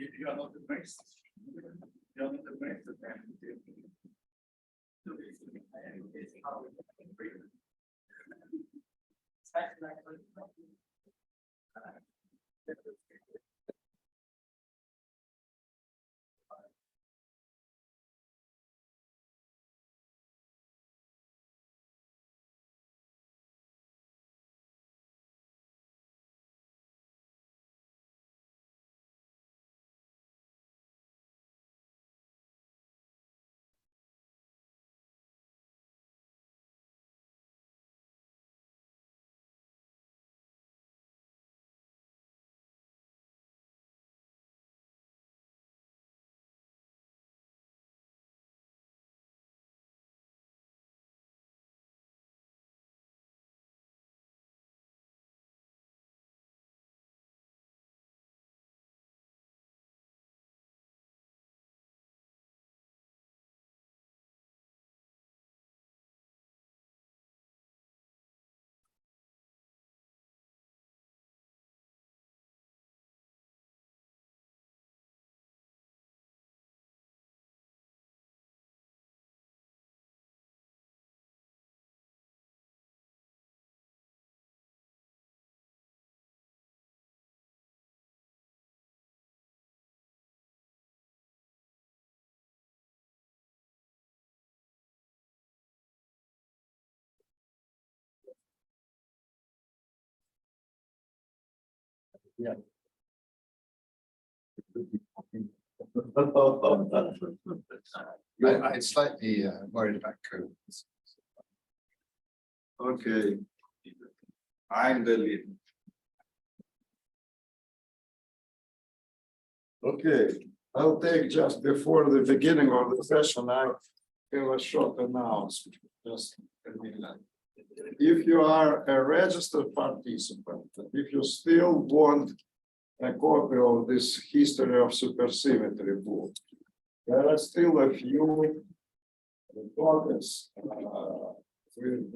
If you are not the best, you are not the best, yeah. I'm slightly worried about COVID. Okay. I'm the lead. Okay, I'll take just before the beginning of the session, I have a short announcement. Just a minute. If you are a registered participant, if you still want a copy of this history of supersymmetry book, there are still a few copies with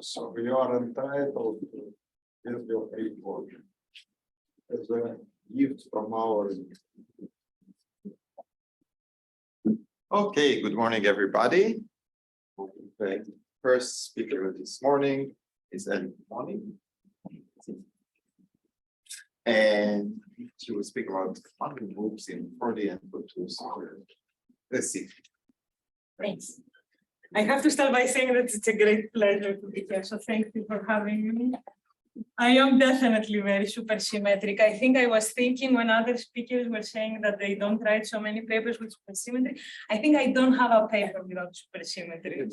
so you are entitled to get your free copy as a gift from our. Okay, good morning, everybody. Okay. First speaker this morning is Elli. And she will speak about quantum loops in 4D and 2D. Let's see. Thanks. I have to start by saying that it's a great pleasure to be here. So thank you for having me. I am definitely very supersymmetric. I think I was thinking when other speakers were saying that they don't write so many papers with supersymmetry. I think I don't have a paper without supersymmetry.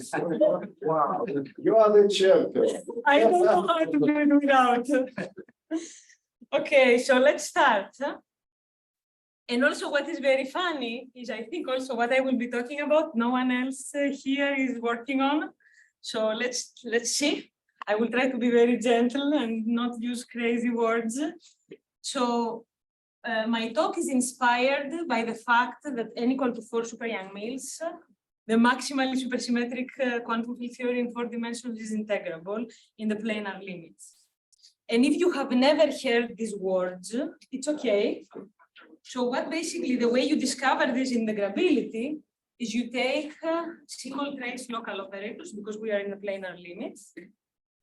Wow, you are the champion. I don't know how to do it without. Okay, so let's start. And also what is very funny is I think also what I will be talking about, no one else here is working on. So let's see. I will try to be very gentle and not use crazy words. So my talk is inspired by the fact that n equal to 4 super young males, the maximally supersymmetric quantum field theory in 4 dimensions is integrable in the planar limits. And if you have never heard these words, it's okay. So what basically the way you discover this integrability is you take single trace local operators because we are in the planar limits.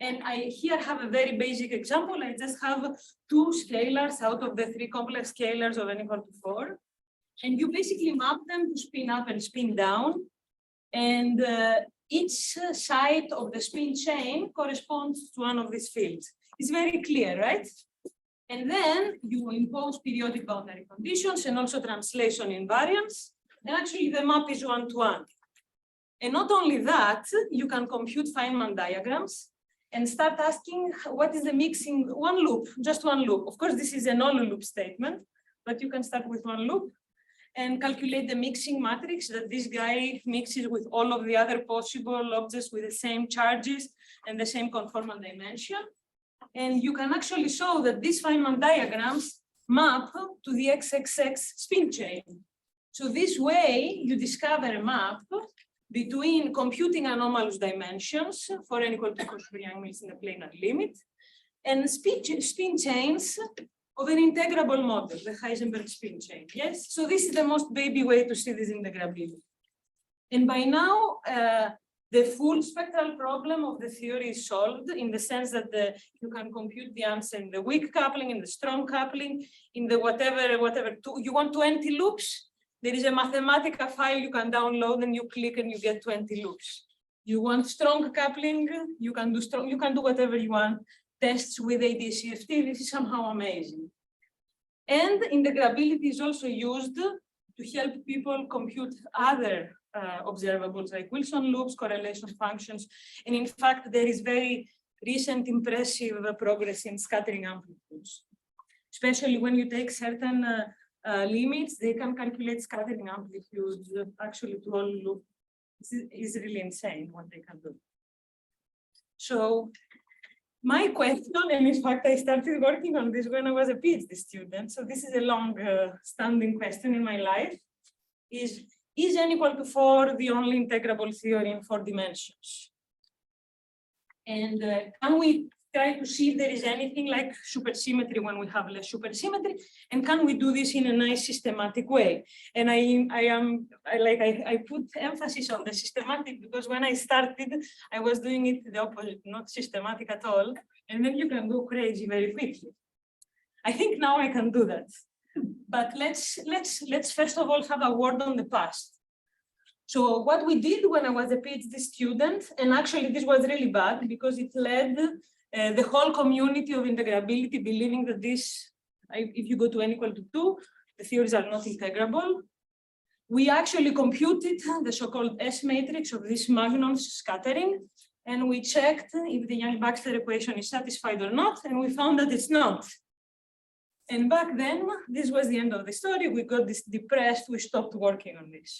And I here have a very basic example. I just have 2 scalars out of the 3 complex scalars of n equal to 4. And you basically map them to spin up and spin down. And each side of the spin chain corresponds to one of these fields. It's very clear, right? And then you impose periodic boundary conditions and also translation invariance. And actually the map is one-to-one. And not only that, you can compute Feynman diagrams and start asking what is the mixing, one loop, just one loop. Of course, this is an all loop statement, but you can start with one loop and calculate the mixing matrix that this guy mixes with all of the other possible objects with the same charges and the same conformal dimension. And you can actually show that these Feynman diagrams map to the XXX spin chain. So this way you discover a map between computing anomalous dimensions for n equal to 4 super young males in the planar limit and spin chains of an integrable model, the Heisenberg spin chain. Yes, so this is the most baby way to see this integrability. And by now, the full spectral problem of the theory is solved in the sense that you can compute the answer in the weak coupling, in the strong coupling, in the whatever. You want 20 loops? There is a Mathematica file you can download and you click and you get 20 loops. You want strong coupling? You can do whatever you want. Tests with SCFT, this is somehow amazing. And integrability is also used to help people compute other observables like Wilson loops, correlation functions. And in fact, there is very recent impressive progress in scattering amplitudes. Especially when you take certain limits, they can calculate scattering amplitudes actually to all loops. This is really insane what they can do. So my question, and in fact, I started working on this when I was a PhD student. So this is a long standing question in my life, is n equal to 4 the only integrable theory in 4 dimensions? And can we try to see if there is anything like supersymmetry when we have less supersymmetry? And can we do this in a nice systematic way? And I put emphasis on the systematic because when I started, I was doing it the opposite, not systematic at all. And then you can go crazy very quickly. I think now I can do that. But let's first of all have a word on the past. So what we did when I was a PhD student, and actually this was really bad because it led the whole community of integrability believing that if you go to n equal to 2, the theories are not integrable. We actually computed the so-called S matrix of this Magnon's scattering, and we checked if the Yang-Baxter equation is satisfied or not, and we found that it's not. And back then, this was the end of the story. We got this depressed, we stopped working on this.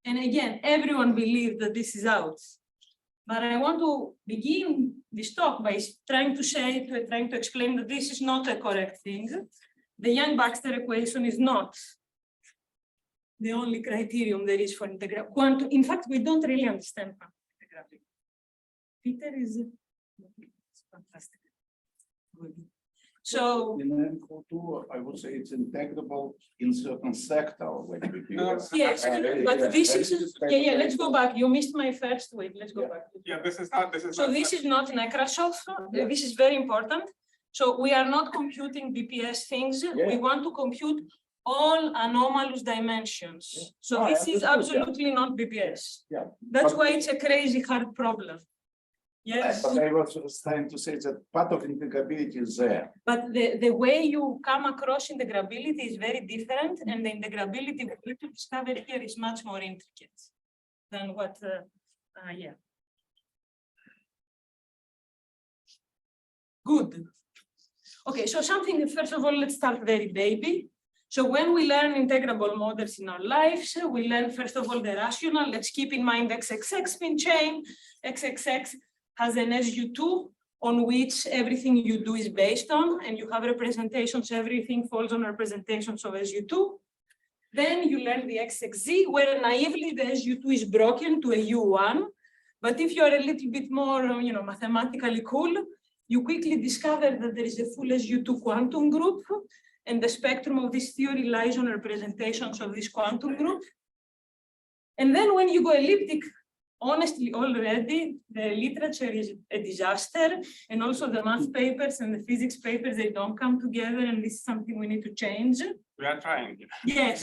And again, everyone believed that this is out. But I want to begin this talk by trying to explain that this is not a correct thing. The Yang-Baxter equation is not the only criterion there is for quantum. In fact, we don't really understand quantum integrability. Peter is fantastic. So in N-2, I would say it's integrable in certain sector. yes, but this is let's go back. You missed my first. Wait, let's go back. Yeah, this is not. So this is not Nekrasov. This is very important. So we are not computing BPS things. We want to compute all anomalous dimensions. So this is absolutely not BPS. Yeah. That's why it's a crazy hard problem. Yes. But I was trying to say that part of integrability is there. But the way you come across integrability is very different, and the integrability we need to discover here is much more intricate than what, Good. Okay, so something, first of all, let's start very baby. So when we learn integrable models in our lives, we learn, first of all, the rational. Let's keep in mind XXX spin chain. XXX has an SU2 on which everything you do is based on, and you have representations, everything falls on representations of SU2. Then you learn the XXZ, where naively the SU2 is broken to a U1. But if you're a little bit more, mathematically cool, you quickly discover that there is a full SU2 quantum group, and the spectrum of this theory lies on representations of this quantum group. And then when you go elliptic, honestly, already the literature is a disaster, and also the math papers and the physics papers, they don't come together, and this is something we need to change. We are trying. Yes.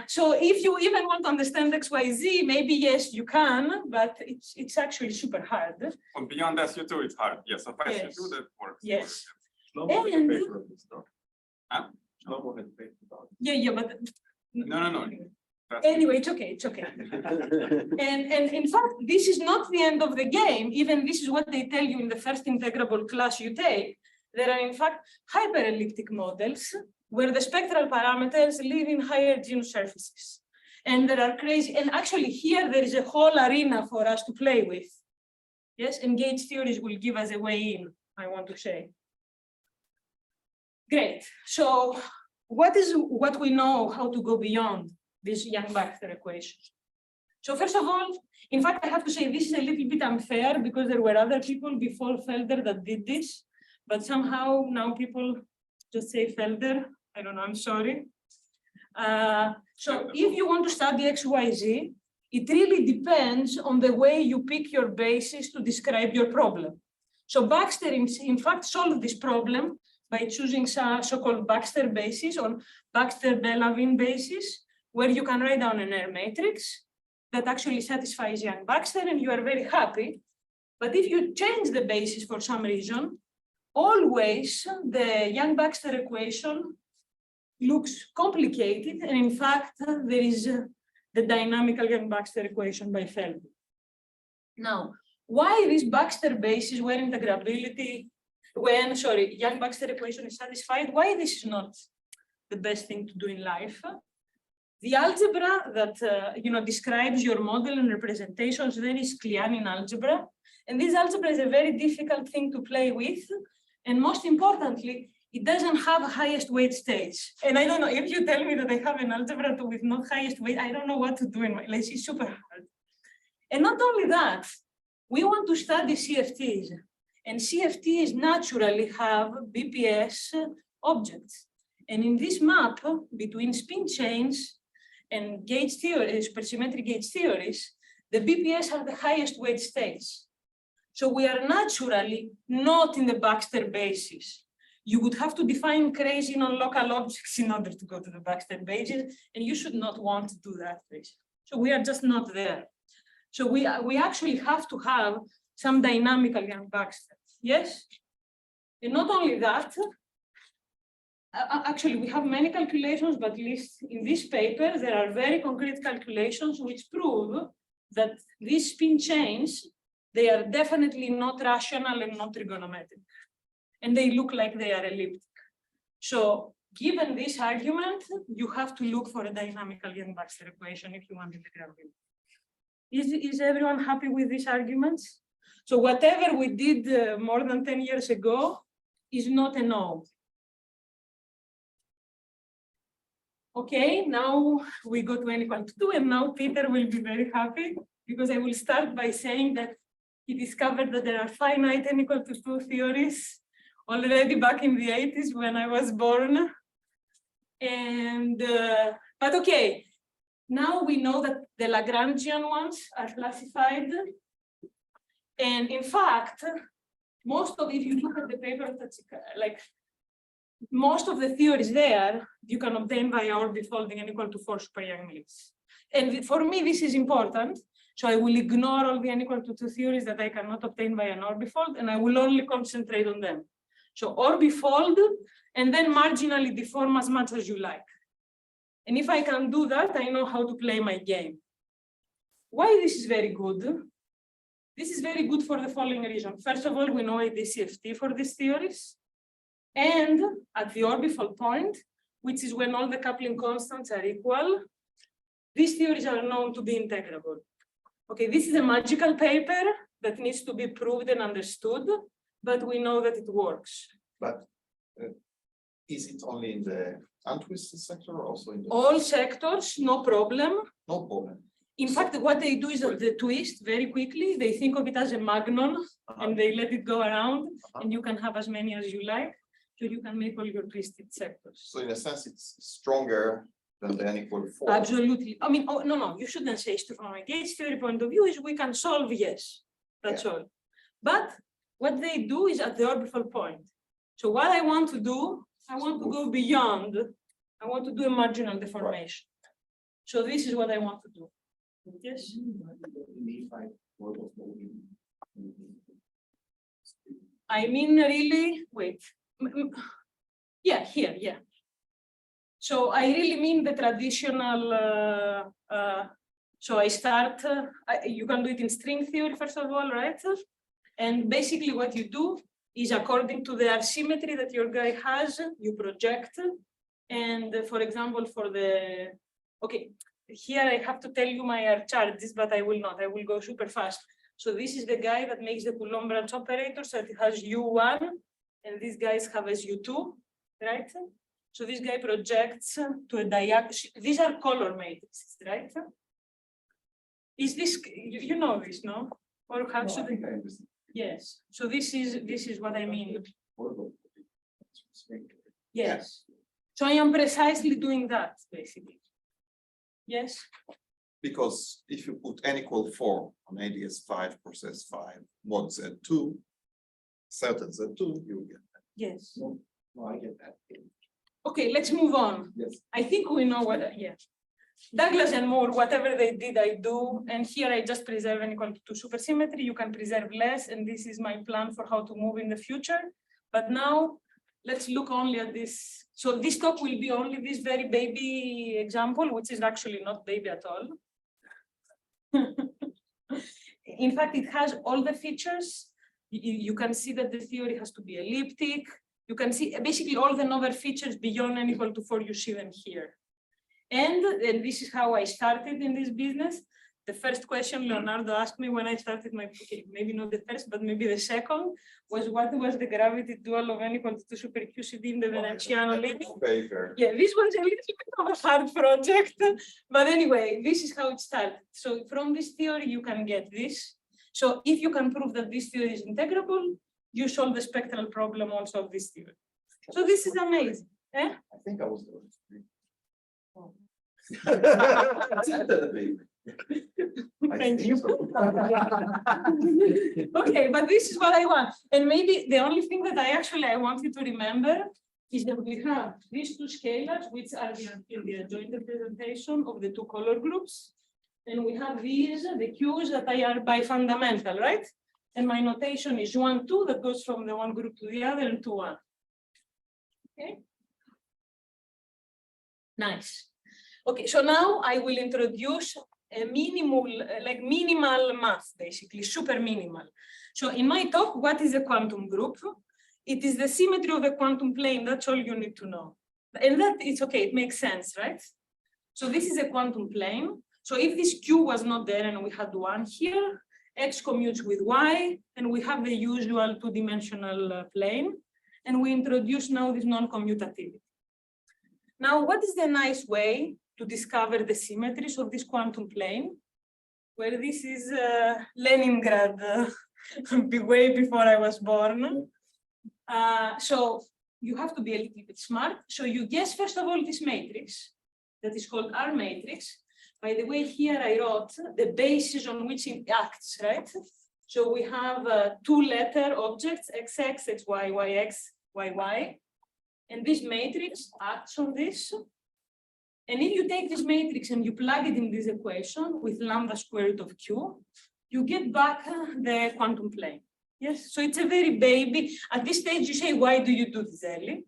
So if you even want to understand XYZ, maybe yes, you can, but it's actually super hard. Well, beyond SU2, it's hard. Yes, so Yes. SU2 that works. Yes. Huh? Yeah, but No. anyway, it's okay. And in fact, this is not the end of the game. Even this is what they tell you in the first integrable class you take. There are in fact hyperelliptic models where the spectral parameters live in higher genus surfaces. And there are crazy, and actually here there is a whole arena for us to play with. Yes, and gauge theories will give us a way in, I want to say. Great, so what we know how to go beyond this Yang-Baxter equation? So first of all, in fact, I have to say this is a little bit unfair because there were other people before Felder that did this, but somehow now people just say Felder. I don't know, I'm sorry. So if you want to study XYZ, it really depends on the way you pick your basis to describe your problem. So Baxter, in fact, solved this problem by choosing some so-called Baxter basis or Baxter-Delavigne basis, where you can write down an R matrix that actually satisfies Young-Baxter, and you are very happy. But if you change the basis for some reason, always the Young-Baxter equation looks complicated, and in fact, there is the dynamical Young-Baxter equation by Felder. Now, why this Baxter basis, where integrability, when, sorry, Young-Baxter equation is satisfied, why this is not the best thing to do in life? The algebra that describes your model and representations there is Kleinian algebra, and this algebra is a very difficult thing to play with, and most importantly, it doesn't have highest weight states. And I don't know, if you tell me that I have an algebra with not highest weight, I don't know what to do in my life. It's super hard. And not only that, we want to study CFTs, and CFTs naturally have BPS objects. And in this map between spin chains and gauge theories, supersymmetry gauge theories, the BPS are the highest weight states. So we are naturally not in the Baxter basis. You would have to define crazy non-local objects in order to go to the Baxter basis, and you should not want to do that. So we are just not there. So we actually have to have some dynamical Young-Baxter, yes? And not only that, actually we have many calculations, but at least in this paper, there are very concrete calculations which prove that these spin chains, they are definitely not rational and not trigonometric. And they look like they are elliptic. So given this argument, you have to look for a dynamical Young-Baxter equation if you want integrability. Is everyone happy with these arguments? So whatever we did more than 10 years ago is not a no. Okay, now we go to n equal to 2, and now Peter will be very happy because I will start by saying that he discovered that there are finite n equal to 2 theories already back in the 80s when I was born. And, but okay, now we know that the Lagrangian ones are classified. And in fact, if you look at the paper, that's like most of the theories there, you can obtain via orbifolding n equal to 4 super Young-Mills. And for me, this is important. So I will ignore all the n equal to 2 theories that I cannot obtain by an orbifold, and I will only concentrate on them. So orbifold, and then marginally deform as much as you like. And if I can do that, I know how to play my game. Why this is very good? This is very good for the following reason. First of all, we know a SCFT for these theories. And at the orbifold point, which is when all the coupling constants are equal, these theories are known to be integrable. Okay, this is a magical paper that needs to be proved and understood, but we know that it works. But is it only in the untwisted sector or also in the All sectors, no problem. No problem. In fact, what they do is that the twist very quickly, they think of it as a magnon and they let it go around and you can have as many as you like. So you can make all your twisted sectors. So in a sense, it's stronger than the n equal to 4. Absolutely. I mean, oh, no, you shouldn't say from a gauge theory point of view is we can solve, yes, that's all. But what they do is at the orbifold point. So what I want to do, I want to go beyond. I want to do a marginal deformation. So this is what I want to do. Yes. I mean, really, wait. Yeah, here, yeah. So I really mean the traditional, so I start, you can do it in string theory, first of all, right? And basically what you do is according to the symmetry that your guy has, you project. And for example, for the, okay, here I have to tell you my R charges, but I will not, I will go super fast. So this is the guy that makes the Coulomb branch operator, so it has U1, and these guys have as U2, right? So this guy projects to a diagonal, these are color matrices, right? Is this, you know this, no? Or how should I? Yes, so this is what I mean. Yes. So I am precisely doing that, basically. Yes. Because if you put n equal 4 on ADS5 process 5 mod Z2, certain Z2, you get that. Yes. No, I get that. Okay, let's move on. Yes. I think we know what, yeah. Douglas and Moore, whatever they did, I do. And here I just preserve n equal to supersymmetry. You can preserve less. And this is my plan for how to move in the future. But now let's look only at this. So this talk will be only this very baby example, which is actually not baby at all. In fact, it has all the features. You can see that the theory has to be elliptic. You can see basically all the novel features beyond n equal to 4, you see them here. And this is how I started in this business. The first question Leonardo asked me when I started my, okay, maybe not the first, but maybe the second, was what was the gravity dual of n equal to super QCD in the Veneziano limit? Paper. Yeah, this was a little bit of a hard project, but anyway, this is how it started. So from this theory, you can get this. So if you can prove that this theory is integrable, you solve the spectral problem also of this theory. So this is amazing. Eh? I think I was doing it. Thank you. Okay, but this is what I want. And maybe the only thing that I want you to remember is that we have these two scalars, which are in the joint representation of the two color groups. And we have these, the Qs that are by fundamental, right? And my notation is 1, 2, that goes from the one group to the other, and 2, 1. Okay. Nice. Okay, so now I will introduce a minimal math, basically, super minimal. So in my talk, what is a quantum group? It is the symmetry of a quantum plane. That's all you need to know. And that is okay, it makes sense, right? So this is a quantum plane. So if this Q was not there and we had 1 here, X commutes with Y, and we have the usual two-dimensional plane. And we introduce now this non-commutativity. Now, what is the nice way to discover the symmetries of this quantum plane? Well, this is Leningrad, way before I was born. So you have to be a little bit smart. So you guess, first of all, this matrix that is called R matrix. By the way, here I wrote the basis on which it acts, right? So we have 2-letter objects, XX, XY, YX, YY. And this matrix acts on this. And if you take this matrix and you plug it in this equation with lambda square root of Q, you get back the quantum plane. Yes, so it's a very baby. At this stage, you say, why do you do this, Elli?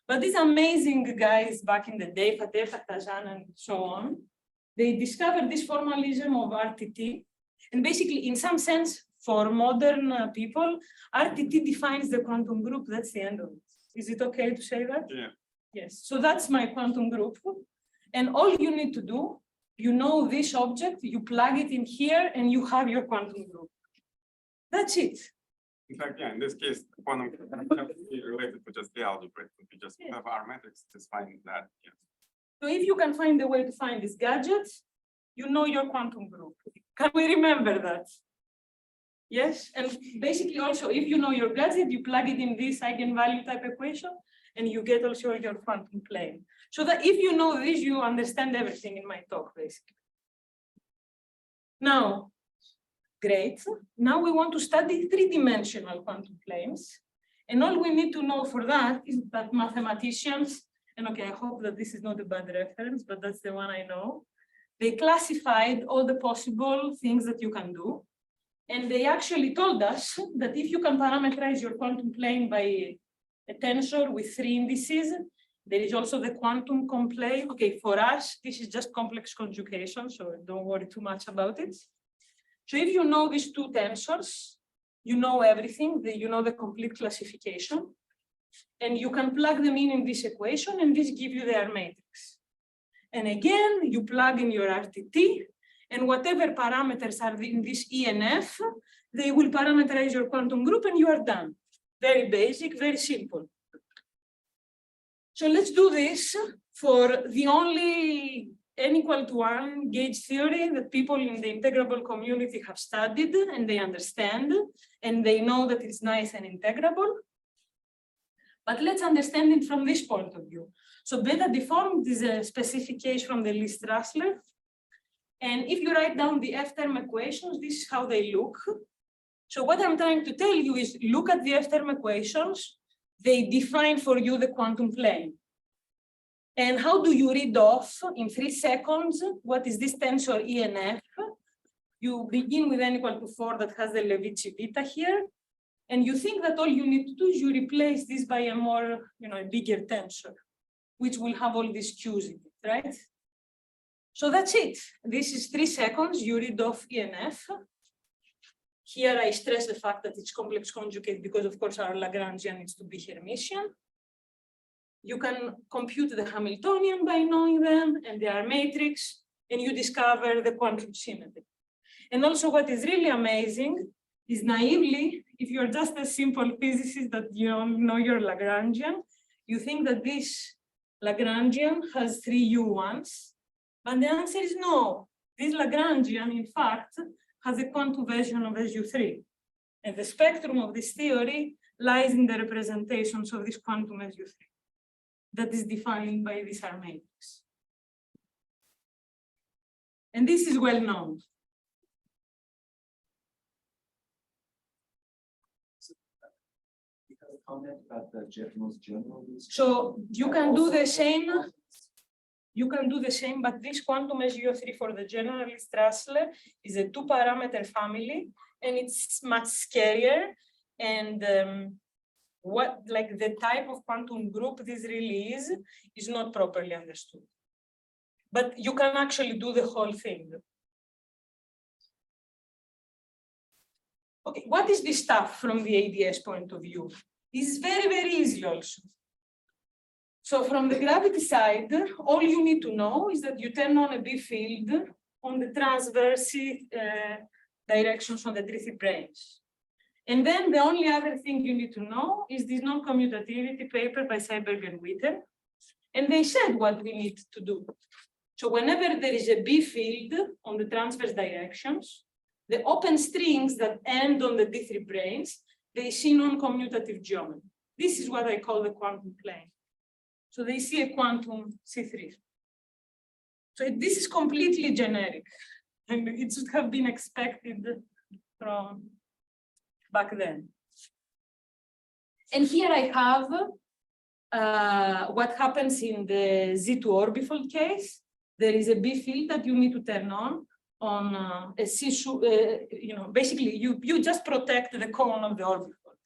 But these amazing guys back in the day, Fateh, Fatazan, and so on, they discovered this formalism of RTT. And basically, in some sense, for modern people, RTT defines the quantum group. That's the end of it. Is it okay to say that? Yeah. Yes, so that's my quantum group. And all you need to do, you know this object, you plug it in here, and you have your quantum group. That's it. In fact, yeah, in this case, the quantum can be related to just the algebra. It could be just have our matrix, just find that. Yeah. So if you can find a way to find this gadget, you know your quantum group. Can we remember that? Yes, and basically also, if you know your gadget, you plug it in this eigenvalue type equation, and you get also your quantum plane. So that if you know this, you understand everything in my talk, basically. Now, great. Now we want to study 3-dimensional quantum planes. And all we need to know for that is that mathematicians, and okay, I hope that this is not a bad reference, but that's the one I know. They classified all the possible things that you can do. And they actually told us that if you can parameterize your quantum plane by a tensor with 3 indices, there is also the quantum complane. Okay, for us, this is just complex conjugation, so don't worry too much about it. So if you know these 2 tensors, you know everything, you know the complete classification, and you can plug them in this equation, and this gives you their matrix. And again, you plug in your RTT, and whatever parameters are in this E and F, they will parameterize your quantum group, and you are done. Very basic, very simple. So let's do this for the only n equal to 1 gauge theory that people in the integrable community have studied, and they understand, and they know that it's nice and integrable. But let's understand it from this point of view. So beta deformed is a specific case from the Lee-Strasser. And if you write down the F-term equations, this is how they look. So what I'm trying to tell you is look at the F-term equations. They define for you the quantum plane. And how do you read off in 3 seconds? What is this tensor E and F? You begin with n equal to 4 that has the Levici beta here. And you think that all you need to do is you replace this by a more, a bigger tensor, which will have all these Q's in it, right? So that's it. This is 3 seconds. You read off E and F. Here I stress the fact that it's complex conjugate because, of course, our Lagrangian needs to be Hermitian. You can compute the Hamiltonian by knowing them, and they are matrix, and you discover the quantum symmetry. And also what is really amazing is naively, if you're just a simple physicist that you don't know your Lagrangian, you think that this Lagrangian has 3 U1s, but the answer is no. This Lagrangian, in fact, has a quantum version of SU3. And the spectrum of this theory lies in the representations of this quantum SU3 that is defined by this R matrix. And this is well known. Comment about the most general. So you can do the same. You can do the same, but this quantum SU3 for the general Strasser is a 2-parameter family, and it's much scarier. And the type of quantum group this really is not properly understood. But you can actually do the whole thing. Okay, what is this stuff from the ADS point of view? This is very, very easy also. So from the gravity side, all you need to know is that you turn on a B field on the transverse directions on the 3 branes. And then the only other thing you need to know is this non-commutativity paper by Seiberg and Witten. And they said what we need to do. So whenever there is a B field on the transverse directions, the open strings that end on the D3 branes, they see non-commutative geometry. This is what I call the quantum plane. So they see a quantum C3. So this is completely generic, and it should have been expected from back then. And here I have what happens in the Z2 orbifold case. There is a B field that you need to turn on a C, basically you just protect the cone of the orbifold.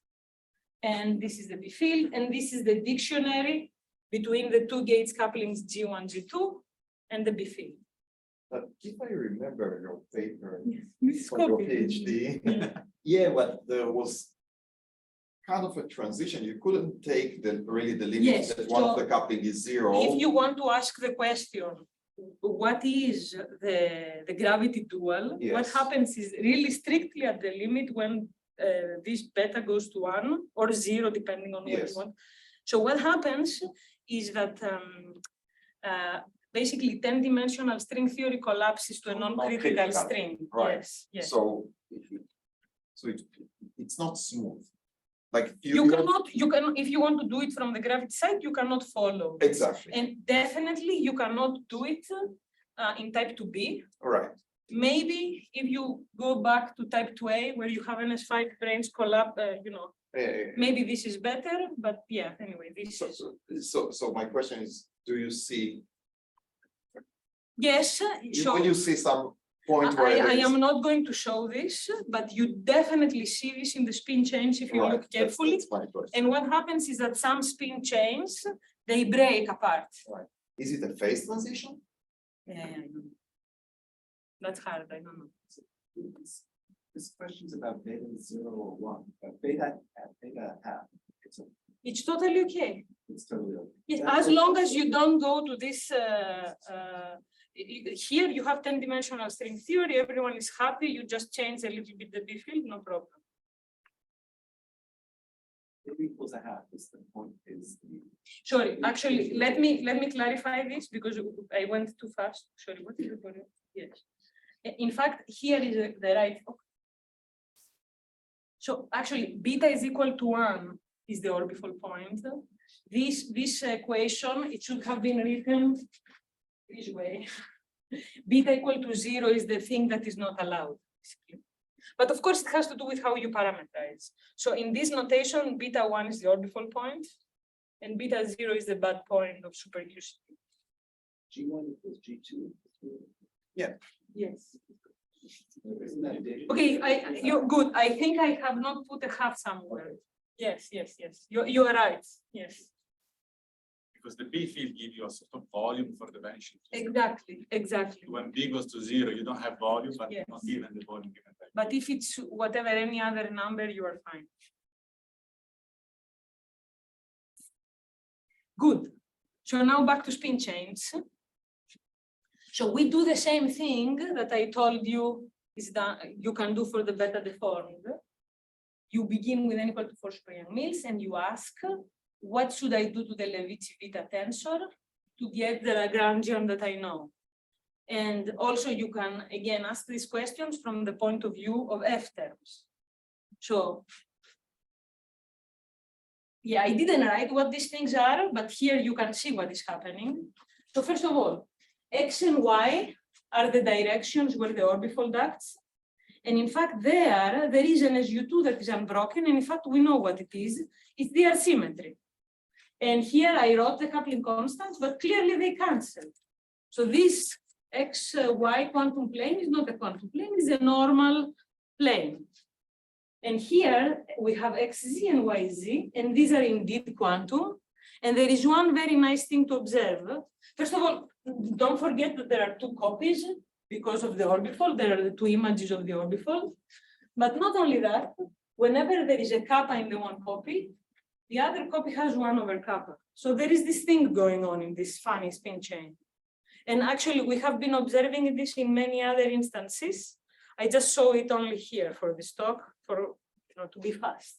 And this is the B field, and this is the dictionary between the 2 gates couplings G1, G2, and the B field. But if I remember your paper Yes, for your PhD, yeah, but there was kind of a transition. You couldn't take the limit Yes, that one of the coupling is 0. If you want to ask the question, what is the gravity dual? Yes. What happens is really strictly at the limit when this beta goes to 1 or 0, depending on what you want. So what happens is that basically 10-dimensional string theory collapses to a non-critical string. Right. Yes, yes. So it's not smooth. Like you cannot, if you want to do it from the gravity side, you cannot follow. Exactly. And definitely you cannot do it in type 2B. Right. Maybe if you go back to type 2A, where you have NS5 branes collapse, maybe this is better, but yeah, anyway, this is. So my question is, do you see? Yes, When you see some point where I am not going to show this, but you definitely see this in the spin chains if you look carefully. That's my question. And what happens is that some spin chains, they break apart. Right. Is it a phase transition? Yeah, I know. That's hard, I don't know. This question's about beta 0 or 1, but beta half. It's totally okay. It's totally okay. Yes, as long as you don't go to this, here you have 10-dimensional string theory, everyone is happy, you just change a little bit the B field, no problem. It equals a half is the point is. Sorry, actually, let me clarify this because I went too fast. Sorry, what is the yes. In fact, here is the right. So actually, beta is equal to 1 is the orbifold point. This equation, it should have been written this way. Beta equal to 0 is the thing that is not allowed, basically. But of course, it has to do with how you parameterize. So in this notation, beta 1 is the orbifold point, and beta 0 is the bad point of supercusity. G1 equals G2. Yes. Isn't that data? Okay, you're good. I think I have not put a half somewhere. Yes. You are right. Yes. Because the B field gives you a sort of volume for the vanishing field. Exactly. When B goes to 0, you don't have volume, but Yes. not even the volume given by. But if it's whatever any other number, you are fine. Good. So now back to spin chains. So we do the same thing that I told you is that you can do for the beta deformed. You begin with n equal to 4 super-Young mills and you ask, what should I do to the Levitsky beta tensor to get the Lagrangian that I know? And also you can, again, ask these questions from the point of view of F terms. So, yeah, I didn't write what these things are, but here you can see what is happening. So first of all, X and Y are the directions where the orbifold acts. And in fact, there is an SU2 that is unbroken. And in fact, we know what it is. It's the symmetry. And here I wrote the coupling constants, but clearly they cancel. So this XY quantum plane is not a quantum plane, it's a normal plane. And here we have XZ and YZ, and these are indeed quantum. And there is one very nice thing to observe. First of all, don't forget that there are two copies because of the orbifold. There are the two images of the orbifold. But not only that, whenever there is a kappa in the one copy, the other copy has 1 over kappa. So there is this thing going on in this funny spin chain. And actually, we have been observing this in many other instances. I just saw it only here for this talk, to be fast.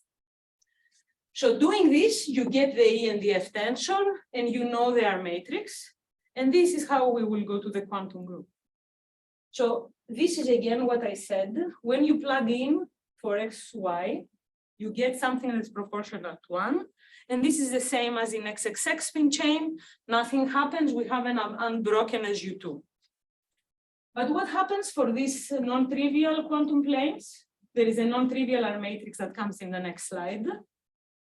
So doing this, you get the E and the F tensor, and you know they are matrix. And this is how we will go to the quantum group. So this is again what I said. When you plug in for X, Y, you get something that's proportional to 1. And this is the same as in XXX spin chain. Nothing happens. We have an unbroken SU2. But what happens for these non-trivial quantum planes? There is a non-trivial R matrix that comes in the next slide.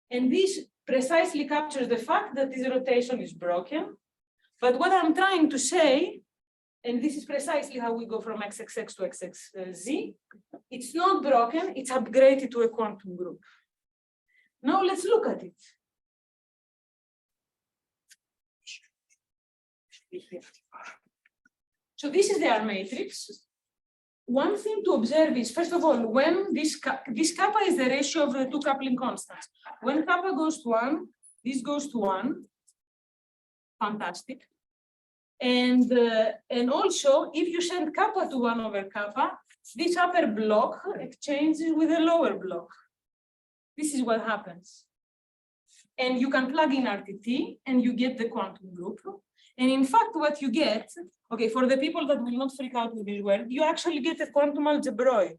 And this precisely captures the fact that this rotation is broken. But what I'm trying to say, and this is precisely how we go from XXX to XXZ, it's not broken, it's upgraded to a quantum group. Now let's look at it. So this is the R matrix. One thing to observe is, first of all, when this kappa is the ratio of the two coupling constants. When kappa goes to 1, this goes to 1. Fantastic. And also, if you send kappa to 1 over kappa, this upper block exchanges with the lower block. This is what happens. And you can plug in RTT and you get the quantum group. And in fact, what you get, okay, for the people that will not freak out with this word, you actually get a quantum algebroid.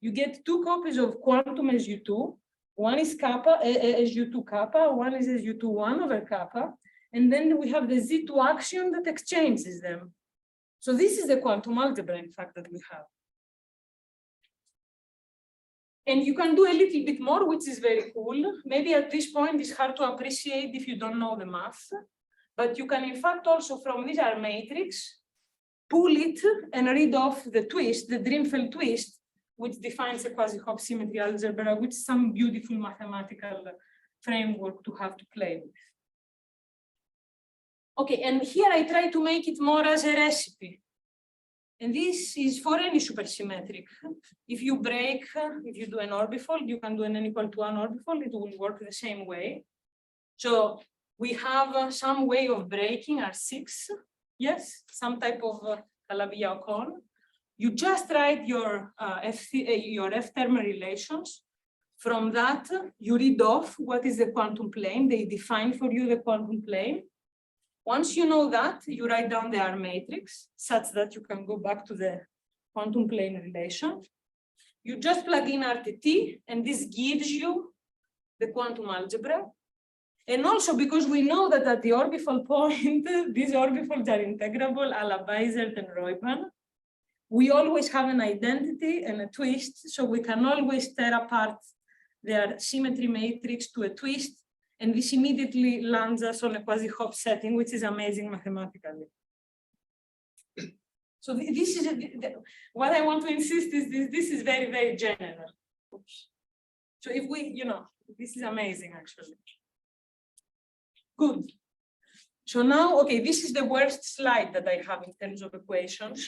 You get two copies of quantum SU2. One is kappa, SU2 kappa, one is SU2 1 over kappa. And then we have the Z2 axion that exchanges them. So this is the quantum algebra, in fact, that we have. And you can do a little bit more, which is very cool. Maybe at this point, it's hard to appreciate if you don't know the math. But you can, in fact, also from this R matrix, pull it and read off the twist, the Drinfeld twist, which defines a quasi-Hopf symmetry algebra, which is some beautiful mathematical framework to have to play with. Okay, and here I try to make it more as a recipe. And this is for any supersymmetric. If you do an orbifold, you can do an n equal to 1 orbifold, it will work the same way. So we have some way of breaking R6, yes, some type of Calabi-Yau. You just write your F-term relations. From that, you read off what is the quantum plane. They define for you the quantum plane. Once you know that, you write down the R matrix such that you can go back to the quantum plane relation. You just plug in RTT, and this gives you the quantum algebra. And also because we know that at the orbifold point, these orbifolds are integrable a la Weisert and Reumann. We always have an identity and a twist, so we can always tear apart their symmetry matrix to a twist, and this immediately lands us on a quasi-Hopf setting, which is amazing mathematically. So this is what I want to insist is this is very, very general. Oops. So if we, this is amazing actually. Good. So now, okay, this is the worst slide that I have in terms of equations.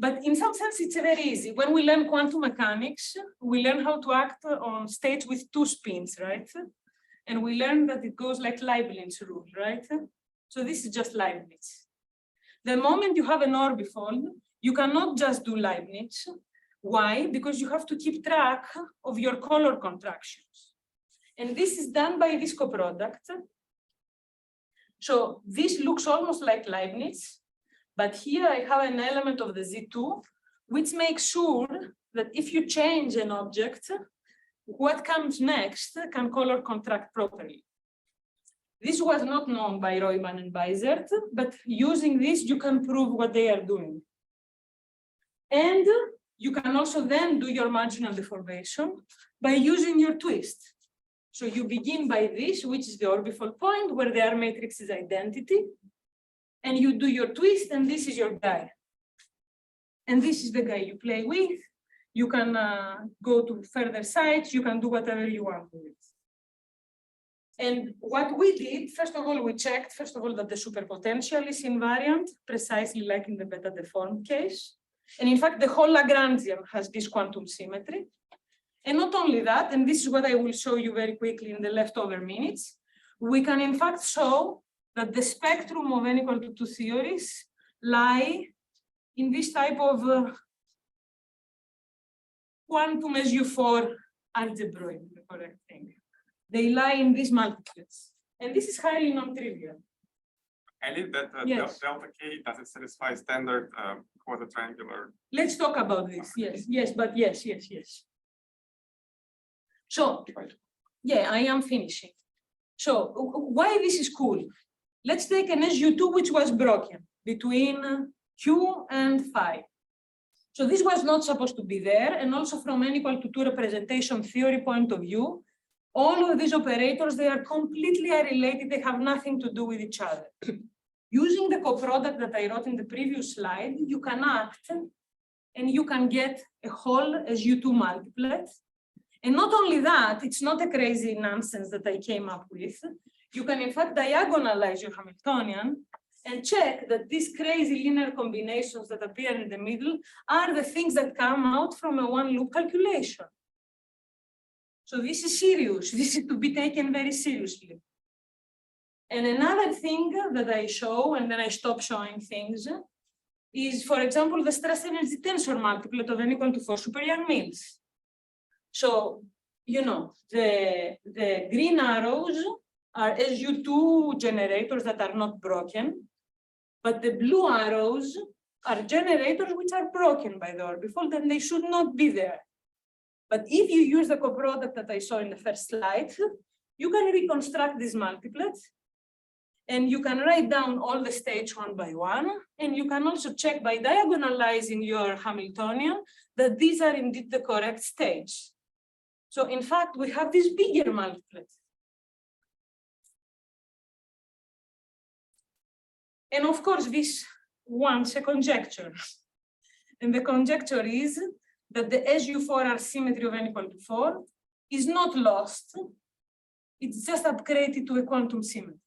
But in some sense, it's very easy. When we learn quantum mechanics, we learn how to act on states with two spins, right? And we learn that it goes like Leibniz rule, right? So this is just Leibniz. The moment you have an orbifold, you cannot just do Leibniz. Why? Because you have to keep track of your color contractions. And this is done by this coproduct. So this looks almost like Leibniz, but here I have an element of the Z2, which makes sure that if you change an object, what comes next can color contract properly. This was not known by Reumann and Weisert, but using this, you can prove what they are doing. And you can also then do your marginal deformation by using your twist. So you begin by this, which is the orbifold point where the R matrix is identity, and you do your twist, and this is your guy. And this is the guy you play with. You can go to further sites, you can do whatever you want with it. And what we did, first of all, we checked, that the superpotential is invariant, precisely like in the beta deformed case. And in fact, the whole Lagrangian has this quantum symmetry. And not only that, and this is what I will show you very quickly in the leftover minutes, we can in fact show that the spectrum of n equal to 2 theories lie in this type of quantum SU4 algebra, the correct thing. They lie in these multiplets. And this is highly non-trivial. Elli, that Yes. delta K, does it satisfy standard quasi-triangular? Let's talk about this. Yes. So, yeah, I am finishing. So, why this is cool? Let's take an SU2 which was broken between Q and phi. So this was not supposed to be there, and also from n equal to 2 representation theory point of view, all of these operators, they are completely unrelated, they have nothing to do with each other. Using the coproduct that I wrote in the previous slide, you can act and you can get a whole SU2 multiplet. And not only that, it's not a crazy nonsense that I came up with. You can in fact diagonalize your Hamiltonian and check that these crazy linear combinations that appear in the middle are the things that come out from a one loop calculation. So this is serious. This is to be taken very seriously. And another thing that I show, and then I stop showing things, is, for example, the stress energy tensor multiplet of n equal to 4 super Yang-Mills. So, the green arrows are SU2 generators that are not broken, but the blue arrows are generators which are broken by the orbifold, and they should not be there. But if you use the coproduct that I saw in the first slide, you can reconstruct these multiplets, and you can write down all the states one by one, and you can also check by diagonalizing your Hamiltonian that these are indeed the correct states. So in fact, we have this bigger multiplet. And of course, this wants a conjecture. And the conjecture is that the SU4R symmetry of n equal to 4 is not lost. It's just upgraded to a quantum symmetry.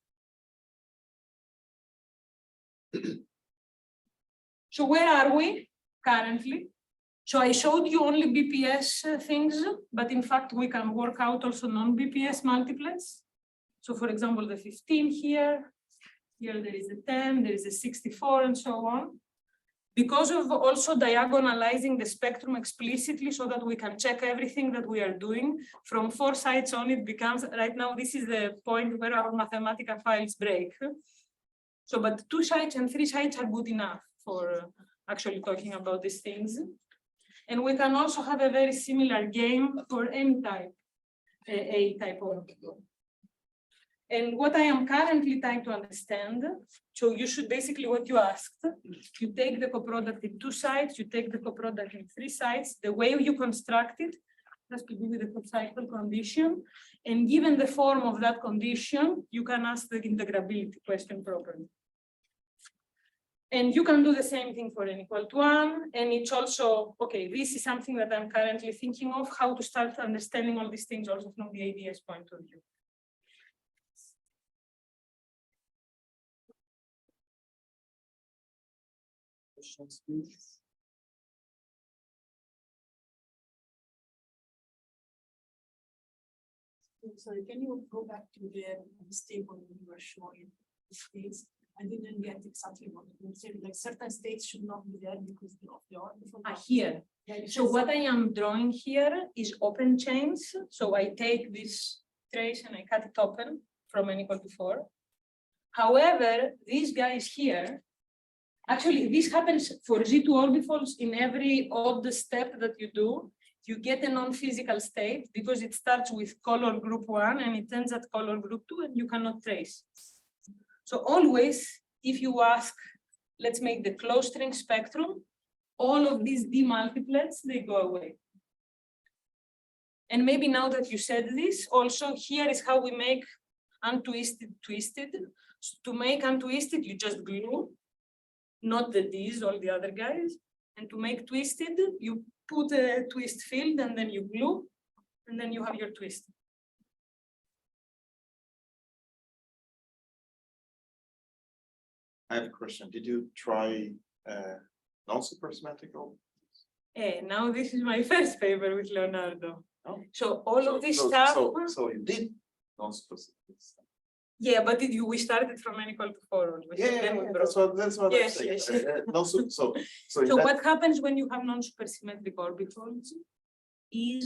So where are we currently? So I showed you only BPS things, but in fact, we can work out also non-BPS multiplets. So for example, the 15 here there is a 10, there is a 64, and so on. Because of also diagonalizing the spectrum explicitly so that we can check everything that we are doing, from 4 sides on, it becomes, right now, this is the point where our mathematical files break. So, but 2 sides and 3 sides are good enough for actually talking about these things. And we can also have a very similar game for any type. A type of. And what I am currently trying to understand, so you should basically what you asked, you take the coproduct in 2 sites, you take the coproduct in 3 sites, the way you construct it has to do with the cycle condition. And given the form of that condition, you can ask the integrability question properly. And you can do the same thing for n equal to 1. And it's also, okay, this is something that I'm currently thinking of, how to start understanding all these things also from the ADS point of view. Questions, please? Sorry, can you go back to the table when you were showing the states? I didn't get exactly what you said, like certain states should not be there because of the order. Here. Yeah, you So said what I am drawing here is open chains. So I take this trace and I cut it open from n equal to 4. However, these guys here, actually this happens for Z2 orbifolds in every odd step that you do. You get a non-physical state because it starts with color group 1 and it ends at color group 2 and you cannot trace. So always, if you ask, let's make the closed string spectrum, all of these D multiplets, they go away. And maybe now that you said this, also here is how we make untwisted twisted. So to make untwisted, you just glue, not the D's, all the other guys. And to make twisted, you put a twist field and then you glue, and then you have your twist. I have a question. Did you try non-supersymmetrical? Now this is my first paper with Leonardo. Oh. So all of this stuff. So you did non-supersymmetrical stuff. Yeah, but we started from n equal to 4 always. Yeah, Then we that's broke. what Yes, I'm saying. yes. So in So that- what happens when you have non-supersymmetric orbitals is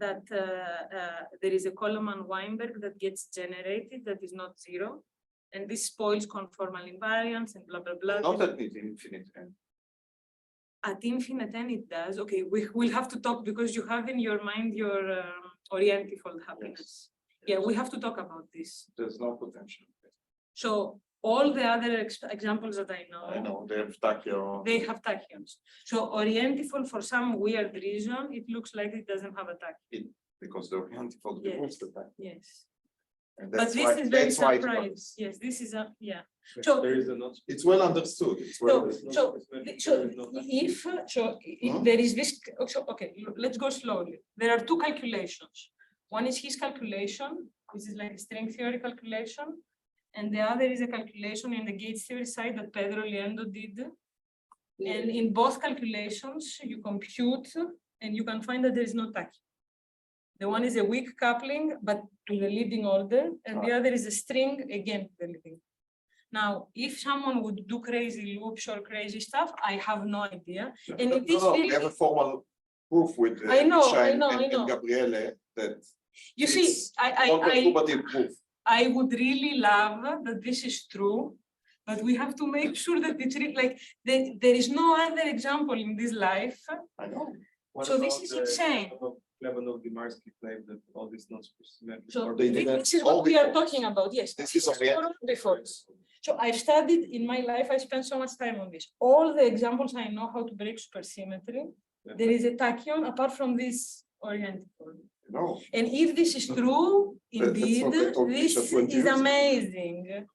that there is a Coleman-Weinberg that gets generated that is not 0. And this spoils conformal invariance and blah, blah, blah. not at infinite end. At infinite n it does. Okay, we'll have to talk because you have in your mind your orientifold happiness. Yeah, we have to talk about this. There's no potential. So all the other examples that I know, They have tachyon. they have tachyons. So orientifold for some weird reason, it looks like it doesn't have a tachyon. Because the orientifold Yes. removes the tachyon. Yes. And But that's this why- is very that's why it surprising. works. Yes, this is a, yeah. So, It's well understood. It's well understood. if there is this, so, okay, let's go slowly. There are 2 calculations. One is his calculation, which is like a string theory calculation. And the other is a calculation in the gauge theory side that Pedro Liendo did. And in both calculations, you compute and you can find that there is no tachyon. The one is a weak coupling, but to the leading order, and the other is a string again to the leading. Now, if someone would do crazy loops or crazy stuff, I have no idea. And it is We have a formal proof with I know, Shine I know, I and know. Gabriele that You see, it's non-perturbative proof. I would really love that this is true, but we have to make sure that it's like there is no other example in this life. I know. So this is insane. Lebanov-Dimarsky claim that all these non-supersymmetric So They this didn't this is what we are orbifolds. talking about. Yes, This is orbifolds. So I've studied in my life. I spent so much time on this. All the examples I know how to break supersymmetry. There is a tachyon apart from this orientifold. No. And if this is true, indeed, what I told this Misha 20 is years ago. amazing.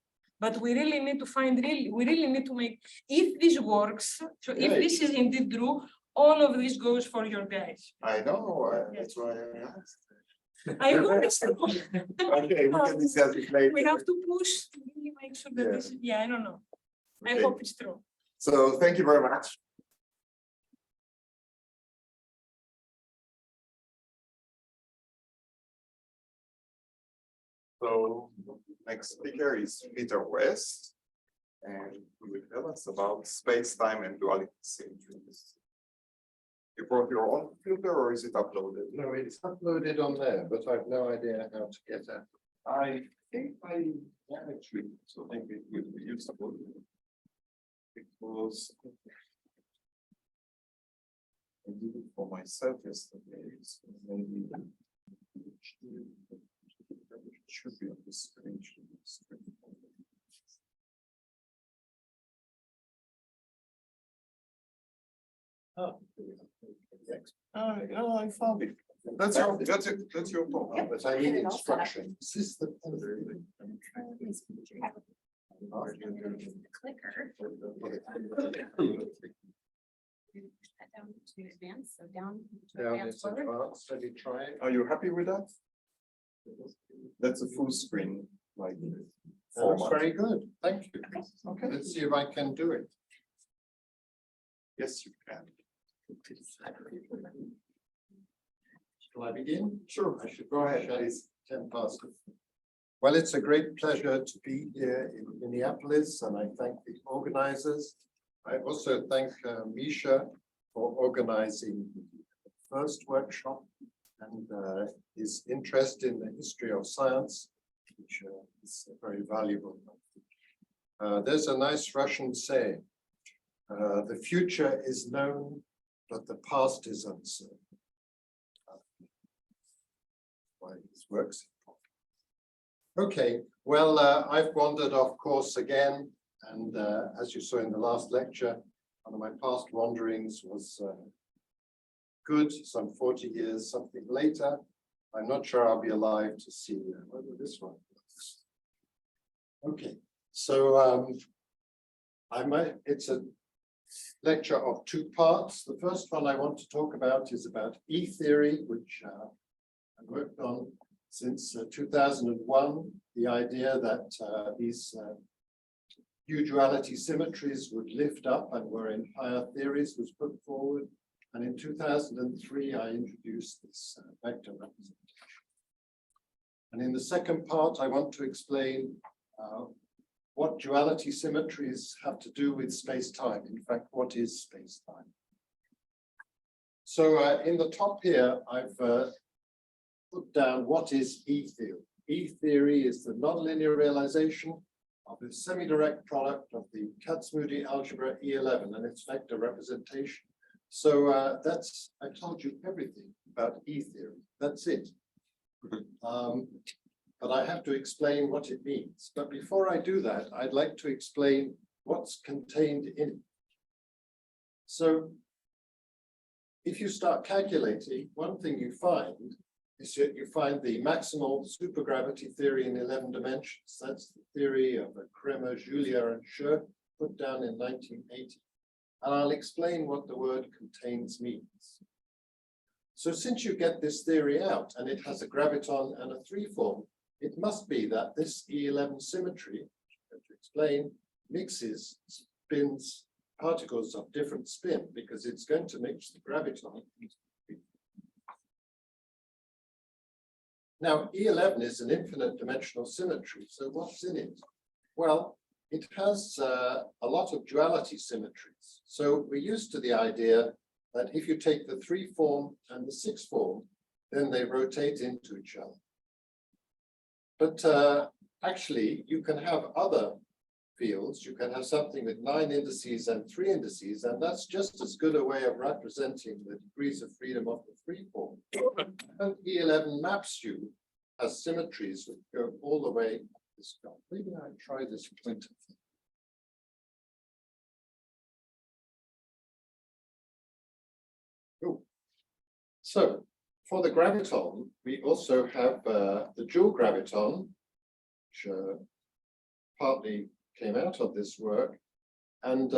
But we really need to find we really need to make, if this works, so if Yeah, this is indeed true, all of this goes for your guys. I know. That's why I asked. I hope it's true. Okay, we can discuss it later. We have to push to really make sure that this is, yeah, I don't know. I Okay. hope it's true. So thank you very much. So next speaker is Peter West, and he will tell us about space-time and duality symmetries. You brought your own filter, or is it uploaded? No, it's uploaded on there, but I've no idea how to get at it. I think I actually, so I think it will be useful. Because I did it for myself yesterday, so maybe Should be on this page. Oh. Oh, I found it. That's your problem. But I need instruction. Is this the? Clicker. Down to advance, so down. to Down advance is forward. advanced, have you tried? Are you happy with that? That's a full screen, like. That looks format. very good, thank you. Okay. Let's see if I can do it. Yes, you can. Shall I begin? Sure. I should Go ahead, shut please. 10 past. Well, it's a great pleasure to be here in Minneapolis, and I thank the organizers. I also thank Misha for organizing the first workshop and his interest in the history of science, which is very valuable. There's a nice Russian saying, the future is known, but the past is uncertain. Why this works. Okay, well, I've wandered off course again, and as you saw in the last lecture, one of my past wanderings was good, some 40 years, something later. I'm not sure I'll be alive to see whether this one works. Okay, so it's a lecture of two parts. The first one I want to talk about is about E-theory, which I worked on since 2001, the idea that these duality symmetries would lift up and were in higher theories was put forward. And in 2003, I introduced this vector representation. And in the second part, I want to explain what duality symmetries have to do with space-time. In fact, what is space-time? So in the top here, I've put down what is E-theory. E-theory is the nonlinear realization of the semi-direct product of the Kac-Moody algebra E11 and its vector representation. So that's, I told you everything about E-theory. That's it. But I have to explain what it means. But before I do that, I'd like to explain what's contained in it. So if you start calculating, one thing you find is that you find the maximal supergravity theory in 11 dimensions. That's the theory of Kremer, Julia, and Scherr, put down in 1980. And I'll explain what the word contains means. So since you get this theory out, and it has a graviton and a 3-form, it must be that this E11 symmetry, I'm going to explain, mixes spins, particles of different spin, because it's going to mix the graviton. Now, E11 is an infinite dimensional symmetry, so what's in it? Well, it has a lot of duality symmetries. So we're used to the idea that if you take the 3-form and the 6-form, then they rotate into each other. But actually, you can have other fields. You can have something with 9 indices and 3 indices, and that's just as good a way of representing the degrees of freedom of the 3-form. And E11 maps you as symmetries that go all the way up this graph. Maybe I try this pointer. Cool. So for the graviton, we also have the dual graviton, which partly came out of this work. And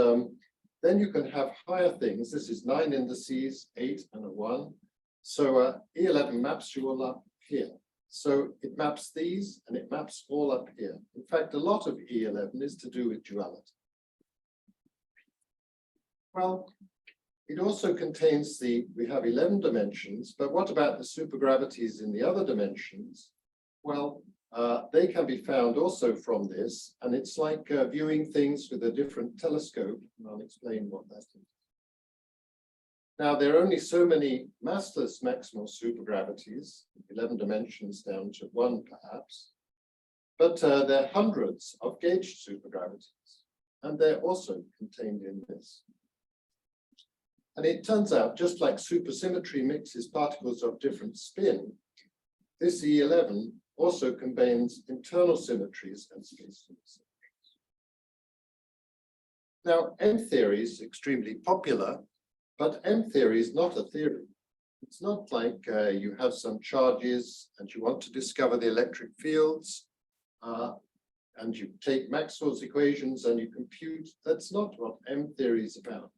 then you can have higher things. This is 9 indices, 8 and a 1. So E11 maps you all up here. So it maps these and it maps all up here. In fact, a lot of E11 is to do with duality. Well, it also contains we have 11 dimensions, but what about the supergravities in the other dimensions? Well, they can be found also from this, and it's like viewing things with a different telescope, and I'll explain what that is. Now, there are only so many massless maximal supergravities, 11 dimensions down to 1 perhaps, but there are hundreds of gauged supergravities, and they're also contained in this. And it turns out, just like supersymmetry mixes particles of different spin, this E11 also contains internal symmetries and space symmetries. Now, M theory is extremely popular, but M theory is not a theory. It's not like you have some charges and you want to discover the electric fields and you take Maxwell's equations and you compute. That's not what M theory is about.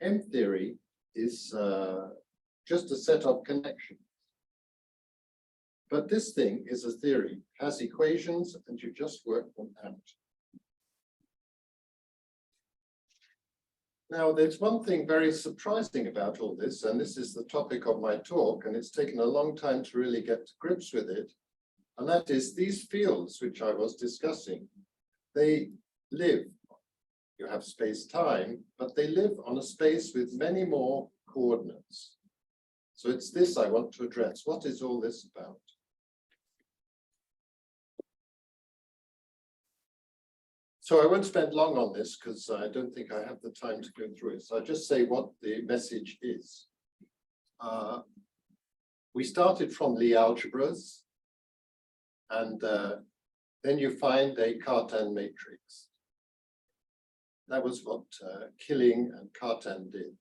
M theory is just a set of connections. But this thing is a theory, has equations, and you just work them out. Now, there's one thing very surprising about all this, and this is the topic of my talk, and it's taken a long time to really get to grips with it, and that is these fields which I was discussing, they live, you have space-time, but they live on a space with many more coordinates. So it's this I want to address. What is all this about? So I won't spend long on this because I don't think I have the time to go through it. So I'll just say what the message is. We started from Lie algebras, and then you find a Cartan matrix. That was what Killing and Cartan did.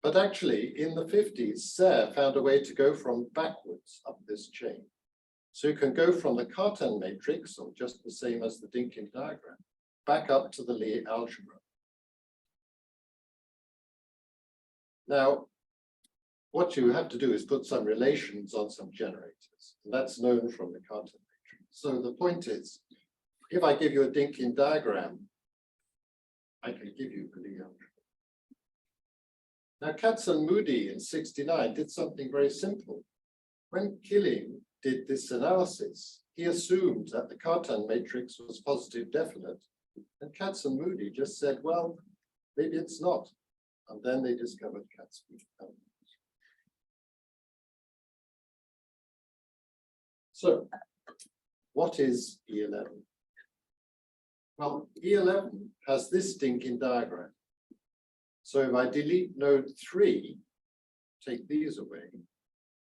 But actually, in the 50s, Sara found a way to go from backwards up this chain. So you can go from the Cartan matrix, or just the same as the Dynkin diagram, back up to the Lie algebra. Now, what you have to do is put some relations on some generators, and that's known from the Cartan matrix. So the point is, if I give you a Dynkin diagram, I can give you the Lie algebra. Now, Katz-Moody in '69 did something very simple. When Killing did this analysis, he assumed that the Cartan matrix was positive definite, and Katz-Moody just said, well, maybe it's not. And then they discovered Katz-Moody. So, what is E11? Well, E11 has this Dynkin diagram. So if I delete node 3, take these away,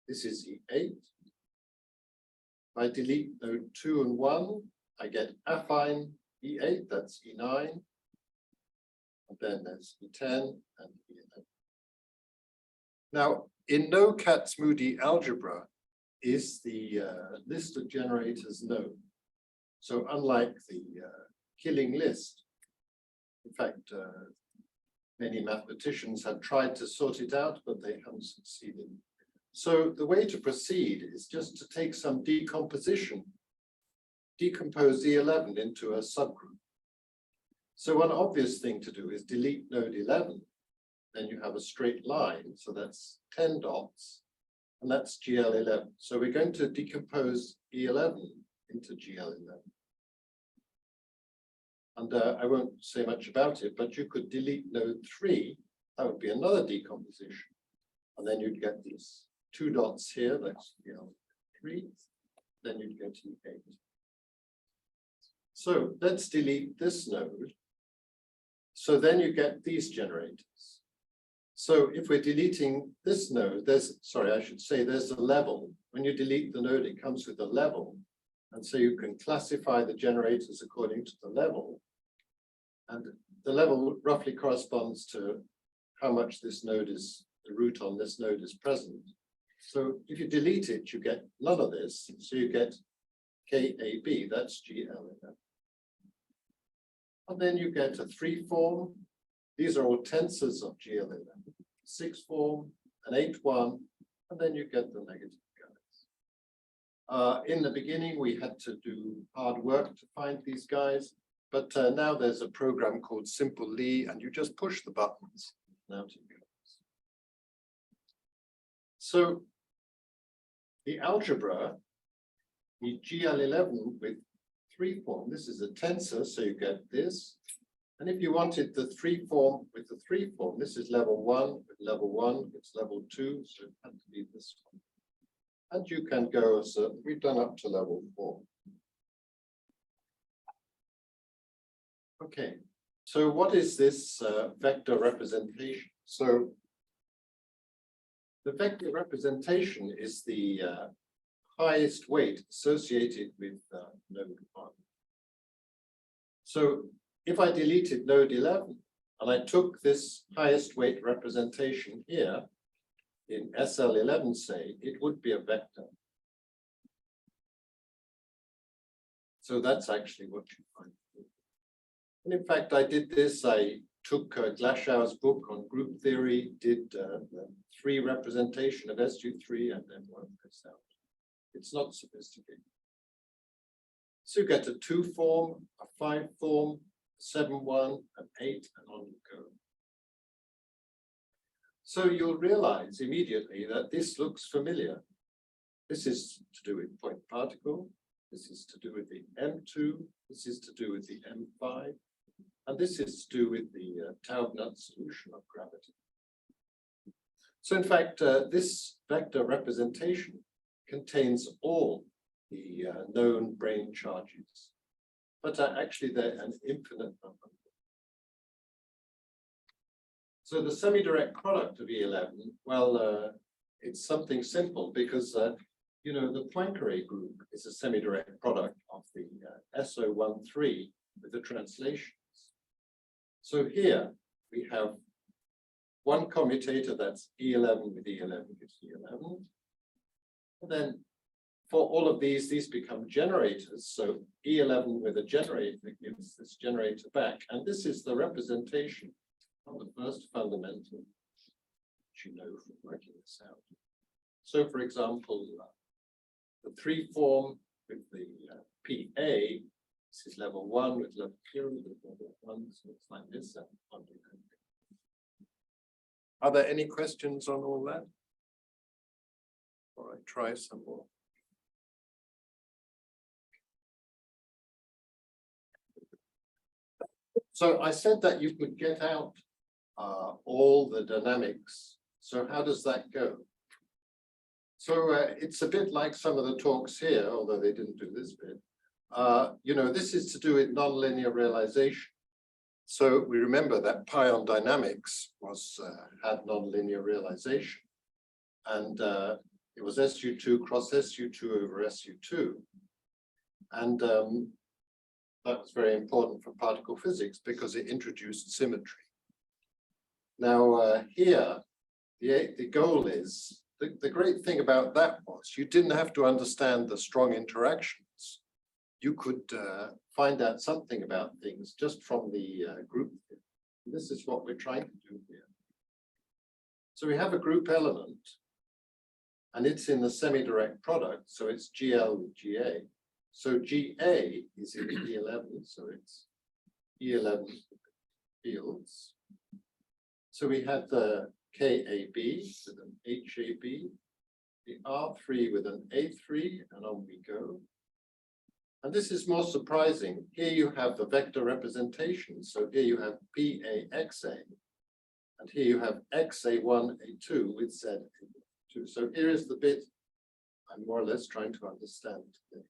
this is E8. If I delete node 2 and 1, I get affine E8, that's E9. And then there's E10 and E11. Now, in no Katz-Moody algebra is the list of generators known. So unlike the Killing list, in fact, many mathematicians have tried to sort it out, but they haven't succeeded. So the way to proceed is just to take some decomposition, decompose E11 into a subgroup. So one obvious thing to do is delete node 11. Then you have a straight line, so that's 10 dots, and that's GL11. So we're going to decompose E11 into GL11. And I won't say much about it, but you could delete node 3, that would be another decomposition. And then you'd get these 2 dots here, that's GL3, then you'd get E8. So let's delete this node. So then you get these generators. So if we're deleting this node, there's a level. When you delete the node, it comes with a level. And so you can classify the generators according to the level. And the level roughly corresponds to how much this node is, the root on this node is present. So if you delete it, you get none of this. So you get KAB, that's GL11. And then you get a 3 form. These are all tensors of GL11. 6 form, an 8-1, and then you get the negative guys. In the beginning, we had to do hard work to find these guys, but now there's a program called Simple Lie, and you just push the buttons. Now to go. So the algebra, the GL11 with 3 form, this is a tensor, so you get this. And if you wanted the 3 form with the 3 form, this is level 1 with level 1, it's level 2, so it had to be this one. And you can go, so we've done up to level 4. Okay, so what is this vector representation? So the vector representation is the highest weight associated with node 1. So if I deleted node 11 and I took this highest weight representation here in SL11, say, it would be a vector. So that's actually what you find. And in fact, I did this. I took Glashau's book on group theory, did the 3 representation of SU3, and then worked this out. It's not sophisticated. So you get a 2 form, a 5 form, 7-1, an 8, and on you go. So you'll realize immediately that this looks familiar. This is to do with point particle. This is to do with the M2. This is to do with the M5. And this is to do with the Taub-Nut solution of gravity. So in fact, this vector representation contains all the known brane charges, but actually they're an infinite number. So the semi-direct product of E11, well, it's something simple because you know, the Poincare group is a semi-direct product of the SO13 with the translations. So here we have one commutator that's E11 with E11 gives E11. And then for all of these become generators. So E11 with a generator gives this generator back. And this is the representation of the first fundamental, which you know from working this out. So for example, the 3 form with the PA, this is level 1 with level 0 with level 1, so it's like this. Are there any questions on all that? Or I try some more. So I said that you could get out all the dynamics. So how does that go? So it's a bit like some of the talks here, although they didn't do this bit. You know, this is to do with nonlinear realization. So we remember that pion dynamics was had nonlinear realization, and it was SU2 cross SU2 over SU2, and that was very important for particle physics because it introduced symmetry. Now here, the goal is, the great thing about that was you didn't have to understand the strong interactions. You could find out something about things just from the group. This is what we're trying to do here. So we have a group element, and it's in the semi-direct product, so it's GL with GA. So GA is in E11, so it's E11 fields. So we had the KAB with an HAB, the R3 with an A3, and on we go. And this is more surprising. Here you have the vector representation. So here you have PAXA, and here you have XA1, A2 with Z2. So here is the bit I'm more or less trying to understand today.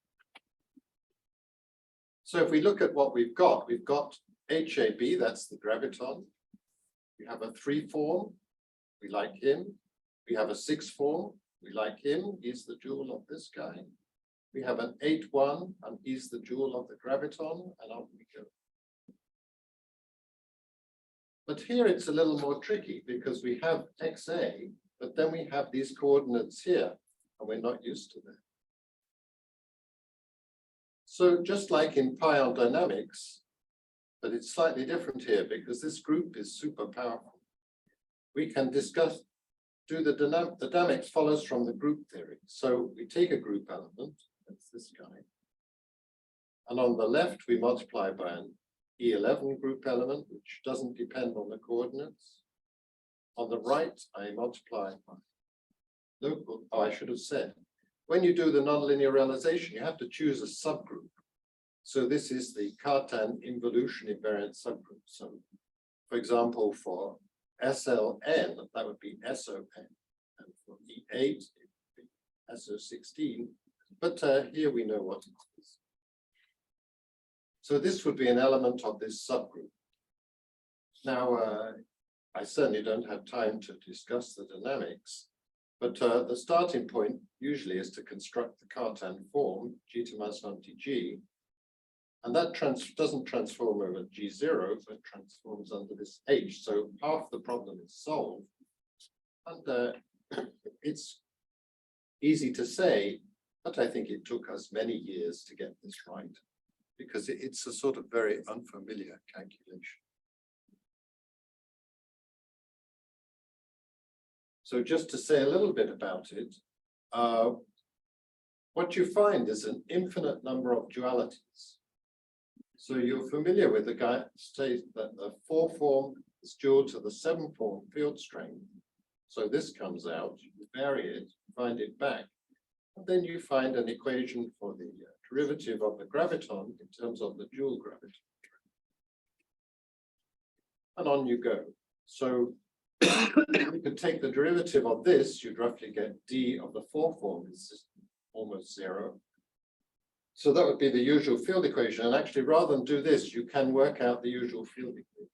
So if we look at what we've got HAB, that's the graviton. We have a 3 form, we like him. We have a 6 form, we like him, he's the dual of this guy. We have an 8-1, and he's the dual of the graviton, and on we go. But here it's a little more tricky because we have XA, but then we have these coordinates here, and we're not used to that. So just like in pion dynamics, but it's slightly different here because this group is super powerful. We can do the dynamics follows from the group theory. So we take a group element, that's this guy. And on the left, we multiply by an E11 group element, which doesn't depend on the coordinates. On the right, I multiply by local, I should have said, when you do the nonlinear realization, you have to choose a subgroup. So this is the Cartan involution invariant subgroup. So for example, for SLN, that would be SON, and for E8, it would be SO16. But here we know what it is. So this would be an element of this subgroup. Now, I certainly don't have time to discuss the dynamics, But the starting point usually is to construct the Cartan form, G to minus 1 dg. And that doesn't transform over G0, but transforms under this H. So half the problem is solved. And it's easy to say, but I think it took us many years to get this right, because it's a sort of very unfamiliar calculation. So just to say a little bit about it, what you find is an infinite number of dualities. So you're familiar with the guy state that the 4 form is dual to the 7 form field strength. So this comes out, you vary it, find it back, and then you find an equation for the derivative of the graviton in terms of the dual graviton. And on you go. So you could take the derivative of this, you'd roughly get d of the 4 form is almost 0. So that would be the usual field equation. And actually, rather than do this, you can work out the usual field equation.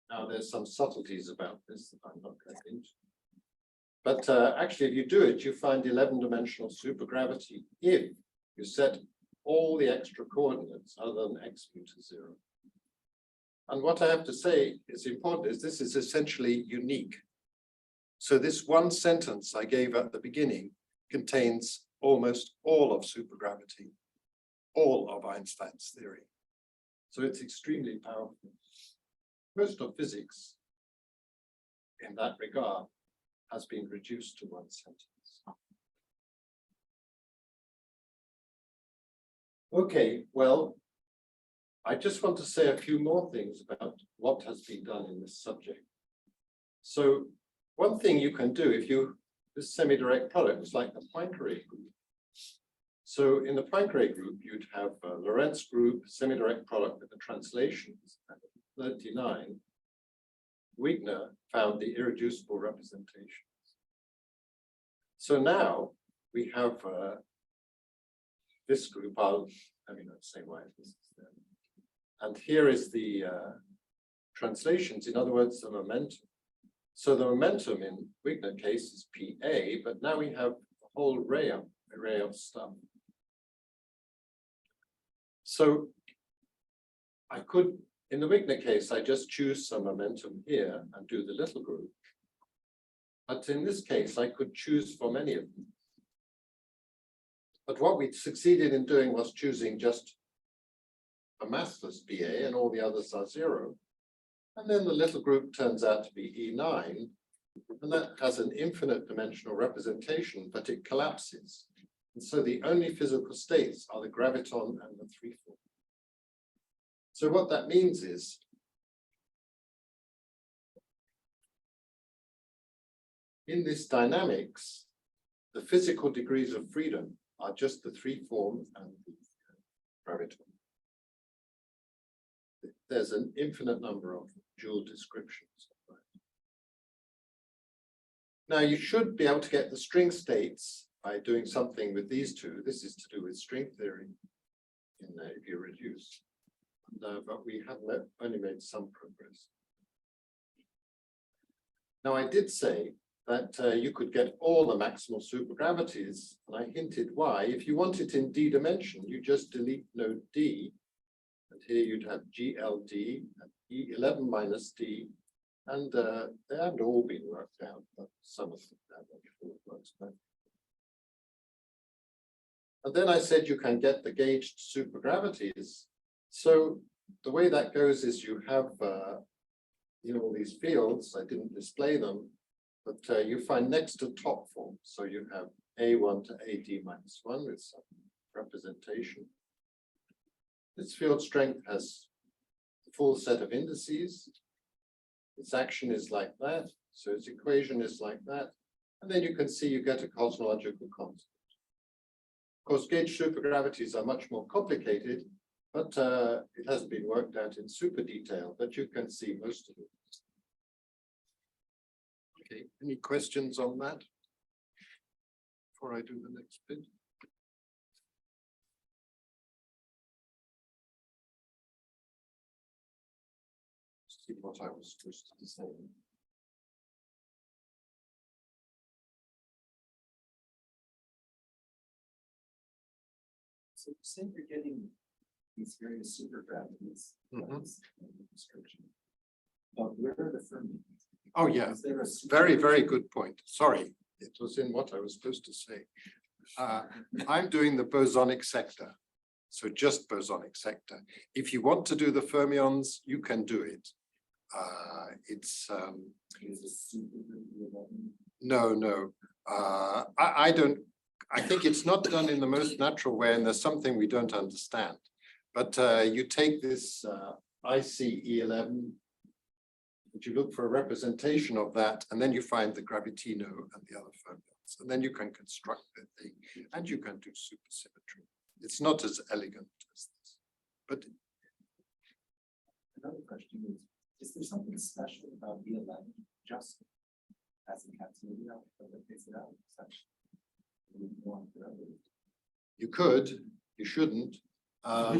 Now, there's some subtleties about this that I'm not going into. But actually, if you do it, you find 11-dimensional supergravity if you set all the extra coordinates other than x equal to 0. And what I have to say is important is this is essentially unique. So this one sentence I gave at the beginning contains almost all of supergravity, all of Einstein's theory. So it's extremely powerful. Most of physics in that regard has been reduced to one sentence. Okay, well, I just want to say a few more things about what has been done in this subject. So one thing you can do if you, this semi-direct product is like the Poincare group. So in the Poincare group, you'd have a Lorentz group, semi-direct product with the translations. And 39, Wigner found the irreducible representations. So now we have this group, I'll not say why this is there. And here is the translations, in other words, the momentum. So the momentum in Wigner case is PA, but now we have a whole array of stuff. So I could, in the Wigner case, I just choose some momentum here and do the little group. But in this case, I could choose from any of them. But what we succeeded in doing was choosing just a massless BA and all the others are 0. And then the little group turns out to be E9. And that has an infinite dimensional representation, but it collapses. And so the only physical states are the graviton and the 3 form. So what that means is in this dynamics, the physical degrees of freedom are just the 3 form and the graviton. There's an infinite number of dual descriptions. Now you should be able to get the string states by doing something with these two. This is to do with string theory if you reduce. But we have only made some progress. Now I did say that you could get all the maximal supergravities, and I hinted why. If you want it in D dimension, you just delete node D, and here you'd have GLD and E11 minus D, and they haven't all been worked out, but some of them have actually worked out. And then I said you can get the gauged supergravities. So the way that goes is you have all these fields. I didn't display them, but you find next to top form. So you have A1 to AD minus 1 with some representation. This field strength has a full set of indices. Its action is like that. So its equation is like that. And then you can see you get a cosmological constant. Of course, gauge supergravities are much more complicated, but it hasn't been worked out in super detail, but you can see most of it. Okay, any questions on that before I do the next bit? See what I was supposed to say. So say you're getting these various supergravities. Mhm. Description. But where are the fermions? Oh, yeah. Is there a Very, very good point. Sorry, it was in what I was supposed to say. I'm doing the bosonic sector. So just bosonic sector. If you want to do the fermions, you can do it. It's no. I don't. I think it's not done in the most natural way, and there's something we don't understand. But you take this ICE11, and you look for a representation of that, and then you find the gravitino and the other fermions, and then you can construct the thing, and you can do supersymmetry. It's not as elegant as this, but Another question is there something special about E11 just as encapsulated out, or that takes it out such? you could, you shouldn't. Yeah,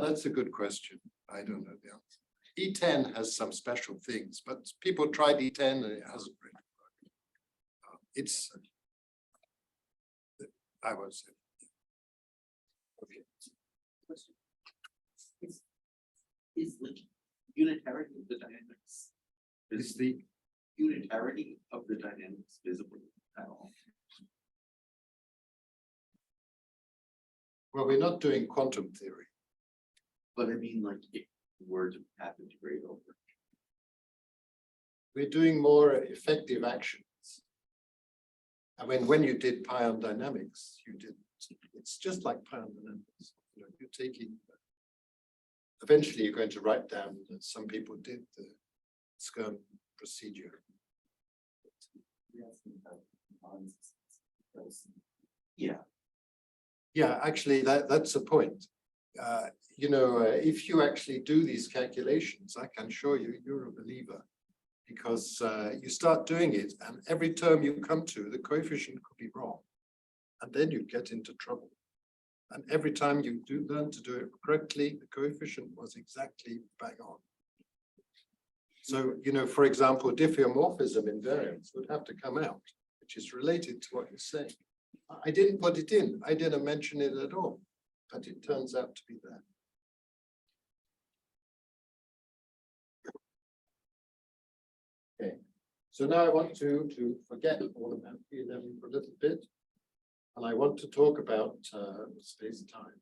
that's a good question. I don't know the answer. E10 has some special things, but people tried E10 and it hasn't really worked. It's, I won't say. Okay. Is the unitarity of the dynamics, Is the, unitarity of the dynamics visible at all? well, we're not doing quantum theory. But I mean, like, if words have integrated over. We're doing more effective actions. I mean, when you did pion dynamics, you did, it's just like pion dynamics. You know, you're taking, eventually you're going to write down, as some people did, the SCFT procedure. Yeah. Yeah, actually, that's the point. You know, if you actually do these calculations, I can show you, you're a believer. Because you start doing it, and every term you come to, the coefficient could be wrong. And then you get into trouble. And every time you do learn to do it correctly, the coefficient was exactly bang on. So, you know, for example, diffeomorphism invariance would have to come out, which is related to what you're saying. I didn't put it in, I didn't mention it at all, but it turns out to be there. Okay, so now I want to forget all about E11 for a little bit, and I want to talk about space-time.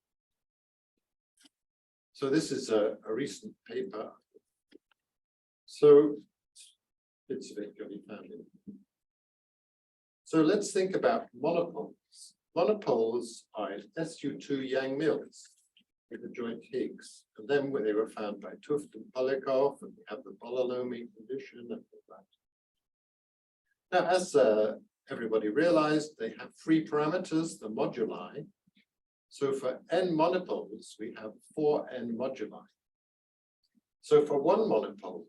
So this is a recent paper. So it's a bit really family. So let's think about monopoles. Monopoles are SU2 Yang mills with the joint Higgs, and then when they were found by Tuft and Polyakov, and we have the Bololomi condition and all that. Now, as everybody realized, they have three parameters, the moduli. So for n monopoles, we have 4n moduli. So for one monopole,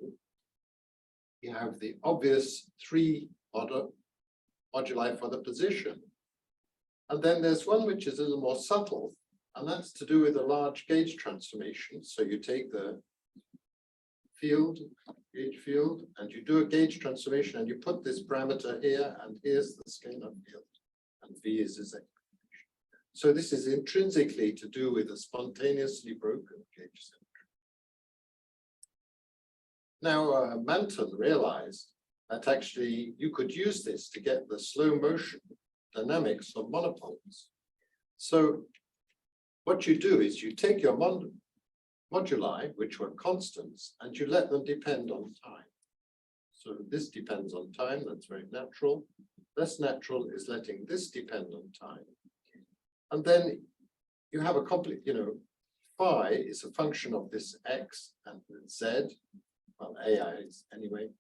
you have the obvious three moduli for the position. And then there's one which is a little more subtle, and that's to do with a large gauge transformation. So you take the field, gauge field, and you do a gauge transformation, and you put this parameter here, and here's the scalar field, and V is his expectation. So this is intrinsically to do with a spontaneously broken gauge symmetry. Now, Manton realized that actually you could use this to get the slow motion dynamics of monopoles. So what you do is you take your moduli, which were constants, and you let them depend on time. So this depends on time, that's very natural. Less natural is letting this depend on time. And then you have a complete, you know, phi is a function of this x and z, well, AI is anyway.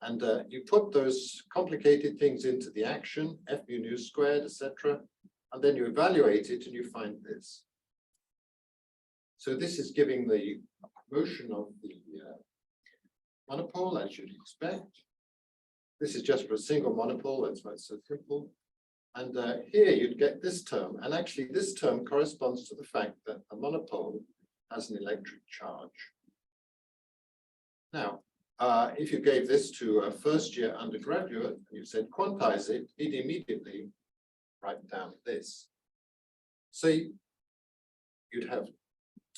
And you put those complicated things into the action, f mu nu squared, etc. And then you evaluate it and you find this. So this is giving the motion of the monopole, as you'd expect. This is just for a single monopole, that's why it's so simple. And here you'd get this term, and actually this term corresponds to the fact that a monopole has an electric charge. Now, if you gave this to a first-year undergraduate and you said quantize it, he'd immediately write down this. say you'd have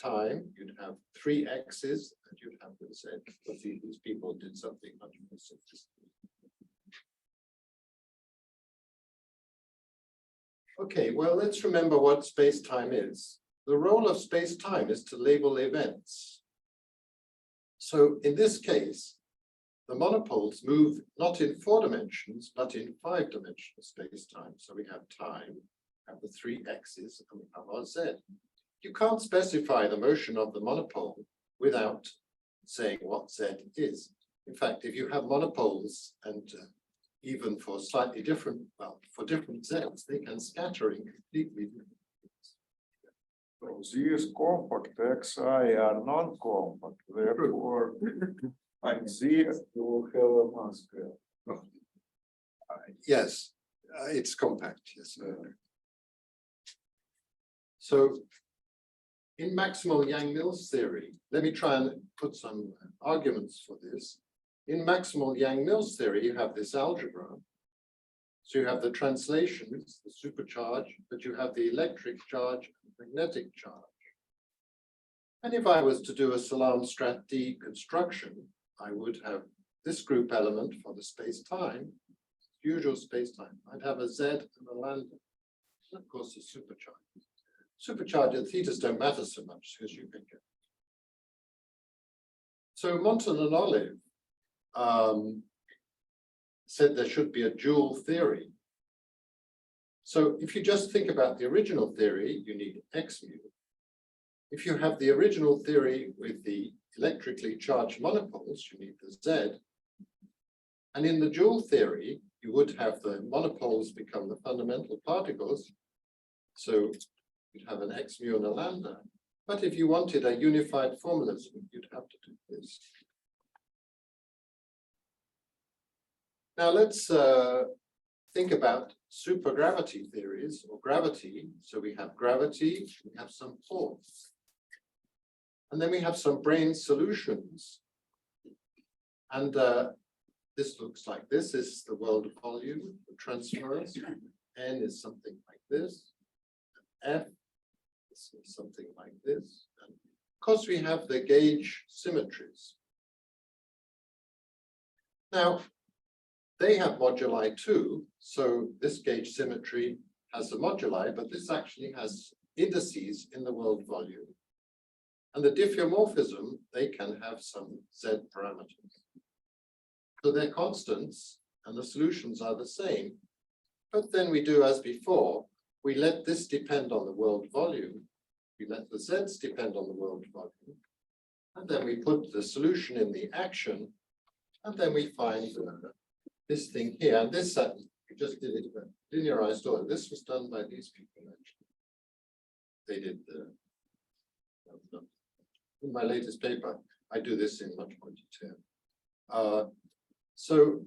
time, you'd have 3 x's, and you'd have the z. But these people did something much more sophisticated. Okay, well, let's remember what space-time is. The role of space-time is to label events. So in this case, the monopoles move not in 4 dimensions, but in 5-dimensional space-time. So we have time, have the 3 x's, and we have our z. You can't specify the motion of the monopole without saying what z is. In fact, if you have monopoles and even for slightly different, well, for different z's, they can scatter in completely different things. So Z is compact, Xi are non-compact, therefore, and Z will have a mass scale. Yes, it's compact, yes. So in maximal Yang-Mills theory, let me try and put some arguments for this. In maximal Yang-Mills theory, you have this algebra. So you have the translations, the supercharge, but you have the electric charge and magnetic charge. And if I was to do a Salam-Strat D construction, I would have this group element for the space-time, usual space-time. I'd have a Z and a lambda, and of course, a supercharge. Supercharger thetas don't matter so much as you can get. So Monton and Olive said there should be a dual theory. So if you just think about the original theory, you need X mu. If you have the original theory with the electrically charged monopoles, you need the Z. And in the dual theory, you would have the monopoles become the fundamental particles. So you'd have an X mu and a lambda. But if you wanted a unified formalism, you'd have to do this. Now let's think about supergravity theories or gravity. So we have gravity, we have some force. And then we have some brane solutions. And this looks like this. This is the world volume, the transference. N is something like this. F is something like this. And of course, we have the gauge symmetries. Now, they have moduli too. So this gauge symmetry has a moduli, but this actually has indices in the world volume. And the diffeomorphism, they can have some Z parameters. So they're constants and the solutions are the same. But then we do as before, we let this depend on the world volume. We let the Z's depend on the world volume. And then we put the solution in the action. And then we find this thing here. And this, we just did it in linearized order. This was done by these people, actually. They did in my latest paper, I do this in much more detail. So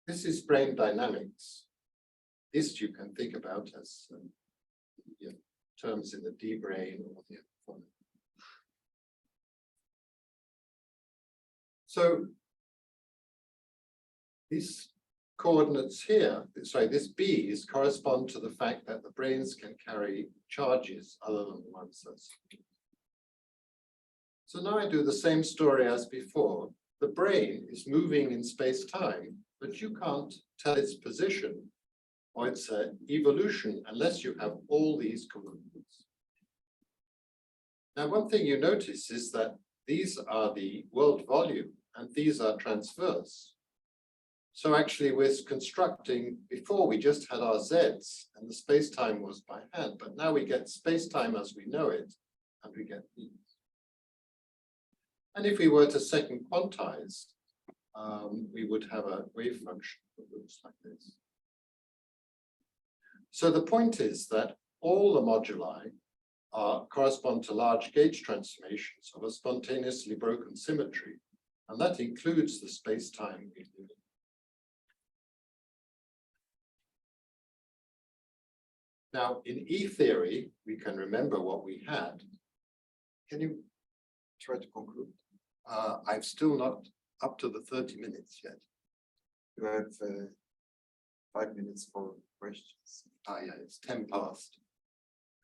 this is brane dynamics. This you can think about as terms in the D brane or the phonic. So these coordinates here, sorry, this B's correspond to the fact that the branes can carry charges other than the ones that's. So now I do the same story as before. The brane is moving in space-time, but you can't tell its position or its evolution unless you have all these components. Now, one thing you notice is that these are the world volume and these are transverse. So actually we're constructing, before we just had our Z's and the space-time was by hand, but now we get space-time as we know it and we get these. And if we were to second quantize, we would have a wave function that looks like this. So the point is that all the moduli correspond to large gauge transformations of a spontaneously broken symmetry, and that includes the space-time we live in. Now, in E theory, we can remember what we had. Can you try to conclude? I'm still not up to the 30 minutes yet. You have 5 minutes for questions. Yeah, it's 10 past.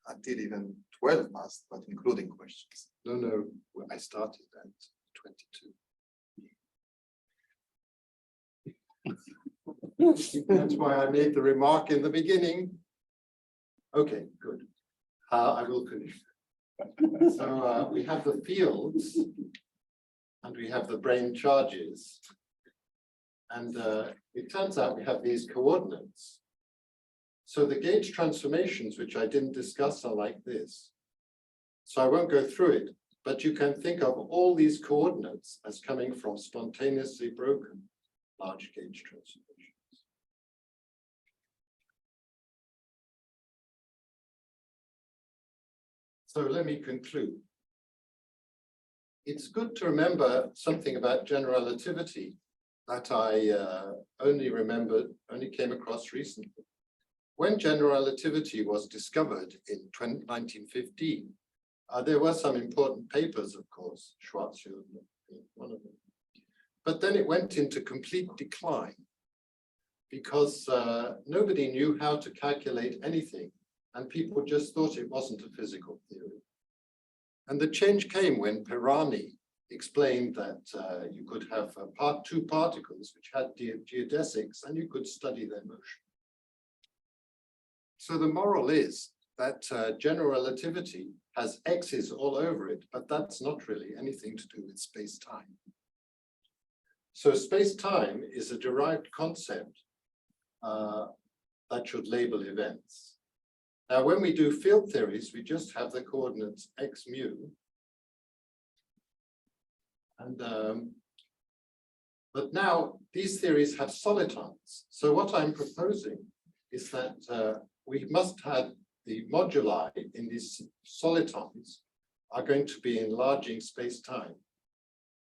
until even 12 months, but including questions. No, I started at 22. That's why I made the remark in the beginning. Okay, good. I will finish. So we have the fields and we have the brain charges. And it turns out we have these coordinates. So the gauge transformations, which I didn't discuss, are like this. So I won't go through it, but you can think of all these coordinates as coming from spontaneously broken large gauge transformations. So let me conclude. It's good to remember something about general relativity that I only came across recently. When general relativity was discovered in 1915, there were some important papers, of course, Schwarzschild being one of them. But then it went into complete decline because nobody knew how to calculate anything, and people just thought it wasn't a physical theory. And the change came when Perani explained that you could have two particles which had geodesics, and you could study their motion. So the moral is that general relativity has X's all over it, but that's not really anything to do with space-time. So space-time is a derived concept that should label events. Now, when we do field theories, we just have the coordinates x mu. And but now these theories have solitons. So what I'm proposing is that we must have the moduli in these solitons are going to be enlarging space-time.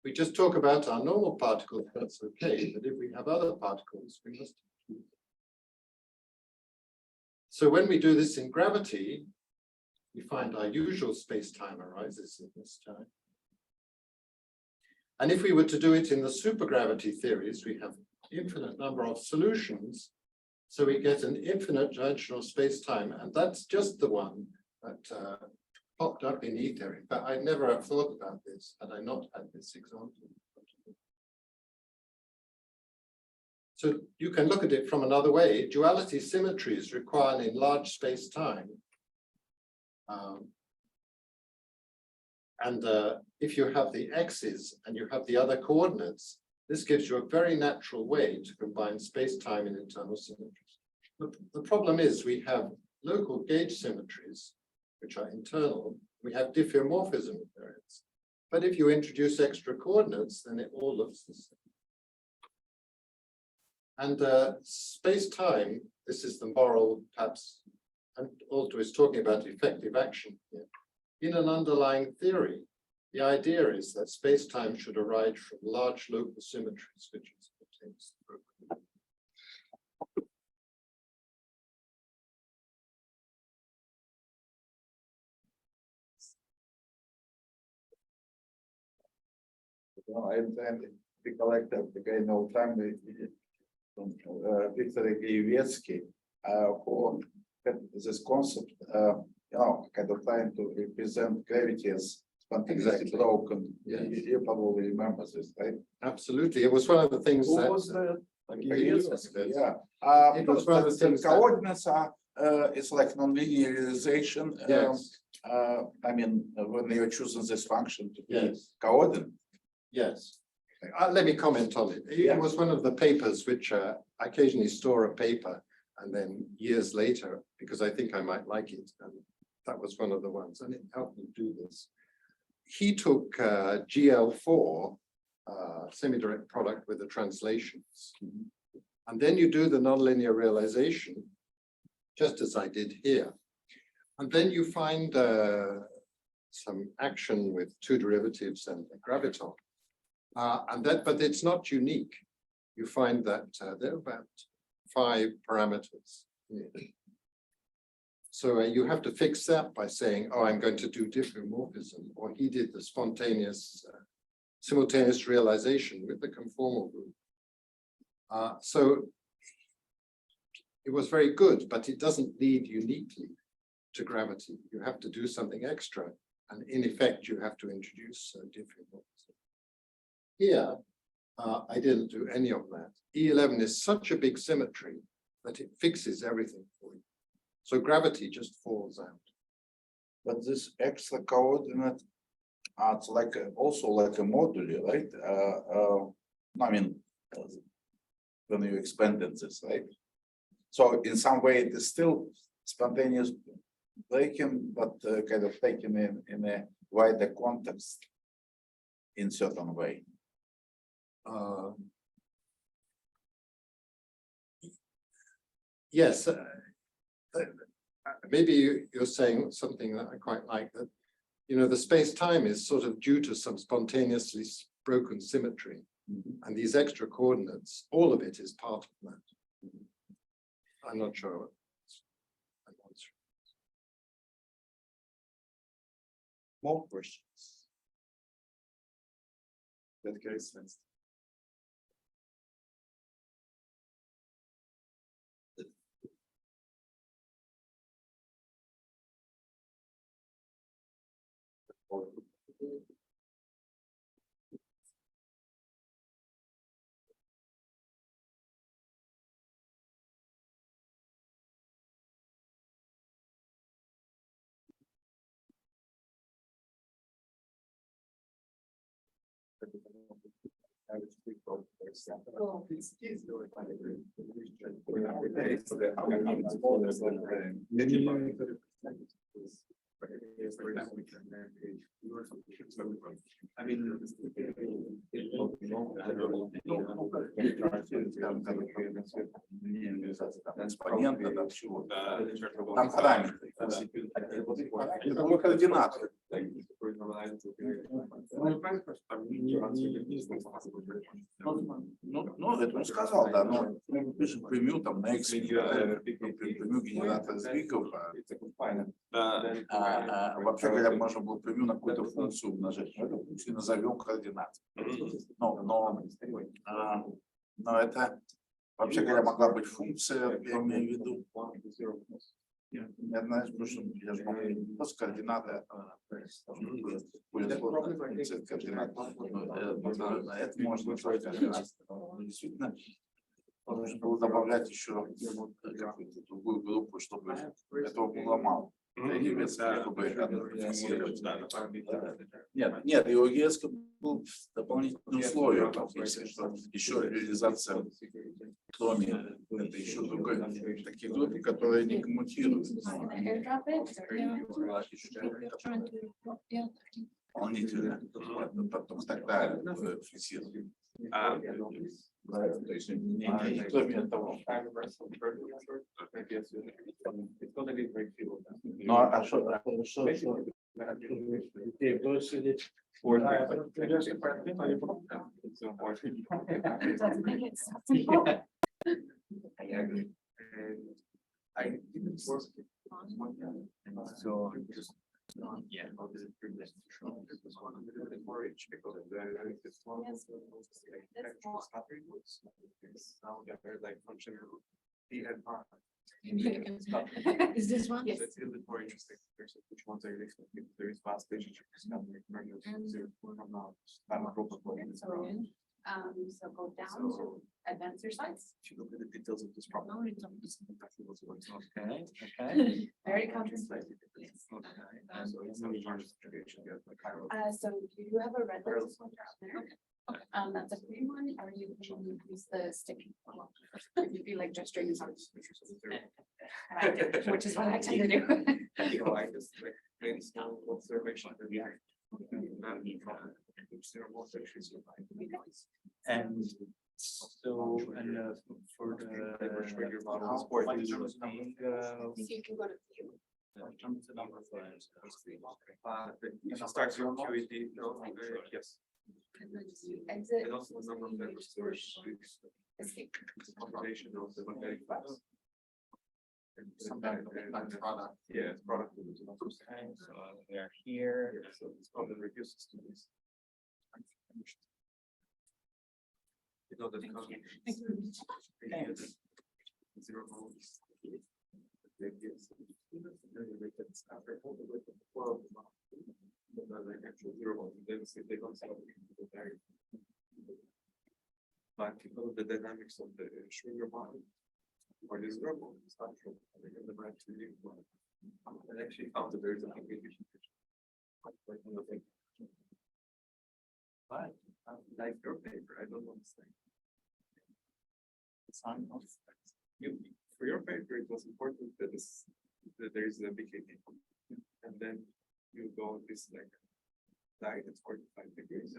We just talk about our normal particles, that's okay, but if we have other particles, we must. So when we do this in gravity, we find our usual space-time arises in this time. And if we were to do it in the supergravity theories, we have infinite number of solutions. So we get an infinite dimensional space-time, and that's just the one that popped up in E theory. But I never have thought about this had I not had this example. So you can look at it from another way. Duality symmetries require an enlarged space-time. If you have the x's and you have the other coordinates, this gives you a very natural way to combine space-time and internal symmetries. But the problem is we have local gauge symmetries, which are internal. We have diffeomorphism invariants. But if you introduce extra coordinates, then it all looks the same. And space-time, this is the moral, perhaps, and Aldo is talking about effective action here. In an underlying theory, the idea is that space-time should arise from large local symmetries, which is spontaneously broken. I recollect that the guy no time Victor Giewiecki who had this concept, kind of trying to represent gravity as spontaneously broken. Yes. You probably remember this, right? Absolutely. It was one of the things Who that was the? Giewiecki, Yeah. It was one of the things that- coordinates are, it's like non-linearization. Yes. I mean, when you're choosing this function to be Yes. coordinate. Yes. Let me comment on it. Yeah. It was one of the papers which I occasionally store a paper and then years later, because I think I might like it. And that was one of the ones, and it helped me do this. He took GL4, semi-direct product with the translations. And then you do the nonlinear realization, just as I did here. And then you find some action with two derivatives and a graviton. But it's not unique. You find that there are about 5 parameters. So you have to fix that by saying, oh, I'm going to do diffeomorphism, or he did the spontaneous, simultaneous realization with the conformal group. So it was very good, but it doesn't lead uniquely. to gravity. You have to do something extra, and in effect, you have to introduce different ones. Here, I didn't do any of that. E11 is such a big symmetry that it fixes everything for you. So gravity just falls out. But this extra coordinate acts like also like a module, right? I mean, when you expanded this, right? So in some way it is still spontaneous breaking, but kind of taken in a wider context in certain way. Yes, maybe you're saying something that I quite like, that, you know, the space-time is sort of due to some spontaneously broken symmetry. And these extra coordinates, all of it is part of that. I'm not sure. More questions? That case, next. I mean, понятно, да, всего. Там параметры. Это координаты. Ну, это он сказал, да, но мы пишем прямую там на X, прямую генератор сдвигов, вообще говоря, можно было прямую на какую-то функцию умножить, но эту функцию назовем координат. Но это, вообще говоря, могла быть функция, я имею в виду. Я знаю, что я же могу просто координаты, будет сложная функция координат. Это можно действительно нужно было добавлять еще какую-то другую группу, чтобы этого было мало. Нет, и у ЕСК был дополнительное условие, что еще реализация, кроме это еще другой, такие группы, которые не коммутируют. Дополнительно, потом тогда фиксируем. То есть, кроме того. Ну, а что? So yeah, this is pretty much this one more rich because of the now we got like function D and R. Is this one? Yes. It's a little bit more interesting. There's which ones are you there is fast station from now. So go down to advance your slides. If you look at the details of this problem, it's exactly what's going on. Okay. Very counterintuitive. So it's not a charge distribution yet, like So you do have a red list pointer out there. Okay. That's a green one, or you can use the sticky one. You'd be like gesturing his arms. Which is what I tend to do. I just like maybe small observation. And so, and for the models, You can go to view. the number of lines. If it starts with QED, no, yes. And then you exit. And also the number of members Escape. combination of the magnetic class. Some kind of product. Yeah, it's product. So they are here. So it's probably reduces to this. You know, the zero volts. radius. And then you make it after all the way to the floor of the mouth. But not like actual zero, and then see they don't solve the very. But because of the dynamics of the Schwinger model, or this verbal, it's not true. I think in the branch to you. I actually found that there's a communication. But like your paper, I don't understand. It's on you for your paper, it was important that there is a BKT. And then you go this like diet at 45 degrees.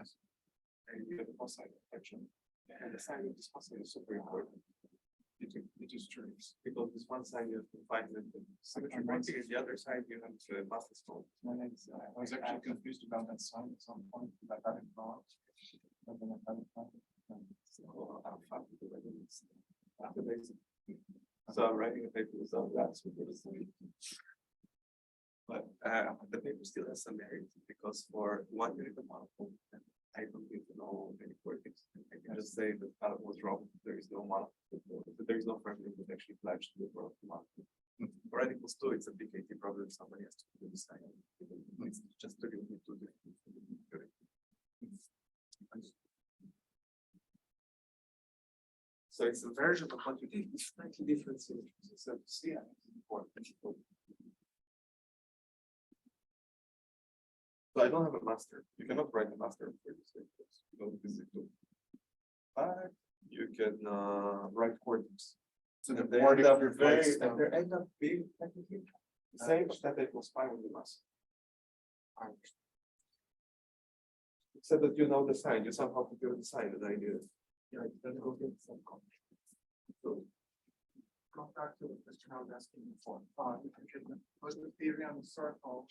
And you have a cosine reflection. And the sine of this cosine is super important. It just turns because this one side you have confinement and symmetry breaking, and the other side you have master stone. I was actually confused about that sign at some point, but I got it wrong. But then I got it right. So I'm writing a paper without that. But the paper still has some merit because for one unit of model, I don't need to know any quirks. I can just say that that was wrong. There is no model. There is no framework that actually pledged to the world model. For n equals 2, it's a BKT problem. Somebody has to do this thing. It's just to do different. So it's a version of what you did. It's slightly different symmetries. So see, it's important. So I don't have a master. You cannot write a master for this vectors. You don't physically. But you can write coordinates. So And the they coordinate end up reflects and they end up being technically the same, but that equals pi with the mass. Except that you know the sign, you somehow figure the sign that I did. Yeah, it doesn't go get some context. So Go back to the question I was asking before. Was the theory on the circle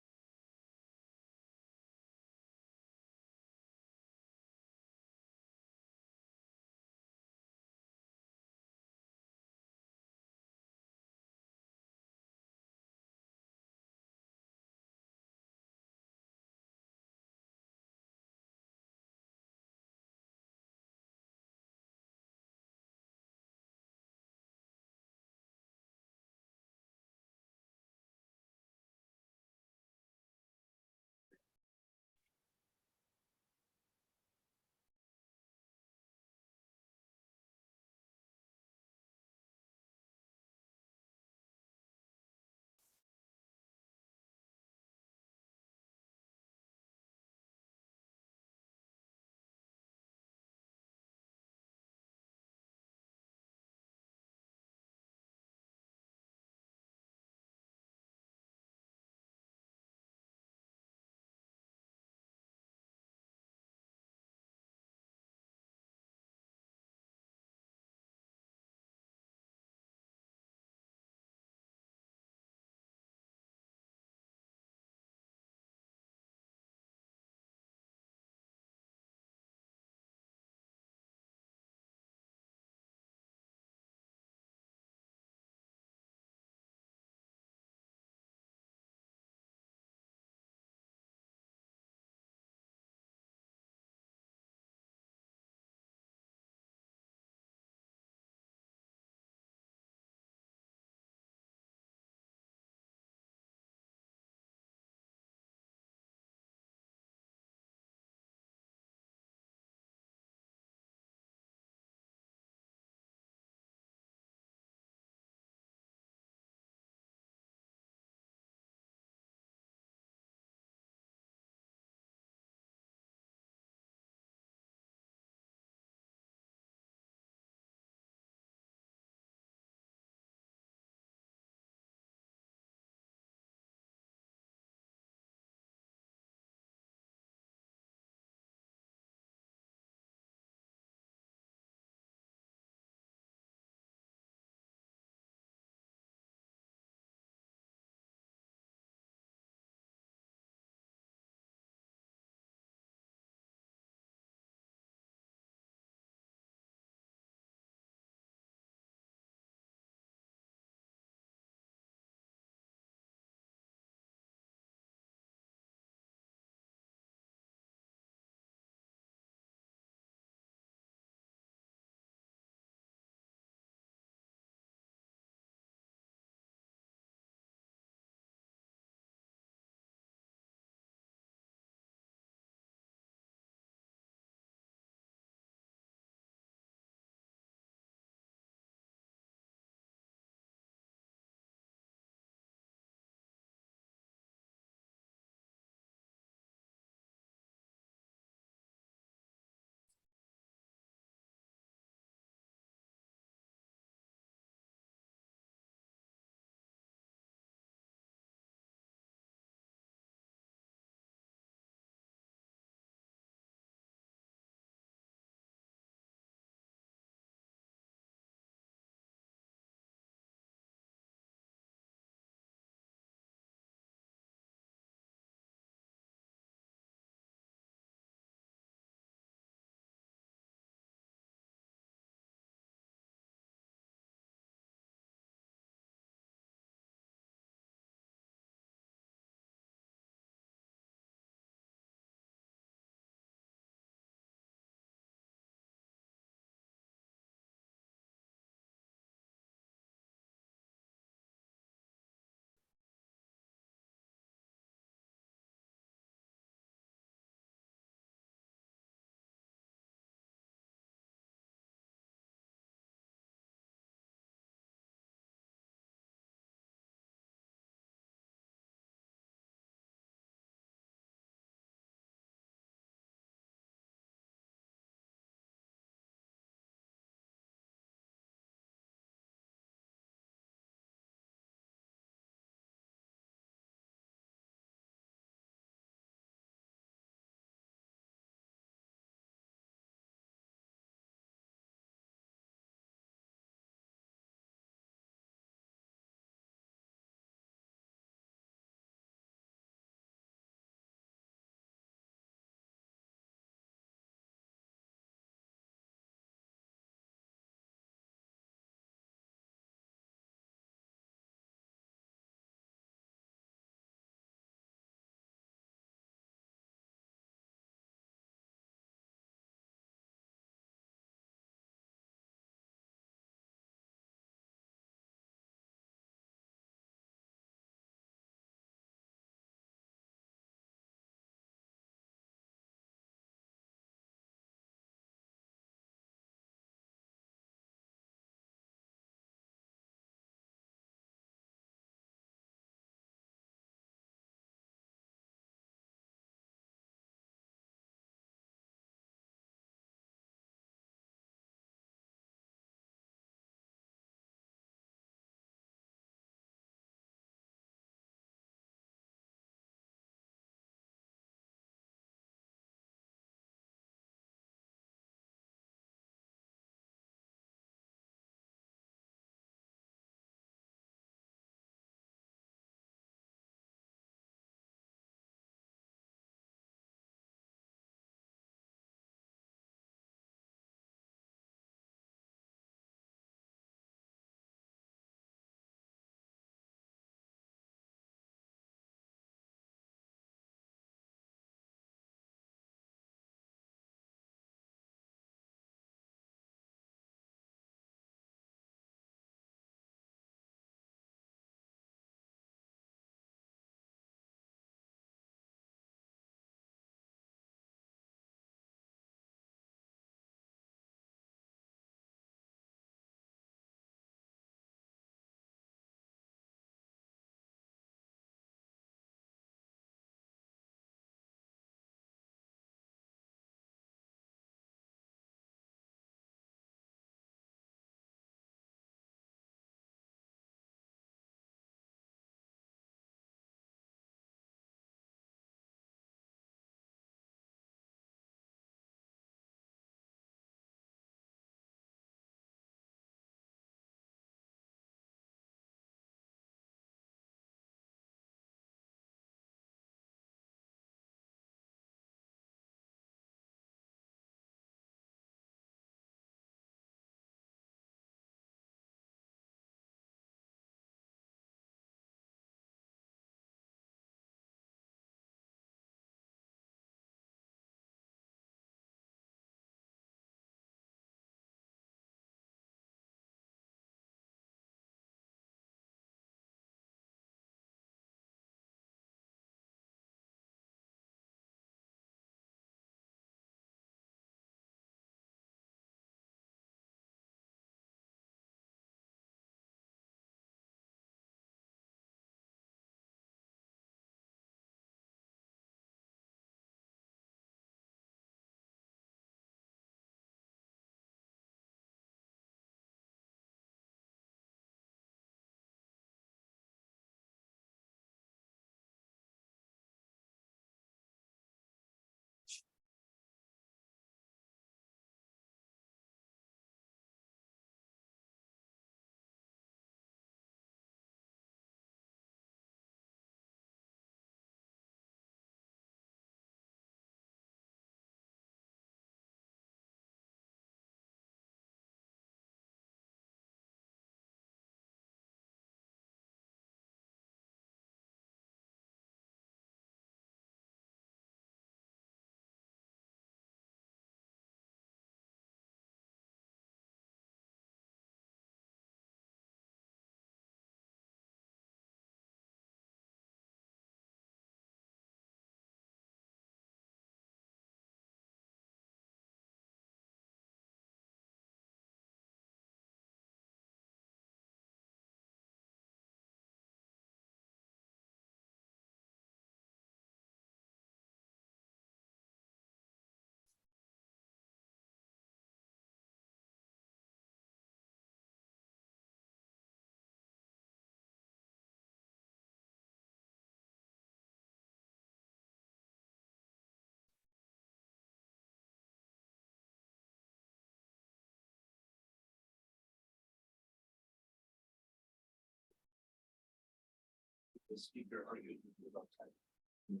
the speaker are using without typing.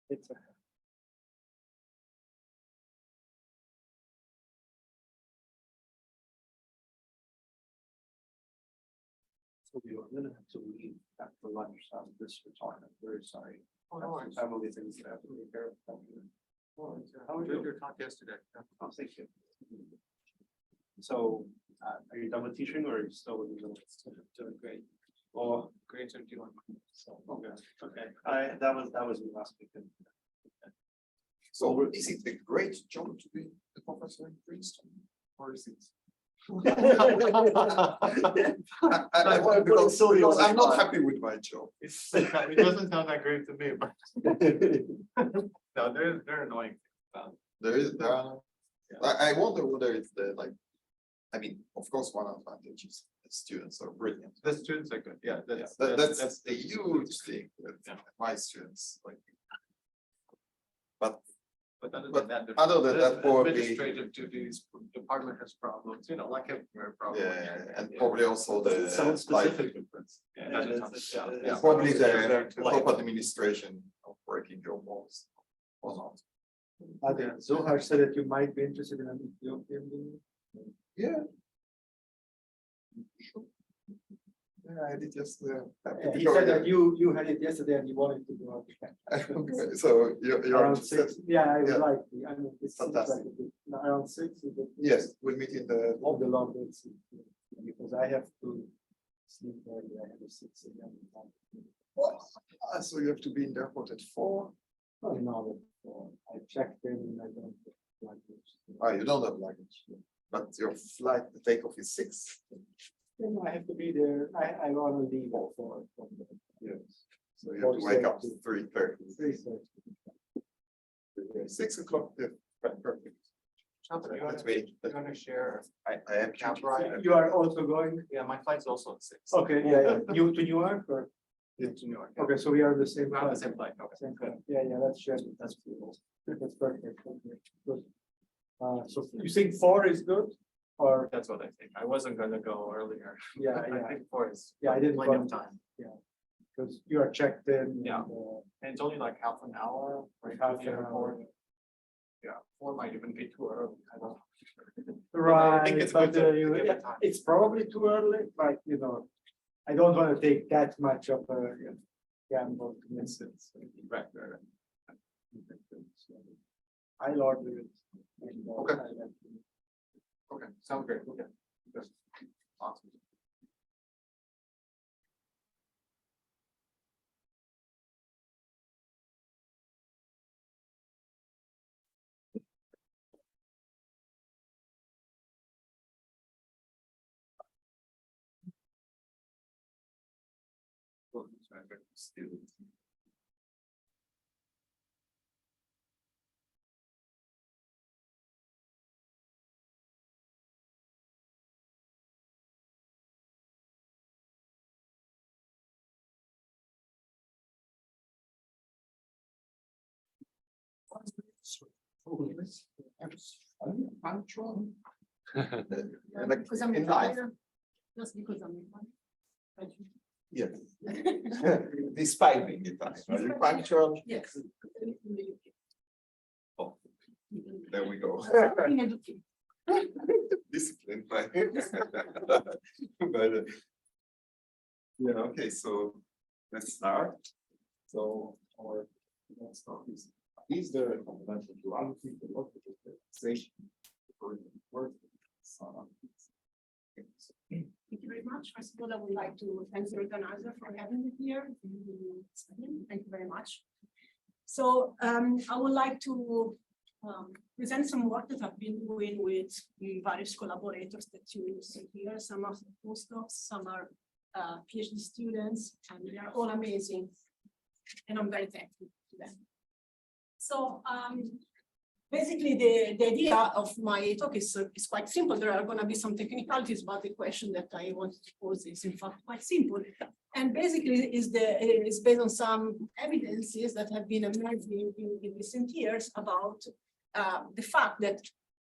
It's a So you're gonna have to leave after lunch, so this return, I'm very sorry. Oh, no worries. Family things that have to be care of. How was your talk yesterday? Oh, thank you. So, are you done with teaching or are you still with the? Doing great. Oh, great to do. So, okay, that was the last weekend. So is it a great job to be the professor in Princeton? Or is it? Because I'm not happy with my job. It doesn't sound that great to me, but. No, they're annoying. There are, I wonder whether it's the like, I mean, of course, one advantage is the students are brilliant. The students are good, yeah. That's a huge thing with my students, like. But other But than that. other than that, probably- Administrative duties, department has problems, like everywhere problem. Yeah, and probably also the Someone like, specific difference. Yeah, yeah. probably the Like- top administration of breaking your laws or not. Zohar said that you might be interested in an Ethiopian. Yeah. Yeah, I did just. He said that you had it yesterday and you wanted to go out. Okay, so you're Around interested? 6, yeah, I would Yeah. like, I mean, it seems like Fantastic. a bit, around 6 is the. Yes, we'll meet in the. Of the long day, because I have to sleep early, I have a 6 a.m. So you have to be in the airport at 4. Oh, no, I checked in, I don't have luggage. You don't have luggage, but your flight, the takeoff is 6. Then I have to be there, I want to leave at 4 from the. Yes. So you have to wake up 3:30. 3:30. 6 o'clock, yeah, perfect. Let's wait. You wanna share? I am counting. You are also going? Yeah, my flight's also at 6. Okay, yeah, you to New York or? To New York. Okay, so we are the same. We're on the flight. same flight, okay. Same flight. Yeah, that's shared. That's cool. That's perfect. Okay, good. So you think 4 is good? Or, That's what I think. I wasn't gonna go earlier. yeah, I yeah, think 4 is. yeah, I didn't. Plenty of want- time. Because you are checked in. Yeah. and, And it's only like half an hour. Right? Half to the an airport. Yeah, 4 might even be too early. I don't know. Right, I think it's but good to you, give it time. it's probably too early, but I don't want to take that much of a gamble to miss it. So, Right. I'll order it. and, Okay. I'll let you know. Okay, sounds great. Okay. That's awesome. Punctual. Because I'm In life, just because I'm. yes. Despite being Italian, are you punctual? Yes. Oh, there we go. In education. Discipline, but. But, yeah, okay, so let's start. So our next start is the fundamental duality, the organization, work. Thank you very much. First of all, I would like to thank the organizer for having me here. Thank you very much. So I would like to present some work that I've been doing with various collaborators that you see here. Some are postdocs, some are PhD students, and they are all amazing. and I'm very thankful to them. So basically, the idea of my talk is quite simple. There are going to be some technicalities, but the question that I want to pose is in fact quite simple. And basically is based on some evidences that have been emerging in recent years about the fact that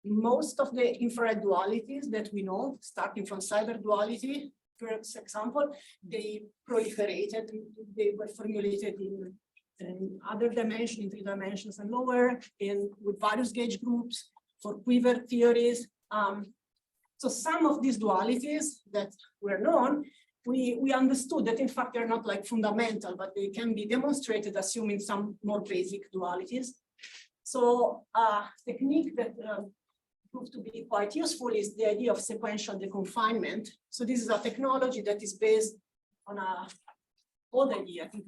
most of the infrared dualities that we know, starting from cyber duality, for example, they proliferated, they were formulated in other dimensions, in 3 dimensions and lower, with various gauge groups for quiver theories. So some of these dualities that were known, we understood that in fact they're not like fundamental, but they can be demonstrated assuming some more basic dualities. So technique that proved to be quite useful is the idea of sequential deconfinement. So this is a technology that is based on a old idea. I think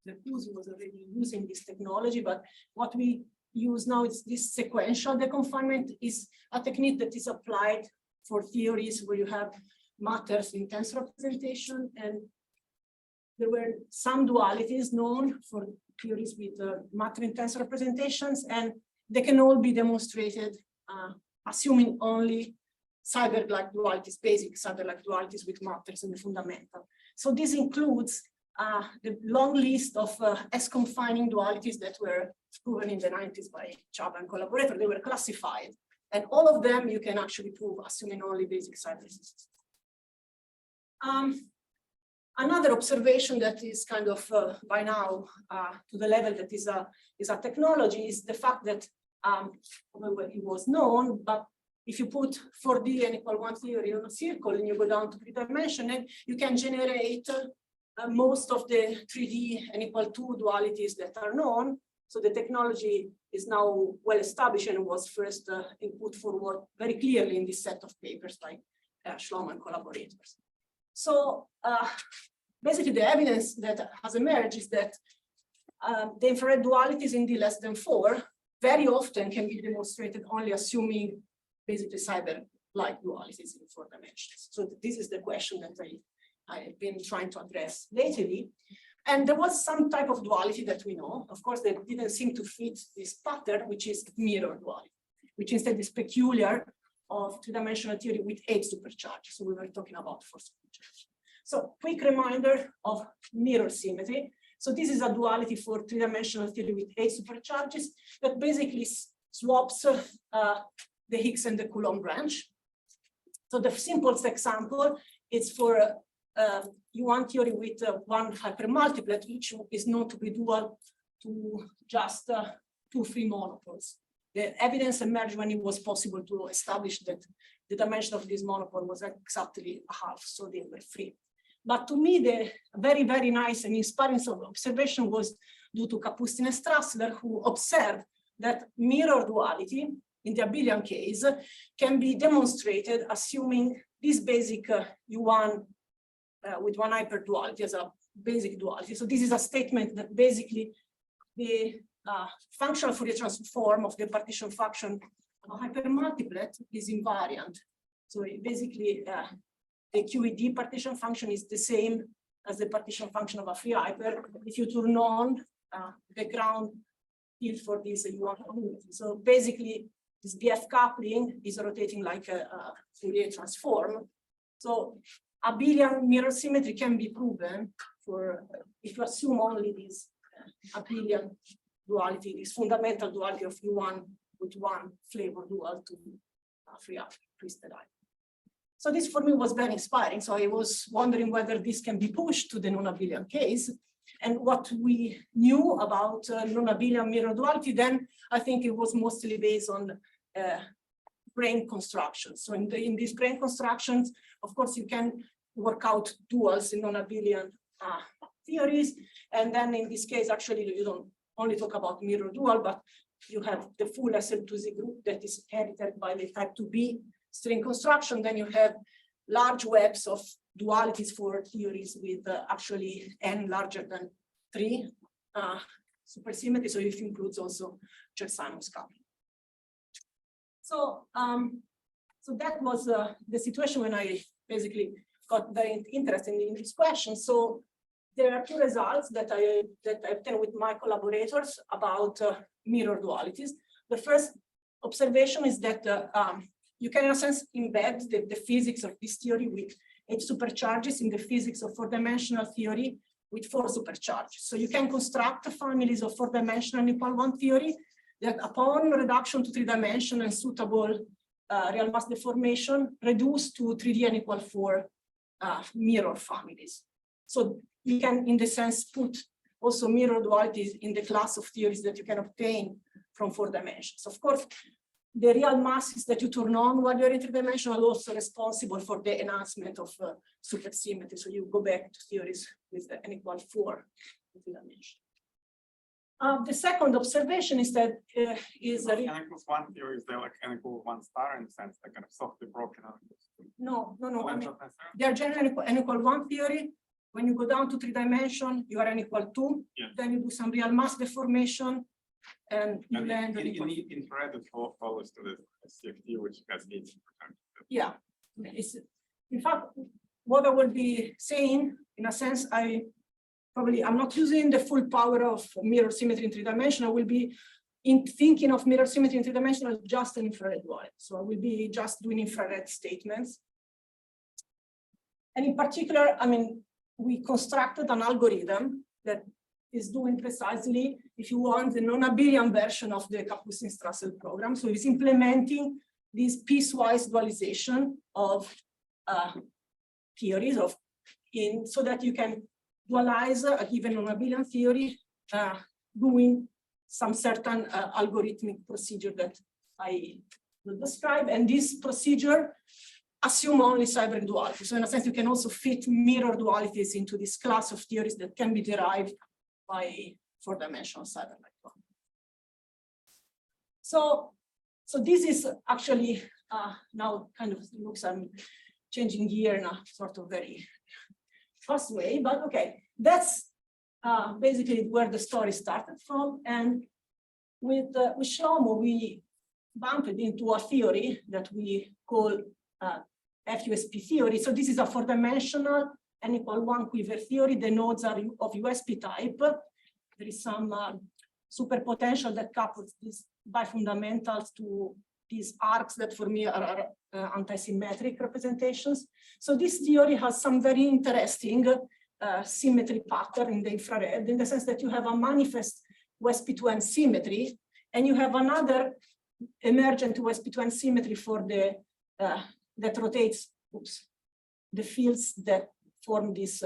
the SUSY was already using this technology, but what we use now is this sequential deconfinement is a technique that is applied for theories where you have matters in tensor representation, and there were some dualities known for theories with matter in tensor representations, and they can all be demonstrated assuming only cyber-like dualities, basic cyber-like dualities with matters in the fundamental. So this includes the long list of S-confining dualities that were proven in the 90s by Chaba and collaborator. They were classified, and all of them you can actually prove assuming only basic cyber systems. Another observation that is kind of by now to the level that is a technology is the fact that well, it was known, but if you put 4D n equal 1 theory on a circle and you go down to 3 dimension, and you can generate most of the 3D n equal 2 dualities that are known. So the technology is now well established and was first put forward very clearly in this set of papers by Schlom and collaborators. So basically the evidence that has emerged is that the infrared dualities in D less than 4 very often can be demonstrated only assuming basically cyber-like dualities in 4 dimensions. So this is the question that I've been trying to address lately. And there was some type of duality that we know. Of course, that didn't seem to fit this pattern, which is mirror duality, which instead is peculiar of 3-dimensional theory with 8 supercharges. So we were talking about 4 supercharges. So quick reminder of mirror symmetry. So this is a duality for 3-dimensional theory with 8 supercharges that basically swaps the Higgs and the Coulomb branch. So the simplest example is for U1 theory with 1 hypermultiplet, which is known to be dual to just 2 free monopoles. The evidence emerged when it was possible to establish that the dimension of this monopole was exactly a half, so they were free. But to me, the very, very nice and inspiring observation was due to Kapustin and Strassler, who observed that mirror duality in the abelian case can be demonstrated assuming this basic U1 with 1 hyperduality as a basic duality. So this is a statement that basically the functional Fourier transform of the partition function of a hypermultiplet is invariant. So basically the QED partition function is the same as the partition function of a free hyper if you turn on the ground field for this U1 community. So basically this BF coupling is rotating like a Fourier transform. So abelian mirror symmetry can be proven for if you assume only this abelian duality, this fundamental duality of U1 with 1 flavor dual to free twisted hyper. So this for me was very inspiring. So I was wondering whether this can be pushed to the non-abelian case. And what we knew about non-abelian mirror duality then, I think it was mostly based on grain constructions. So in these grain constructions, of course, you can work out duals in non-abelian theories. And then in this case, actually, you don't only talk about mirror dual, but you have the full SL2Z group that is inherited by the type 2B string construction. Then you have large webs of dualities for theories with actually n larger than 3 supersymmetry. So it includes also Chersanov coupling. So, so that was the situation when I basically got very interested in this question. So there are two results that I obtained with my collaborators about mirror dualities. The first observation is that you can in a sense embed the physics of this theory with 8 supercharges in the physics of 4-dimensional theory with 4 supercharges. So you can construct families of 4-dimensional equal 1 theory that upon reduction to 3-dimension and suitable real mass deformation reduce to 3D and equal 4 mirror families. So you can in the sense put also mirror dualities in the class of theories that you can obtain from 4 dimensions. Of course, the real masses that you turn on while you're in 3-dimensional are also responsible for the enhancement of supersymmetry. So you go back to theories with n equal 4 in 3-dimension. The second observation is that n equals 1 theory is there like n equals 1 star in the sense that kind of softly broken out. No. I mean, they are generally n equal 1 theory. When you go down to 3-dimension, you are n equal 2. Yeah. Then you do some real mass deformation. And you land in infrared, it follows to the SCFT, which has needs. Yeah, it's in fact what I will be saying in a sense. I'm not using the full power of mirror symmetry in 3-dimension. I will be thinking of mirror symmetry in 3-dimension as just an infrared duality. So I will be just doing infrared statements. And in particular, I mean, we constructed an algorithm that is doing precisely, if you want, the non-abelian version of the Kapustin-Strassel program. So it's implementing this piecewise dualization of theories so that you can dualize a given non-abelian theory doing some certain algorithmic procedure that I will describe. And this procedure assume only cyber duality. So in a sense, you can also fit mirror dualities into this class of theories that can be derived by 4-dimensional cyber network. So this is actually now kind of looks I'm changing gear in a sort of very fast way, but okay, that's basically where the story started from. And with Shlomo, we bumped into a theory that we call FUSP theory. So this is a 4-dimensional n equal 1 quiver theory. The nodes are of USP type. There is some superpotential that couples these bifundamentals to these arcs that for me are anti-symmetric representations. So this theory has some very interesting symmetry pattern in the infrared, in the sense that you have a manifest USP2n symmetry, and you have another emergent USP2n symmetry for the that rotates the fields that form this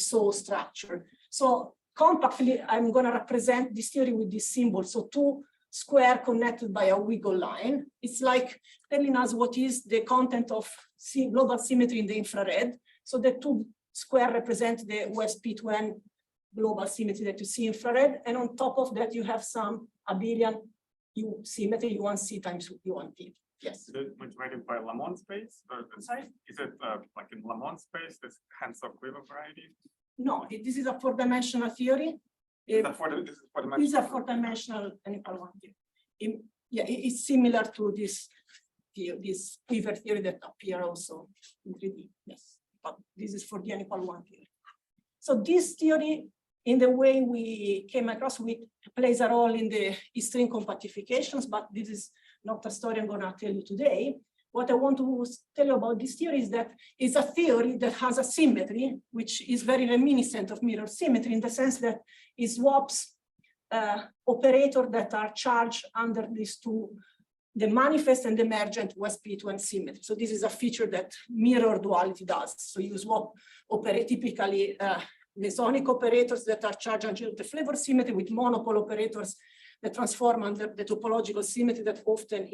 soul structure. So compactly, I'm going to represent this theory with this symbol. So 2 square connected by a wiggle line. It's like telling us what is the content of global symmetry in the infrared. So the 2 square represent the USP2n global symmetry that you see infrared. And on top of that, you have some abelian U symmetry, U1C times U1T. Yes. Is it motivated by Lamont space? Sorry? Is it like in Lamont space, this Hansel quiver variety? No, this is a 4-dimensional theory. This is a 4-dimensional n equal 1 theory. Yeah, it's similar to this quiver theory that appear also in 3D. Yes, but this is for the n equal 1 theory. So this theory, in the way we came across, plays a role in the string compactifications, but this is not a story I'm going to tell you today. What I want to tell you about this theory is that it's a theory that has a symmetry, which is very reminiscent of mirror symmetry in the sense that it swaps operators that are charged under these two, the manifest and emergent USP2n symmetry. So this is a feature that mirror duality does. So you swap typically mesonic operators that are charged under the flavor symmetry with monopole operators that transform under the topological symmetry that often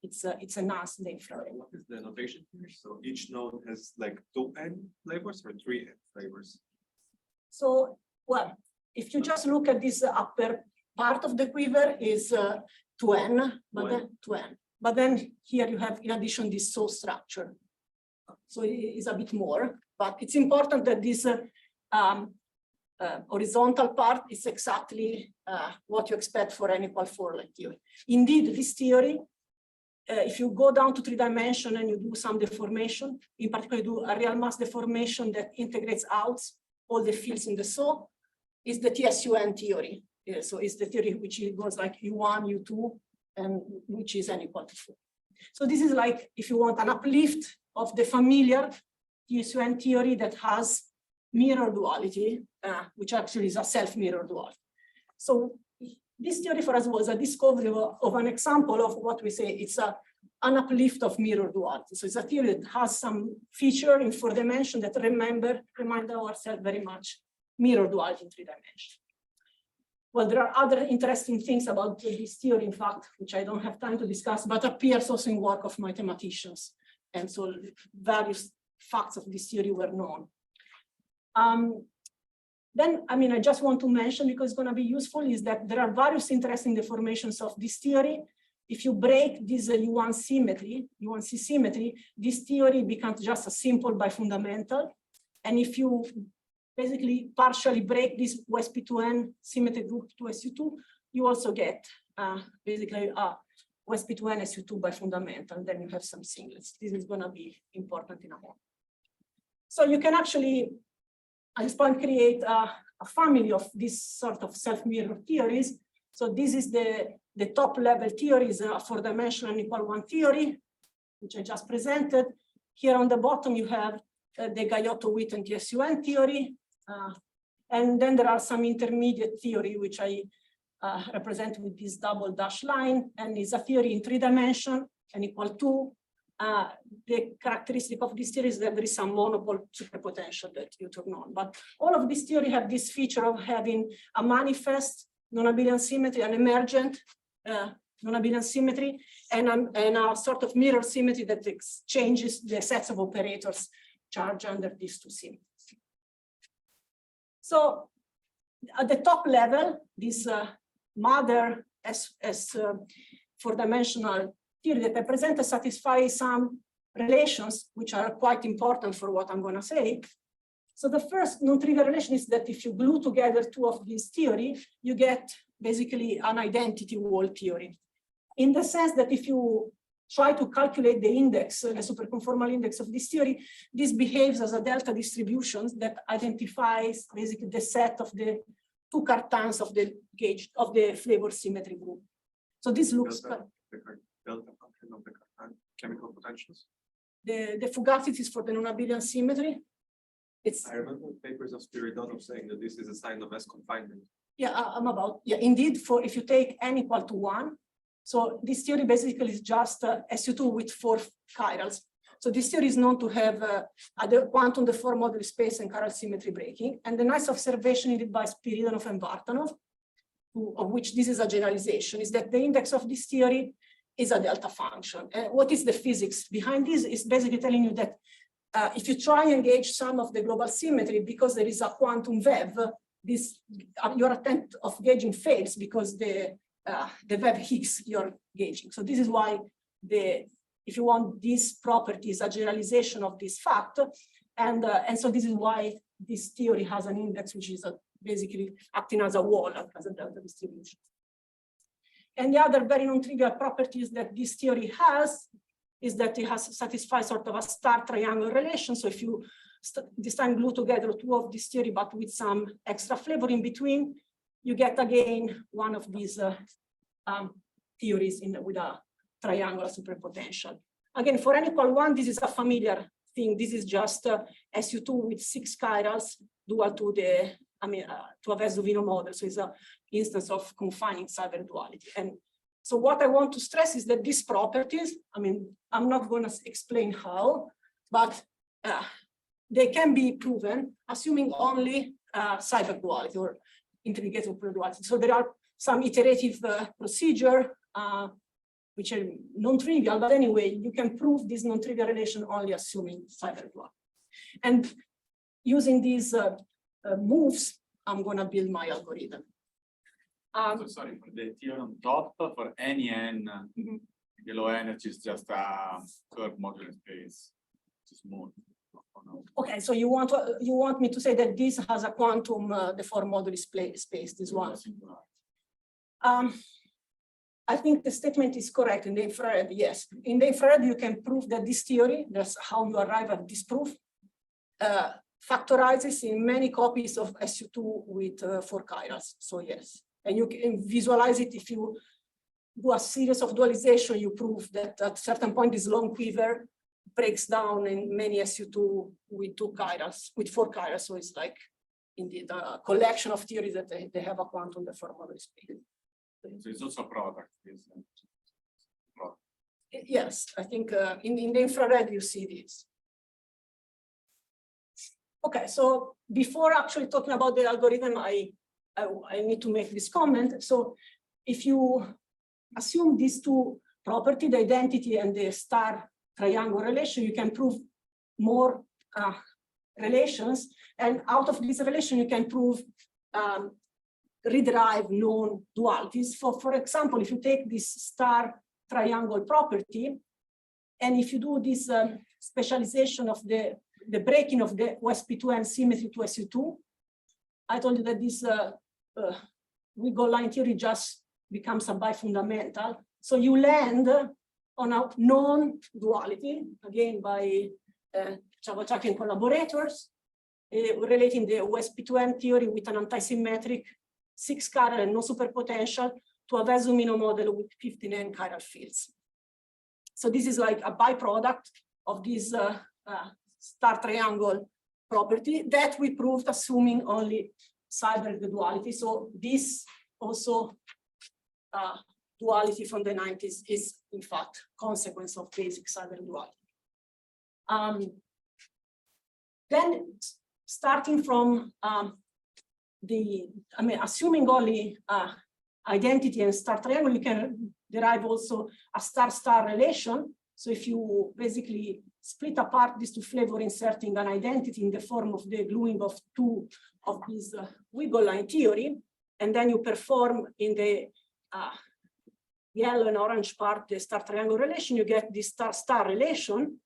it's enhanced in the infrared. What is the notation here? So each node has like 2n flavors or 3n flavors? So, well, if you just look at this upper part of the quiver is 2n, but then here you have in addition this soul structure. So it is a bit more, but it's important that this horizontal part is exactly what you expect for n equal 4 like theory. Indeed, this theory, if you go down to 3-dimension and you do some deformation, in particular you do a real mass deformation that integrates out all the fields in the saw, is the TSUN theory. So it's the theory which goes like U1, U2, and which is n equal to 4. So this is like, if you want, an uplift of the familiar TSUN theory that has mirror duality, which actually is a self-mirror duality. So this theory for us was a discovery of an example of what we say it's an uplift of mirror duality. So it's a theory that has some feature in 4 dimensions that remind ourselves very much mirror duality in 3 dimensions. Well, there are other interesting things about this theory, in fact, which I don't have time to discuss, but appears also in work of mathematicians. And so various facts of this theory were known. Then, I just want to mention, because it's going to be useful, is that there are various interesting deformations of this theory. If you break this U1C symmetry, this theory becomes just a simple bifundamental. And if you basically partially break this OSP2N symmetry group to SU2, you also get basically a OSP2N SU2 bifundamental, and then you have some singlets. This is going to be important in a moment. So you can actually, at this point, create a family of this sort of self-mirror theories. So this is the top level theory, is a 4-dimensional n=1 theory, which I just presented. Here on the bottom, you have the Gaiotto-Witten TSUN theory. And then there are some intermediate theory, which I represent with this double dash line, and is a theory in 3 dimensions, n=2. The characteristic of this theory is that there is some monopole superpotential that you turn on. But all of this theory have this feature of having a manifest non-abelian symmetry, an emergent non-abelian symmetry, and a sort of mirror symmetry that exchanges the sets of operators charged under these 2 symmetries. So at the top level, this mother as 4-dimensional theory that I present satisfies some relations which are quite important for what I'm going to say. So the first non-trivial relation is that if you glue together 2 of these theory, you get basically an identity wall theory. In the sense that if you try to calculate the index, the superconformal index of this theory, this behaves as a delta distribution that identifies basically the set of the 2 cartans of the gauge of the flavor symmetry group. So this looks delta function of the chemical potentials. The fugacities for the non-abelian symmetry. I remember papers of Spiridonov saying that this is a sign of S confinement. Yeah, indeed, for if you take n=1, so this theory basically is just SU2 with 4 chirals. So this theory is known to have the quantum deformed moduli space and chiral symmetry breaking. And the nice observation did by Spiridonov and Bartanov, of which this is a generalization, is that the index of this theory is a delta function. And what is the physics behind this is basically telling you that if you try and gauge some of the global symmetry, because there is a quantum web, this your attempt of gauging fails because the web Higgs you're gauging. So this is why if you want these properties, a generalization of this fact, and so this is why this theory has an index which is basically acting as a wall, as a delta distribution. And the other very non-trivial properties that this theory has is that it has satisfied sort of a star triangle relation. So if you this time glue together 2 of this theory, but with some extra flavor in between, you get again one of these theories with a triangular superpotential. Again, for n=1, this is a familiar thing. This is just SU2 with 6 chirals dual to the to a Vesuvino model. So it's an instance of confining cyber duality. And so what I want to stress is that these properties, I'm not going to explain how, but they can be proven assuming only cyber duality or interrogative duality. So there are some iterative procedure which are non-trivial, but anyway, you can prove this non-trivial relation only assuming cyber duality. And using these moves, I'm going to build my algorithm. So sorry, for the theorem top for any n, below energy is just a curved modular space, it's smooth. Okay, so you want me to say that this has a quantum deformed moduli space, this one. I think the statement is correct in the infrared, yes. In the infrared, you can prove that this theory, that's how you arrive at this proof, factorizes in many copies of SU2 with 4 chirals. So yes, and you can visualize it if you do a series of dualization. You prove that at a certain point this long quiver breaks down in many SU2 with 2 chirals, with 4 chirals. So it's like indeed a collection of theories that they have a quantum deformable space. So it's also a product. Yes, I think in the infrared you see this. Okay, so before actually talking about the algorithm, I need to make this comment. So if you assume these 2 properties, the identity and the star triangle relation, you can prove more relations. And out of this relation, you can prove rederive known dualities. For example, if you take this star triangle property, and if you do this specialization of the breaking of the OSP2N symmetry to SU2, I told you that this wiggle line theory just becomes a bifundamental. So you land on a known duality, again by Chavachaki and collaborators, relating the OSP2N theory with an antisymmetric 6 chiral and no superpotential to a Vesumino model with 15N chiral fields. So this is like a byproduct of this star triangle property that we proved assuming only cyber duality. So this also duality from the 90s is in fact consequence of basic cyber duality. Then starting from assuming only identity and star triangle, you can derive also a star-star relation. So if you basically split apart these 2 flavors, inserting an identity in the form of the gluing of 2 of this wiggle line theory, and then you perform in the yellow and orange part the star triangle relation, you get this star-star relation.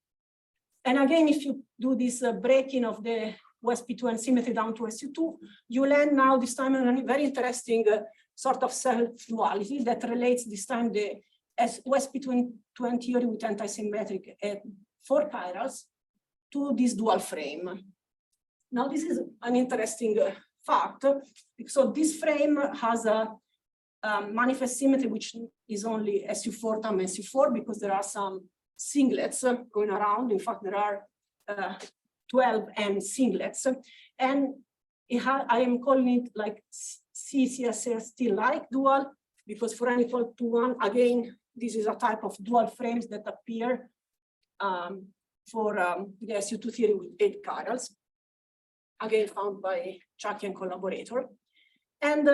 And again, if you do this breaking of the OSP2N symmetry down to SU2, you land now this time in a very interesting sort of self-duality that relates this time the OSP2N theory with antisymmetric 4 chirals to this dual frame. Now this is an interesting fact. So this frame has a manifest symmetry which is only SU4 times SU4 because there are some singlets going around. In fact, there are 12 N singlets, and I am calling it like CCSST-like dual because for N equal to 1, again, this is a type of dual frames that appear for the SU2 theory with 8 chirals, again found by Chucky and collaborator. And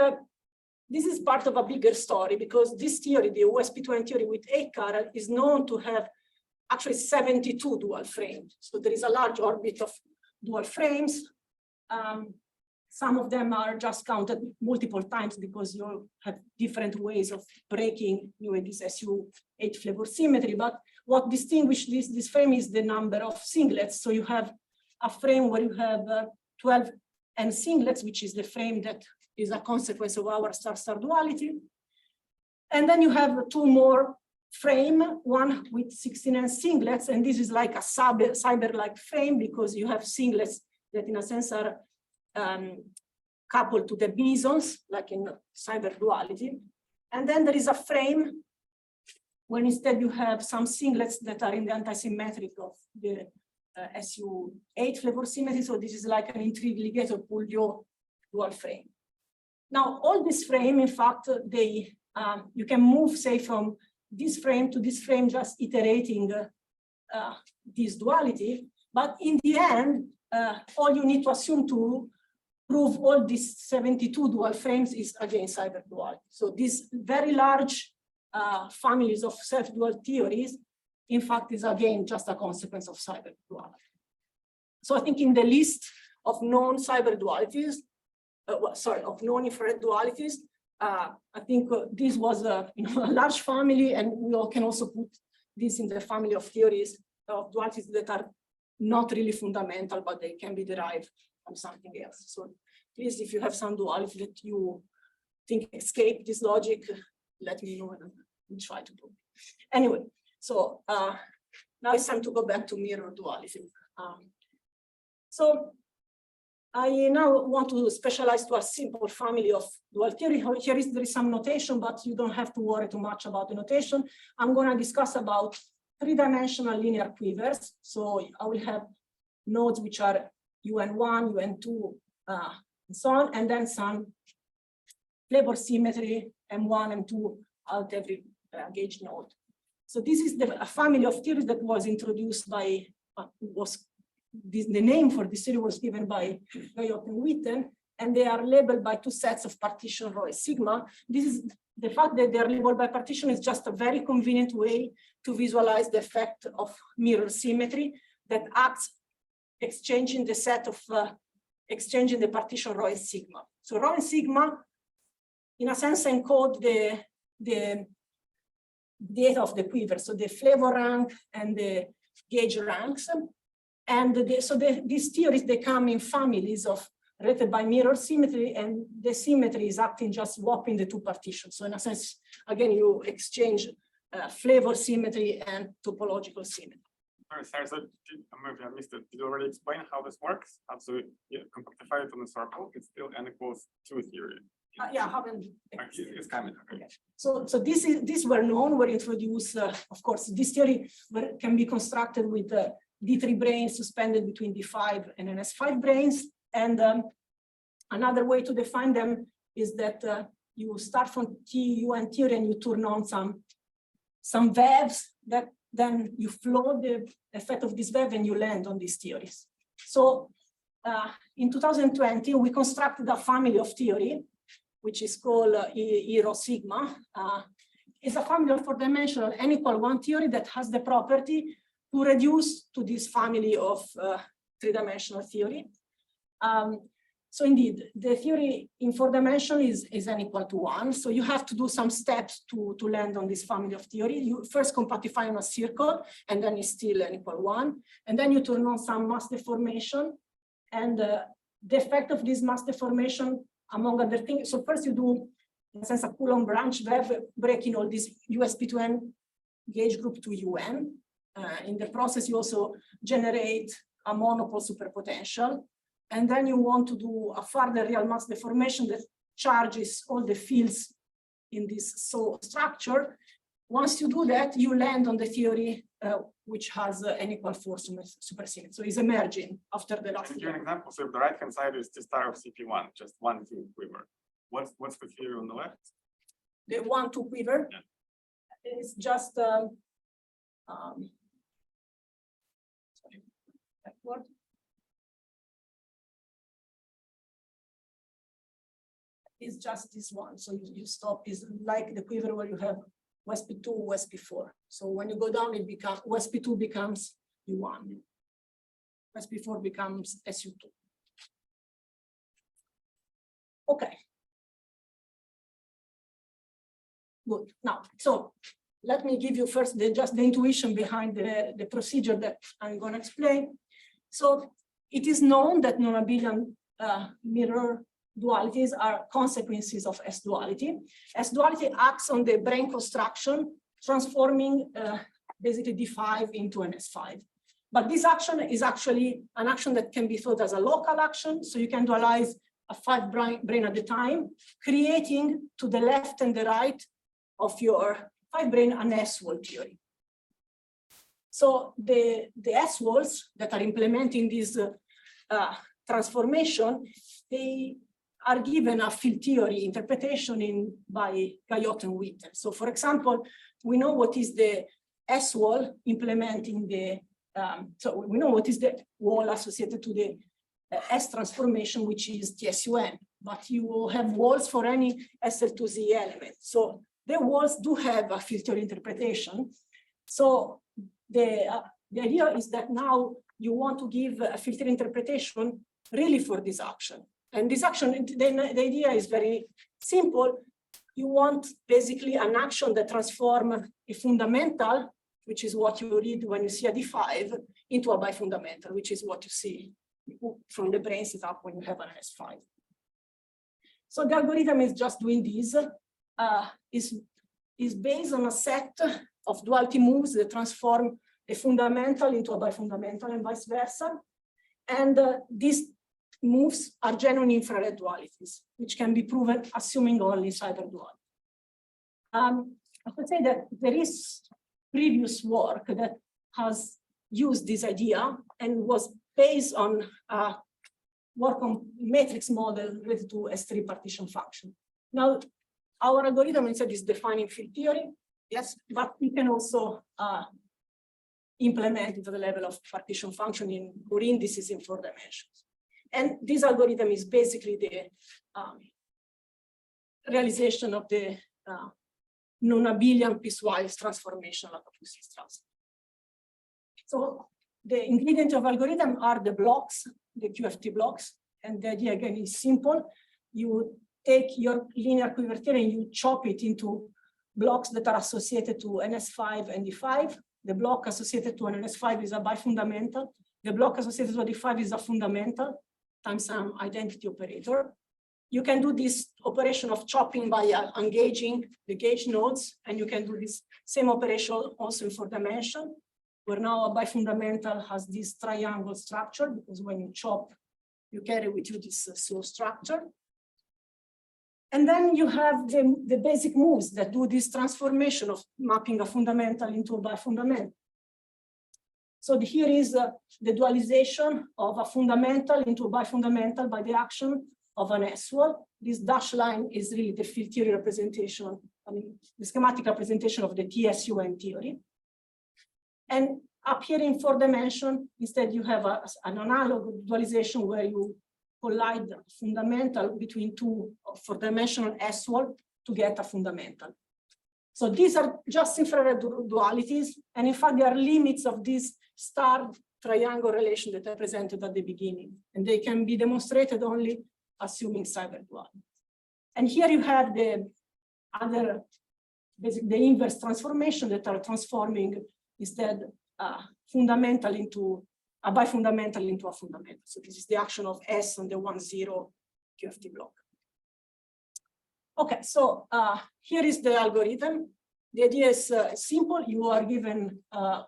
this is part of a bigger story because this theory, the OSP2N theory with 8 chiral, is known to have actually 72 dual frames. So there is a large orbit of dual frames. Some of them are just counted multiple times because you have different ways of breaking this SU8 flavor symmetry. But what distinguishes this frame is the number of singlets. So you have a frame where you have 12 N singlets, which is the frame that is a consequence of our star-star duality. And then you have 2 more frame, one with 16 N singlets, and this is like a cyber-like frame because you have singlets that in a sense are coupled to the mesons, like in cyber duality. And then there is a frame when instead you have some singlets that are in the antisymmetric of the SU8 flavor symmetry. So this is like an intrigligator Puglio dual frame. Now, all this frame, in fact, you can move, say, from this frame to this frame, just iterating this duality. But in the end, all you need to assume to prove all these 72 dual frames is again cyber duality. So these very large families of self-dual theories, in fact, is again just a consequence of cyber duality. So I think in the list of known cyber dualities, of known infrared dualities, I think this was a large family, and we can also put this in the family of theories of dualities that are not really fundamental, but they can be derived from something else. So please, if you have some duality that you think escape this logic, let me know and we'll try to do it. Anyway, so now it's time to go back to mirror duality. So I now want to specialize to a simple family of dual theory. There is some notation, but you don't have to worry too much about the notation. I'm going to discuss about three-dimensional linear quivers. So I will have nodes which are UN1, UN2, and so on, and then some flavor symmetry, M1, M2 out every gauge node. So this is a family of theories that was introduced by, the name for this theory was given by Guyot and Witten, and they are labeled by two sets of partition rho and sigma. This is the fact that they are labeled by partition is just a very convenient way to visualize the effect of mirror symmetry that acts exchanging the set of exchanging the partition rho and sigma. So rho and sigma, in a sense, encode the data of the quiver, so the flavor rank and the gauge ranks. And these theories, they come in families of related by mirror symmetry, and the symmetry is acting just swapping the two partitions. So in a sense, again, you exchange flavor symmetry and topological symmetry. Sorry, so maybe I missed it. Did you already explain how this works? How to compactify it on the circle? It's still n equals 2 theory. Yeah, I haven't. It's coming. Okay. So these were known, were introduced. Of course, this theory can be constructed with D3 brains suspended between D5 and NS5 brains. And another way to define them is that you start from TUN theory and you turn on some waves that then you flow the effect of this wave and you land on these theories. So in 2020, we constructed a family of theory, which is called E rho sigma. It's a family of four-dimensional n=1 theory that has the property to reduce to this family of three-dimensional theory. So indeed, the theory in 4 dimensions is n=1. So you have to do some steps to land on this family of theory. You first compactify on a circle, and then it's still n=1. And then you turn on some mass deformation. And the effect of this mass deformation, among other things, so first you do, in a sense, a Coulomb branch web, breaking all these USP2N gauge group to UN. In the process, you also generate a monopole superpotential. And then you want to do a further real mass deformation that charges all the fields in this structure. Once you do that, you land on the theory which has n=4 supersymmetry. So it's emerging after the last. Give you an example. So if the right hand side is this star of CP1, just 1-2 quiver. What's the theory on the left? The 1-2 quiver. Yeah. It's just sorry, backward. It's just this one. So you stop, is like the quiver where you have WSP2, WSP4. So when you go down, it becomes WSP2 becomes U1. WSP4 becomes SU2. Okay. Good. Now, so let me give you first just the intuition behind the procedure that I'm going to explain. So it is known that non-abelian mirror dualities are consequences of S-duality. S-duality acts on the brain construction, transforming basically D5 into an S5. But this action is actually an action that can be thought as a local action. So you can dualize a 5 brain at a time, creating to the left and the right of your 5 brain an S-wall theory. So the S-walls that are implementing this transformation, they are given a field theory interpretation by Guyot and Witten. So for example, we know what is the S-wall implementing the, so we know what is the wall associated to the S transformation, which is TSUN, but you have walls for any SL2Z element. So the walls do have a field theory interpretation. So the idea is that now you want to give a field theory interpretation really for this action. And this action, the idea is very simple. You want basically an action that transforms a fundamental, which is what you read when you see a D5, into a bifundamental, which is what you see from the brain setup when you have an S5. So the algorithm is just doing this. Is based on a set of duality moves that transform a fundamental into a bifundamental and vice versa. And this moves are genuine infrared dualities, which can be proven assuming only cyber duality. I would say that there is previous work that has used this idea and was based on work on matrix model related to S3 partition function. Now, our algorithm instead is defining field theory, yes, but we can also implement it at the level of partition function in or indices in 4 dimensions. And this algorithm is basically the realization of the non-abelian piecewise transformation of Parisi-Sourlas. So the ingredients of algorithm are the blocks, the QFT blocks, and the idea again is simple. You take your linear quiver theory and you chop it into blocks that are associated to NS5 and D5. The block associated to an NS5 is a bifundamental. The block associated to a D5 is a fundamental times some identity operator. You can do this operation of chopping by engaging the gauge nodes, and you can do this same operation also in 4 dimension, where now a bifundamental has this triangle structure, because when you chop, you carry with you this slow structure. And then you have the basic moves that do this transformation of mapping a fundamental into a bifundamental. So here is the dualization of a fundamental into a bifundamental by the action of an S-wall. This dashed line is really the field theory representation, I mean, the schematic representation of the TSUM theory. And up here in 4 dimension, instead you have an analog dualization where you collide the fundamental between 2 4-dimensional S-wall to get a fundamental. So these are just infrared dualities, and in fact, there are limits of this star triangle relation that I presented at the beginning, and they can be demonstrated only assuming cyber duality. And here you have the other, basically the inverse transformation that are transforming instead fundamental into a bifundamental into a fundamental. So this is the action of S on the 1-0 QFT block. Okay, so here is the algorithm. The idea is simple. You are given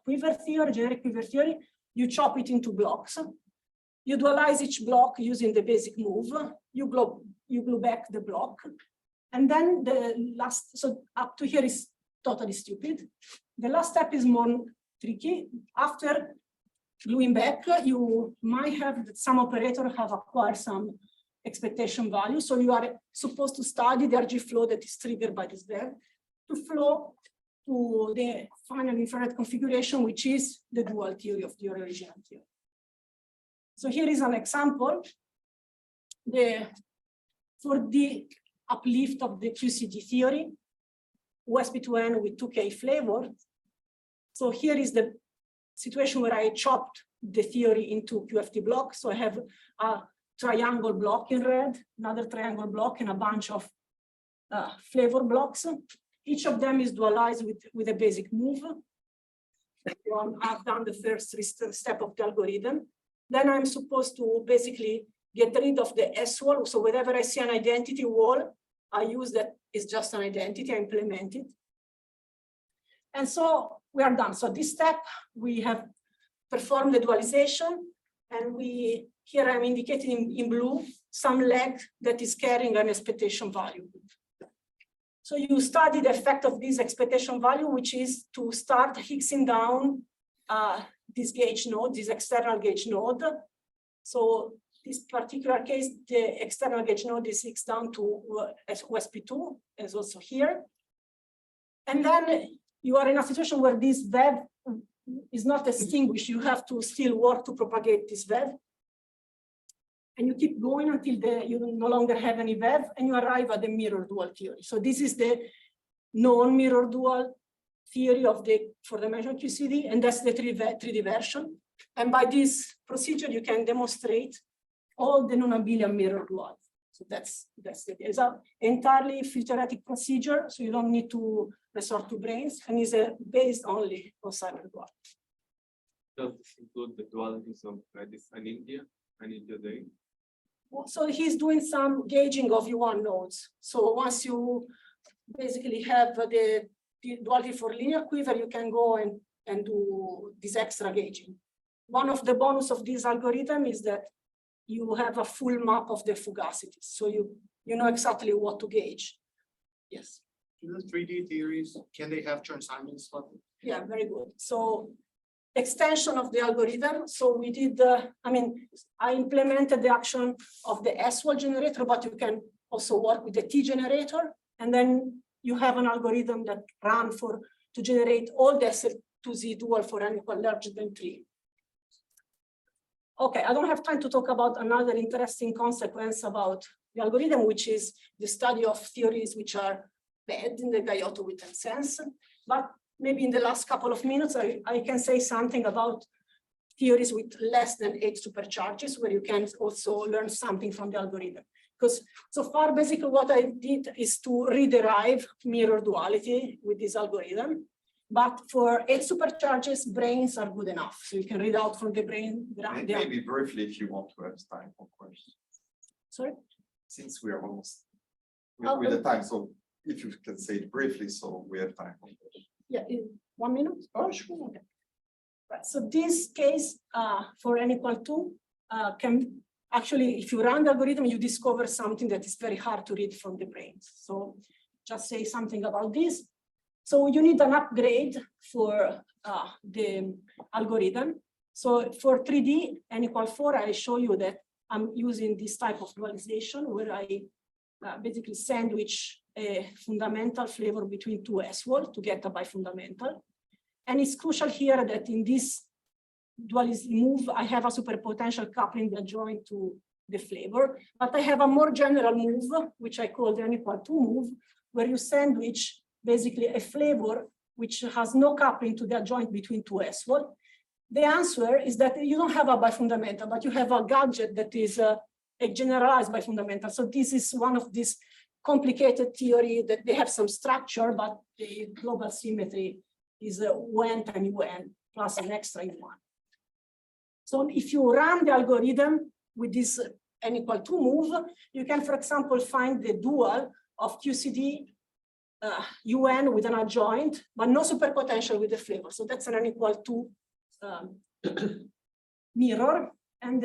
quiver theory, generic quiver theory. You chop it into blocks. You dualize each block using the basic move. You glue back the block. And then the last, so up to here is totally stupid. The last step is more tricky. After gluing back, you might have some operator have acquired some expectation value. So you are supposed to study the RG flow that is triggered by this there to flow to the final infrared configuration, which is the dual theory of the original theory. So here is an example. For the uplift of the QCD theory, USB2N with 2K flavor. So here is the situation where I chopped the theory into QFT blocks. So I have a triangle block in red, another triangle block, and a bunch of flavor blocks. Each of them is dualized with a basic move. I've done the first step of the algorithm. Then I'm supposed to basically get rid of the S wall. So whenever I see an identity wall, I use that it's just an identity, I implement it. And so we are done. So this step, we have performed the dualization, and here I'm indicating in blue some leg that is carrying an expectation value. So you study the effect of this expectation value, which is to start Hicksing down this gauge node, this external gauge node. So this particular case, the external gauge node is Hicks down to OSP2, as also here. And then you are in a situation where this web is not extinguished. You have to still work to propagate this web. And you keep going until you no longer have any web, and you arrive at the mirror dual theory. So this is the non-mirror dual theory of the 4-dimensional QCD, and that's the 3D version. And by this procedure, you can demonstrate all the non-abelian mirror dual. So that's the idea. It's an entirely theoretic procedure, so you don't need to resort to brains, and is based only on cyber dual. Does this include the dualities of this India day? So he's doing some gauging of U1 nodes. So once you basically have the duality for linear quiver, you can go and do this extra gauging. One of the bonus of this algorithm is that you have a full map of the fugacities. So you know exactly what to gauge. Yes. In the 3D theories, can they have Chern-Simons stuff? Yeah, very good. So extension of the algorithm. So we did, I implemented the action of the S-wall generator, but you can also work with the T generator. And then you have an algorithm that run to generate all the SL2Z dual for n equal larger than 3. Okay, I don't have time to talk about another interesting consequence about the algorithm, which is the study of theories which are bad in the Gayotto-Witten sense. But maybe in the last couple of minutes, I can say something about theories with less than 8 supercharges, where you can also learn something from the algorithm. Because so far, basically what I did is to rederive mirror duality with this algorithm. But for 8 supercharges, brains are good enough. So you can read out from the brain. Maybe briefly, if you want to have time, of course. Sorry? Since we are almost with the time, so if you can say it briefly, so we have time. Yeah, in 1 minute? Oh, sure. Okay. Right. So this case for n equal 2 can actually, if you run the algorithm, you discover something that is very hard to read from the brains. So just say something about this. So you need an upgrade for the algorithm. So for 3D n equal 4, I show you that I'm using this type of dualization where I basically sandwich a fundamental flavor between 2 S-wall to get a bifundamental. And it's crucial here that in this dualism move, I have a superpotential coupling that join to the flavor, but I have a more general move, which I call the n equal 2 move, where you sandwich basically a flavor which has no coupling to the adjoint between 2 S-wall. The answer is that you don't have a bifundamental, but you have a gadget that is a generalized bifundamental. So this is one of these complicated theory that they have some structure, but the global symmetry is UN times UN plus an extra U1. So if you run the algorithm with this n equal 2 move, you can, for example, find the dual of QCD UN with an adjoint, but no superpotential with the flavor. So that's an n equal 2 mirror. And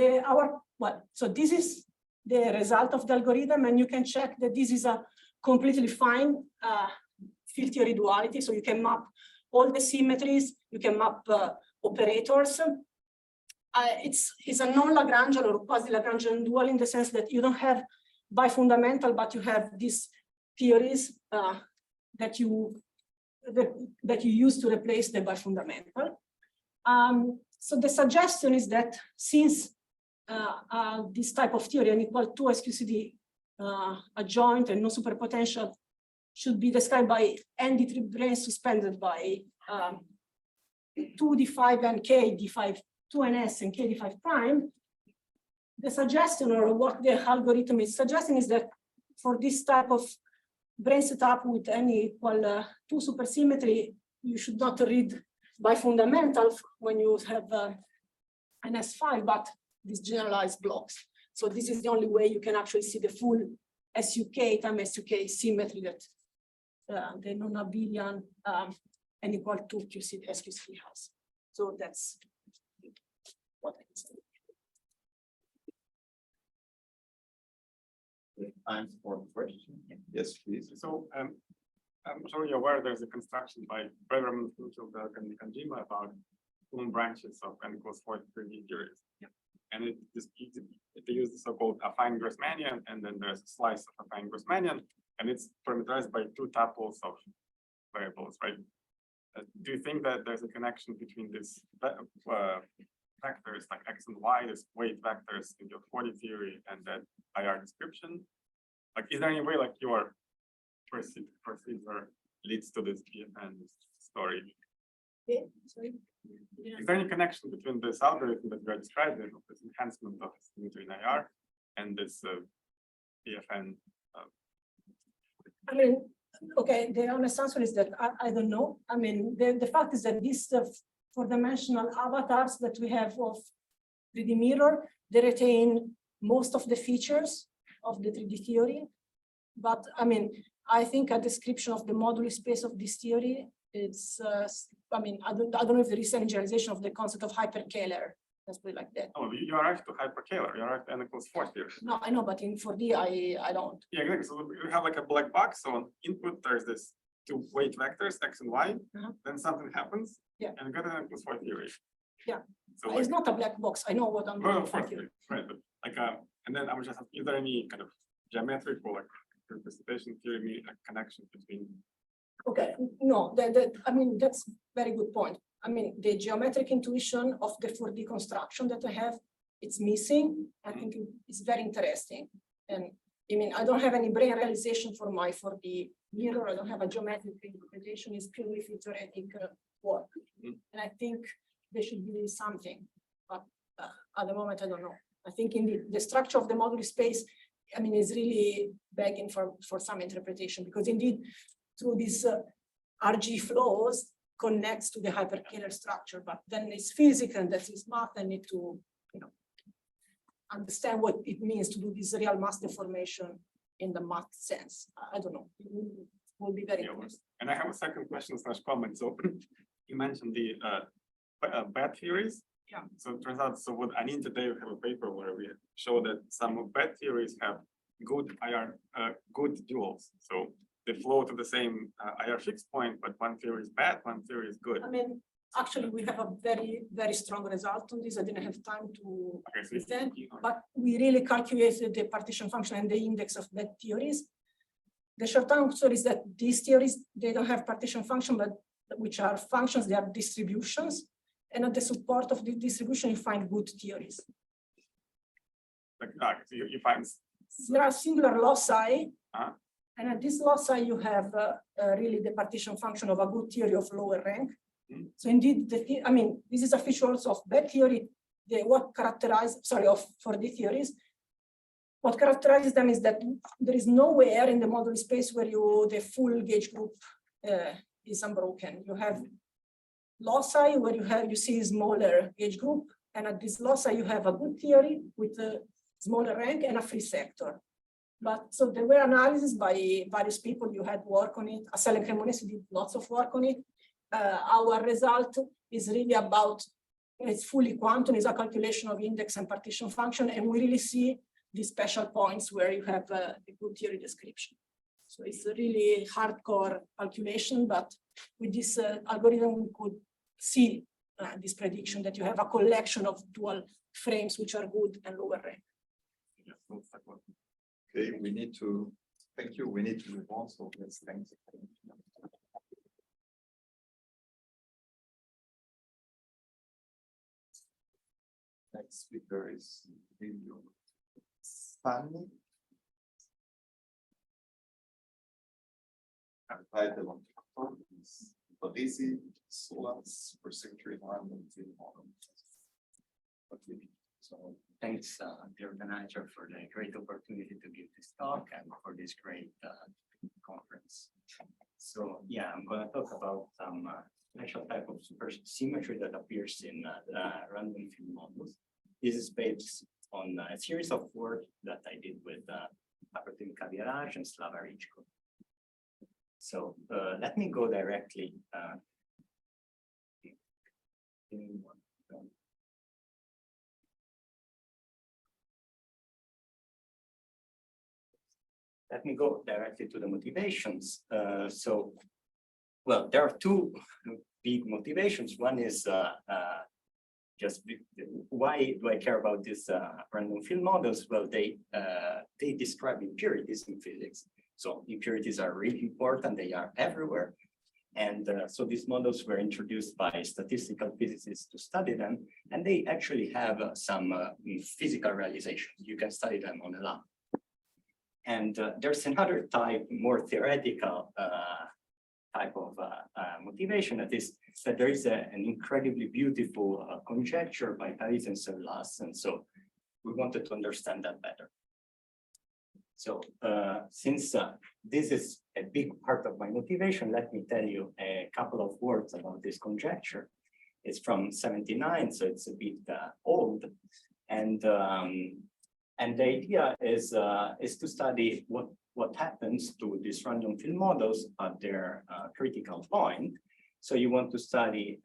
so this is the result of the algorithm, and you can check that this is a completely fine field theory duality. So you can map all the symmetries, you can map operators. It's a non-Lagrangian or quasi-Lagrangian dual in the sense that you don't have bifundamental, but you have these theories that you use to replace the bifundamental. So the suggestion is that since this type of theory, n equal 2 SQCD adjoint and no superpotential, should be described by ND3 brains suspended by 2D5 and KD5, 2NS and KD5 prime. The suggestion, or what the algorithm is suggesting, is that for this type of brain setup with n equal 2 supersymmetry, you should not read bifundamental when you have an S5, but these generalized blocks. So this is the only way you can actually see the full SUK times SUK symmetry that the non-abelian n equal 2 SQC has. So that's what I can say. Time for question. Yes, please. So I'm sure you're aware there's a construction by Breverman, Fulchel-Belk, and Kanjima about branches of n equals 4 3D theories. Yeah. And they use the so-called affine Grassmannian, and then there's a slice of affine Grassmannian, and it's parameterized by 2 tuples of variables, right? Do you think that there's a connection between these vectors like x and y, these weight vectors in your 4D theory, and that IR description? Like, is there any way like your procedure leads to this PFN story? Yeah, sorry. Yeah. Is there any connection between this algorithm that we are describing, of this enhancement of symmetry in IR, and this PFN? I mean, okay, the honest answer is that I don't know. I mean, the fact is that these 4-dimensional avatars that we have of 3D mirror, they retain most of the features of the 3D theory. But I mean, I think a description of the moduli space of this theory, it's, I mean, I don't know if there is any generalization of the concept of hyperkähler Let's put it like that. Oh, you arrive to hypercalar, you arrive to n equals 4 theory. No, I know, but in 4D, I don't. Yeah, exactly. So you have like a black box. So on input, there's this two weight vectors, x and y. Then something happens. Yeah. And you get an n equals 4 theory. Yeah. So It's not a black box. I know what I'm well, doing. of course, right. But like, and then I'm just asking, is there any kind of geometric or like precipitation theory connection between? Okay, no, I mean, that's very good point. I mean, the geometric intuition of the 4D construction that I have, it's missing. I think it's very interesting. And I mean, I don't have any brain realization for my 4D mirror. I don't have a geometric interpretation. It's purely theoretic work. And I think there should be something, but at the moment, I don't know. I think in the structure of the moduli space, I mean, is really begging for some interpretation, because indeed, through these RG flows connects to the hypercalar structure, but then it's physics and that is math. I need to, understand what it means to do this real mass deformation in the math sense. I don't know. It will be very interesting. And I have a second question / comment. So you mentioned the bad theories. Yeah. So it turns out, so what I need today, we have a paper where we show that some bad theories have good IR, good duals. So they flow to the same IR fixed point, but one theory is bad, one theory is good. I mean, actually, we have a very, very strong result on this. I didn't have time to present, but we really calculated the partition function and the index of bad theories. The short answer is that these theories, they don't have partition function, but which are functions, they are distributions. And at the support of the distribution, you find good theories. Like, so you find there are singular loci, uh-huh. And at this loci, you have really the partition function of a good theory of lower rank. Mm-hmm. So indeed, I mean, this is a feature also of bad theory. What characterizes, of 4D theories, what characterizes them is that there is nowhere in the moduli space where the full gauge group is unbroken. You have loci where you see smaller gauge group, and at this loci you have a good theory with a smaller rank and a free sector. But so there were analyses by various people. You had work on it. Assel and Cremonesi did lots of work on it. Our result is really about, it's fully quantum, it's a calculation of index and partition function, and we really see these special points where you have a good theory description. So it's a really hardcore calculation, but with this algorithm, we could see this prediction that you have a collection of dual frames which are good and lower rank. Okay, we need to, thank you. We need to move on. So let's thank you. Next speaker is Emilio. Sunny. Title of the talk is Parisi-Sourlas Supersymmetry random field model. So thanks, the organizer, for the great opportunity to give this talk and for this great conference. So yeah, I'm going to talk about some special type of supersymmetry that appears in random field models. This is based on a series of work that I did with Albertine Caviarage and Slava Richko. So let me go directly. Let me go directly to the motivations. Well, there are two big motivations. One is just why do I care about these random field models? Well, they describe impurities in physics. So impurities are really important. They are everywhere. And so these models were introduced by statistical physicists to study them. And they actually have some physical realizations. You can study them on a lab. And there's another type, more theoretical type of motivation, that is that there is an incredibly beautiful conjecture by Parisi-Sourlas, and so we wanted to understand that better. So since this is a big part of my motivation, let me tell you a couple of words about this conjecture. It's from '79, so it's a bit old, and the idea is to study what happens to these random field models at their critical point. So you want to study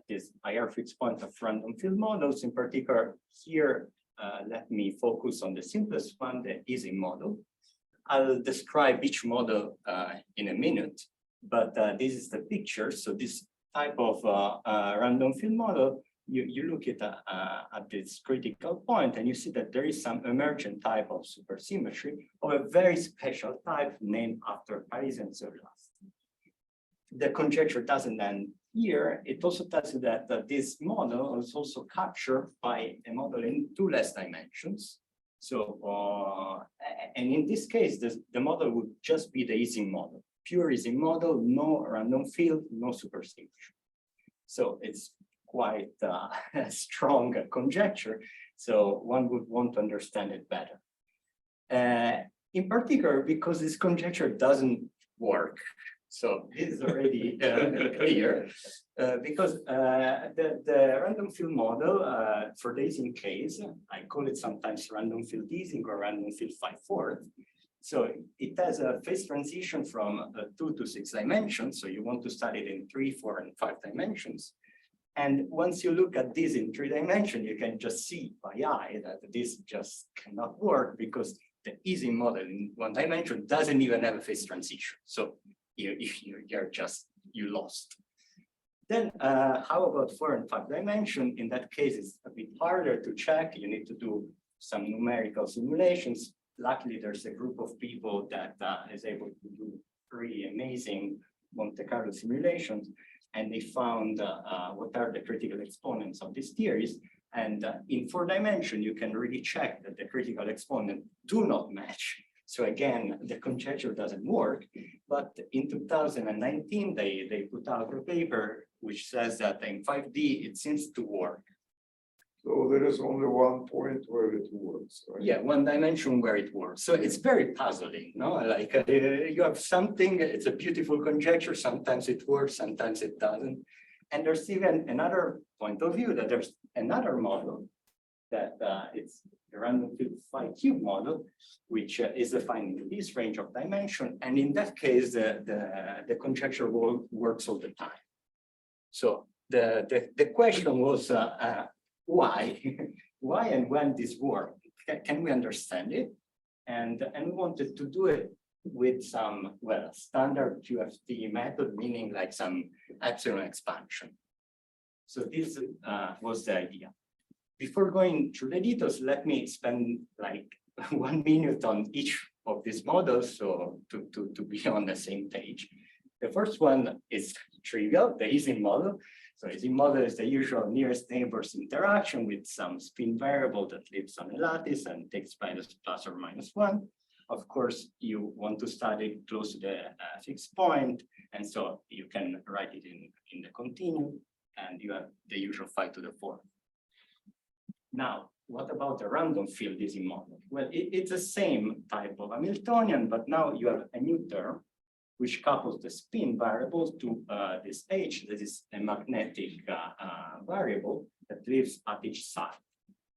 this IR fixed point of random field models. In particular, here, let me focus on the simplest one, the easy model. I'll describe each model in a minute, but this is the picture. So this type of random field model, you look at this critical point and you see that there is some emergent type of supersymmetry of a very special type named after Parisi-Sourlas. The conjecture doesn't end here. It also tells you that this model is also captured by a model in 2 less dimensions. So, and in this case, the model would just be the Ising model, pure Ising model, no random field, no supersymmetry. So it's quite a strong conjecture. So one would want to understand it better. In particular, because this conjecture doesn't work. So this is already clear, because the random field model for the Ising case, I call it sometimes random field Ising or random field 5/4. So it has a phase transition from 2 to 6 dimensions. So you want to study it in 3, 4, and 5 dimensions. And once you look at this in 3 dimensions, you can just see by eye that this just cannot work because the Ising model in 1 dimension doesn't even have a phase transition. So you lost. Then how about 4 and 5 dimension? In that case, it's a bit harder to check. You need to do some numerical simulations. Luckily, there's a group of people that is able to do really amazing Monte Carlo simulations, and they found what are the critical exponents of these theories. And in 4 dimension, you can really check that the critical exponents do not match. So again, the conjecture doesn't work. But in 2019, they put out a paper which says that in 5D, it seems to work. So there is only one point where it works, right? Yeah, 1 dimension where it works. So it's very puzzling, no? Like you have something, it's a beautiful conjecture. Sometimes it works, sometimes it doesn't. And there's even another point of view that there's another model that it's the random field 5-cube model, which is defined in this range of dimension. And in that case, the conjecture works all the time. So the question was, why? Why and when this worked? Can we understand it? And we wanted to do it with some, well, standard QFT method, meaning like some epsilon expansion. So this was the idea. Before going through the details, let me spend like 1 minute on each of these models, so to be on the same page. The first one is trivial, the Ising model. So Ising model is the usual nearest neighbors interaction with some spin variable that lives on a lattice and takes values plus or minus 1. Of course, you want to study it close to the fixed point, and so you can write it in the continuum, and you have the usual 5 to the 4th. Now, what about the random field Ising model? Well, it's the same type of Hamiltonian, but now you have a new term which couples the spin variable to this H, that is a magnetic variable that lives at each side.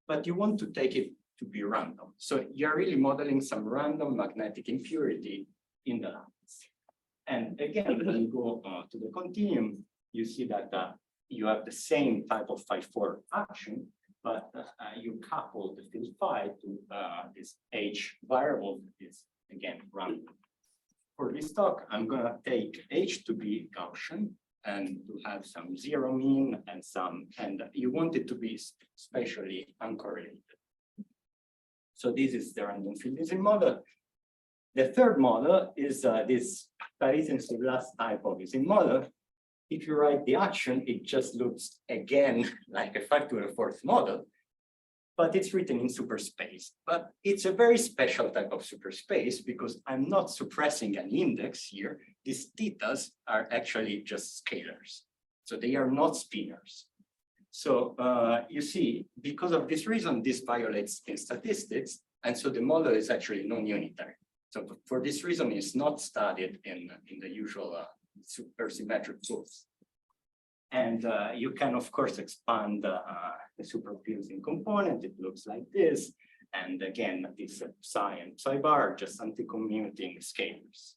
But you want to take it to be random. So you're really modeling some random magnetic impurity in the lattice. And again, when you go to the continuum, you see that you have the same type of 5-4 action, but you couple the field phi to this H variable that is, again, random. For this talk, I'm going to take H to be Gaussian and to have some zero mean and you want it to be spatially uncorrelated. So this is the random field Ising model. The third model is this Parisi-Sourlas type of Ising model. If you write the action, it just looks again like a 5 to the 4th model, but it's written in superspace. But it's a very special type of superspace because I'm not suppressing an index here. These thetas are actually just scalars. So they are not spinors. So you see, because of this reason, this violates spin statistics. And so the model is actually non-unitary. So for this reason, it's not studied in the usual supersymmetric proofs. And you can, of course, expand the superposing component. It looks like this. And again, this psi and psi bar are just anti-commuting scalars.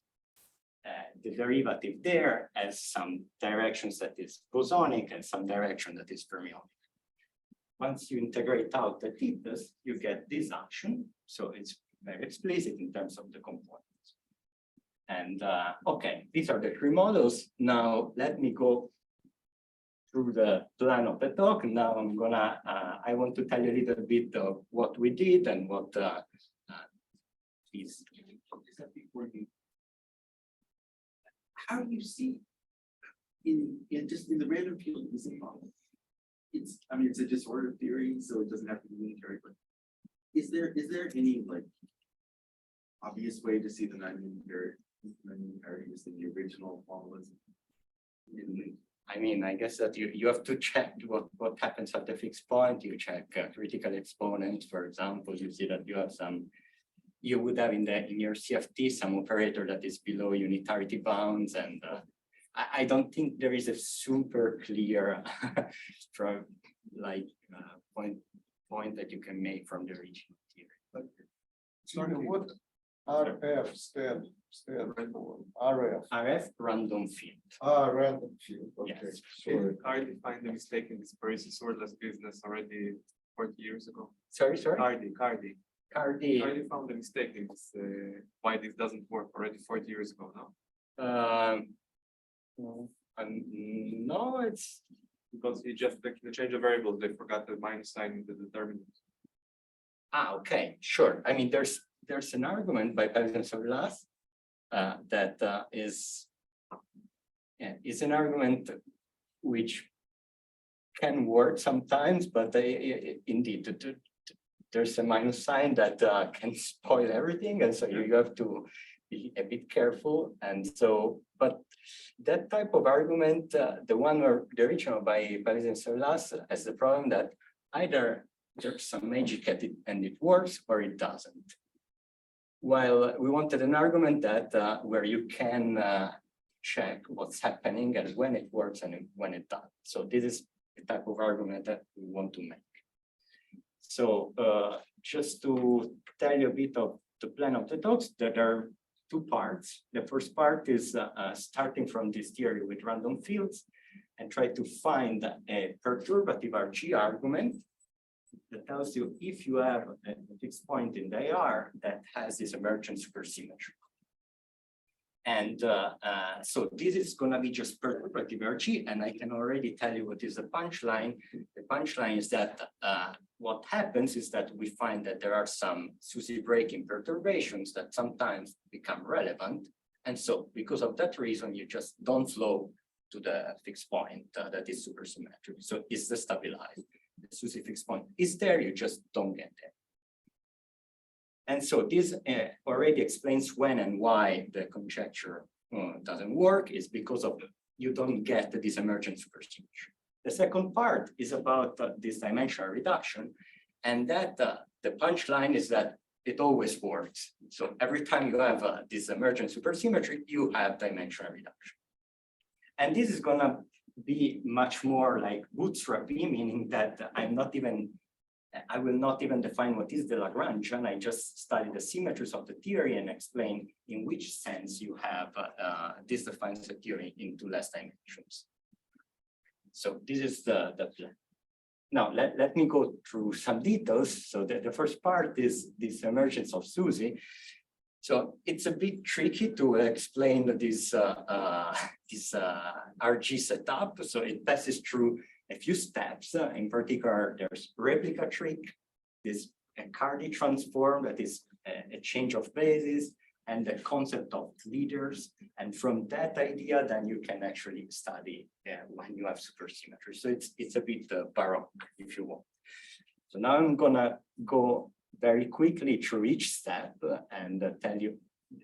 the derivative there has some directions that is bosonic and some direction that is fermionic. Once you integrate out the thetas, you get this action. So it's very explicit in terms of the components. And okay, these are the three models. Now let me go through the plan of the talk. Now I'm gonna, I want to tell you a little bit of what we did and what is. How do you see in just in the random field Ising model? It's, I mean, it's a disorder theory, so it doesn't have to be unitary, but is there any like obvious way to see the non-unitary is in the original formalism? I mean, I guess that you have to check what happens at the fixed point. You check critical exponents, for example. You see that you have some. You would have in your CFT some operator that is below unitarity bounds, and I don't think there is a super clear from like point that you can make from the region theory. Sorry, what RF stand for? RF Random field. Random field. Okay. Yes. Sorry. Cardi find the mistake in this Parisi-Sourlas business already 40 years ago. Sorry. Cardi found the mistake in this, why this doesn't work already 40 years ago now. No, it's because he just the change of variables, they forgot the minus sign in the determinant. Okay, sure. I mean, there's an argument by Parisi-Sourlas that is an argument which can work sometimes, but indeed there's a minus sign that can spoil everything, and so you have to be a bit careful. And so, but that type of argument, the one or the original by Parisi-Sourlas, has the problem that either there's some magic at it and it works, or it doesn't. While we wanted an argument that where you can check what's happening and when it works and when it doesn't. So this is the type of argument that we want to make. So just to tell you a bit of the plan of the talks, there are two parts. The first part is starting from this theory with random fields and try to find a perturbative RG argument that tells you if you have a fixed point in the AR that has this emergent supersymmetry. And so this is going to be just perturbative RG, and I can already tell you what is the punchline. The punchline is that what happens is that we find that there are some SUSY breaking perturbations that sometimes become relevant. And so because of that reason, you just don't flow to the fixed point that is supersymmetric. So it's destabilized. The SUSY fixed point is there, you just don't get there. And so this already explains when and why the conjecture doesn't work, is because of you don't get this emergent supersymmetry. The second part is about this dimensional reduction, and that the punchline is that it always works. So every time you have this emergent supersymmetry, you have dimensional reduction. And this is gonna be much more like bootstrappy, meaning that I will not even define what is the Lagrangian. I just study the symmetries of the theory and explain in which sense you have this defines the theory into less dimensions. So this is the plan. Now, let me go through some details. So the first part is this emergence of SUSY. So it's a bit tricky to explain this RG setup. So it passes through a few steps. In particular, there's replica trick, this Cardi transform that is a change of basis, and the concept of leaders. And from that idea, then you can actually study when you have supersymmetry. So it's a bit baroque, if you want. So now I'm gonna go very quickly through each step and tell you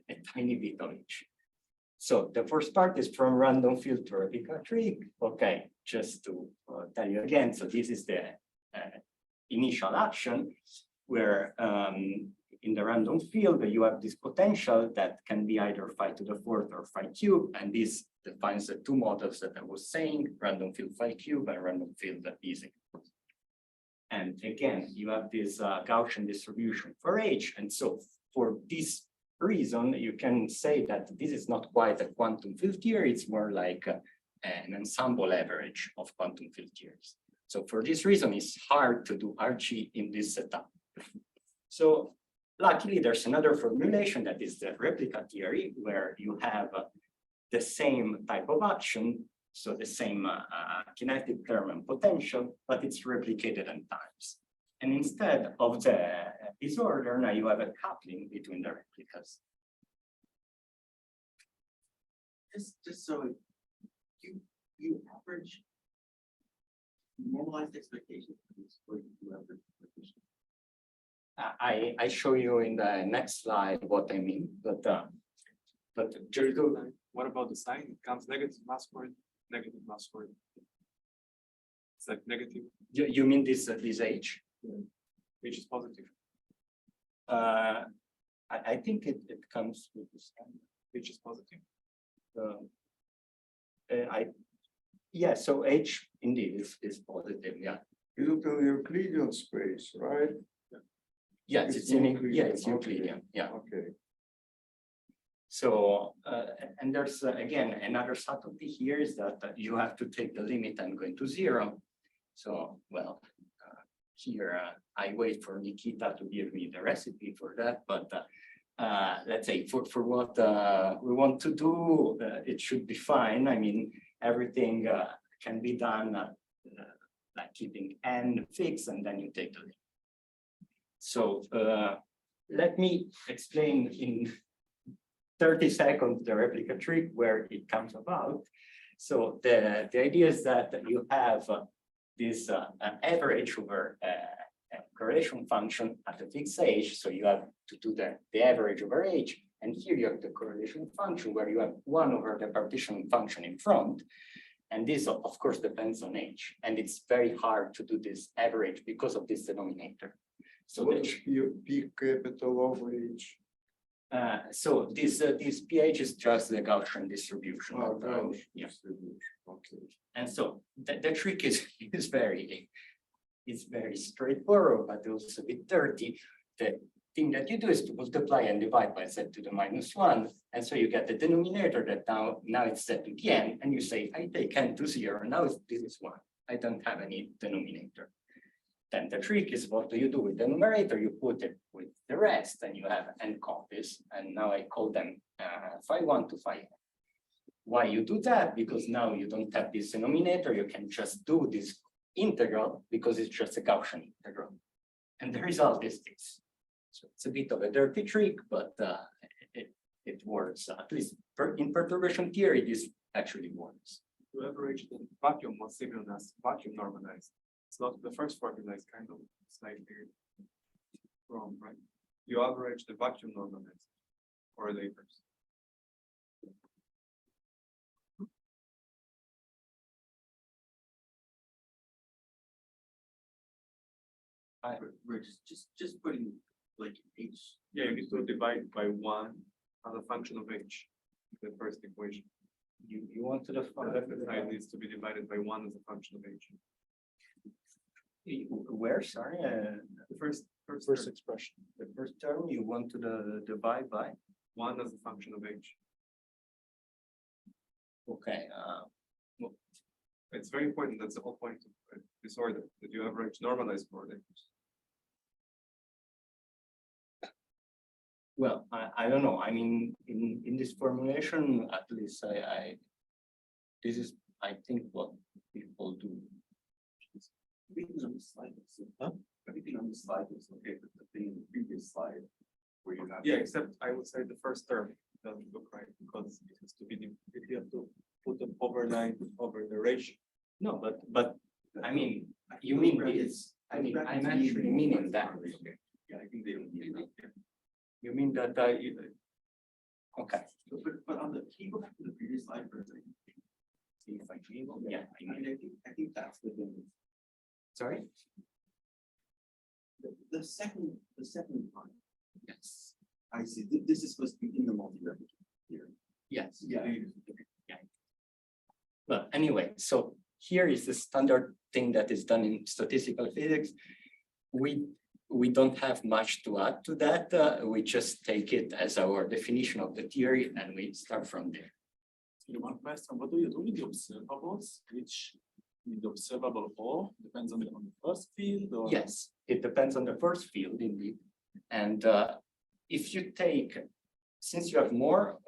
a tiny bit of each. So the first part is from random field to replica trick. Okay, just to tell you again, so this is the initial action where in the random field, you have this potential that can be either phi to the fourth or phi cube, and this defines the two models that I was saying, random field phi cube and random field Ising. And again, you have this Gaussian distribution for H, and so for this reason, you can say that this is not quite a quantum field theory, it's more like an ensemble average of quantum field theories. So for this reason, it's hard to do RG in this setup. So luckily, there's another formulation that is the replica theory, where you have the same type of action, so the same kinetic term and potential, but it's replicated n times. And instead of the disorder, now you have a coupling between the replicas. Just so you average normalized expectations for you average expectations. I show you in the next slide what I mean, but Jericho, What about the sign? It comes negative mass squared, negative mass squared. It's like negative, you mean this H? which is positive, I think it comes with the sign. which is positive. Yeah, so H indeed is positive, yeah. You look at the Euclidean space, right? Yes, It's it's in, Euclidean, yeah, it's okay. Euclidean, yeah. Okay. So, and there's again, another subtlety here is that you have to take the limit and going to 0. So, well, here I wait for Nikita to give me the recipe for that, but let's say for what we want to do, it should be fine. I mean, everything can be done like keeping n fixed, and then you take the limit. So let me explain in 30 seconds the replica trick where it comes about. So the idea is that you have this average over a correlation function at a fixed h. So you have to do the average over h. And here you have the correlation function where you have 1 over the partition function in front. And this, of course, depends on h. And it's very hard to do this average because of this denominator. So What is P capital over H? so this pH is just the Gaussian distribution. Oh, Gaussian Yeah. distribution, okay. And so the trick is very straightforward, but also a bit dirty. The thing that you do is to multiply and divide by z to the -1, and so you get the denominator that now it's set to the n, and you say I take n to 0. Now this is 1. I don't have any denominator. Then the trick is, what do you do with the numerator? You put it with the rest, and you have n copies. And now I call them phi1 to phi n. Why you do that? Because now you don't have this denominator. You can just do this integral because it's just a Gaussian integral. And the result is this. So it's a bit of a dirty trick, but it works. At least in perturbation theory, this actually works. To average the vacuum was similar as vacuum normalized. It's not the first formula is kind of slightly wrong, right? You average the vacuum normalized correlators. We're just putting like h. Yeah, you need to divide by 1 as a function of h, the first equation. You want to define The side needs to be divided by 1 as a function of h. where? Sorry, The first term, expression. The first term you want to divide by. 1 as a function of h. Okay. It's very important. That's the whole point of disorder, that you average normalized correlators. Well, I don't know. I mean, in this formulation, at least this is, I think, what people do. Everything on the slide is, everything on the slide is okay, but the thing in the previous slide where you have. Yeah, except I would say the first term doesn't look right because it has to be, you have to put an overline over the ratio. No, but I mean, you mean this? I mean, I'm actually meaning that. Yeah, I think they don't need it. You mean that okay. But on the, can you go back to the previous slide for a second? See if I can. Yeah. I think that's the thing. Sorry. The second part. Yes. I see. This is supposed to be in the multi-replication theory. Yes. Yeah. Well, anyway, so here is the standard thing that is done in statistical physics. we don't have much to add to that. We just take it as our definition of the theory and we start from there. One question, what do you do with the observables? Which the observable O depends on the first field or? Yes, it depends on the first field indeed. And if you take, since you have more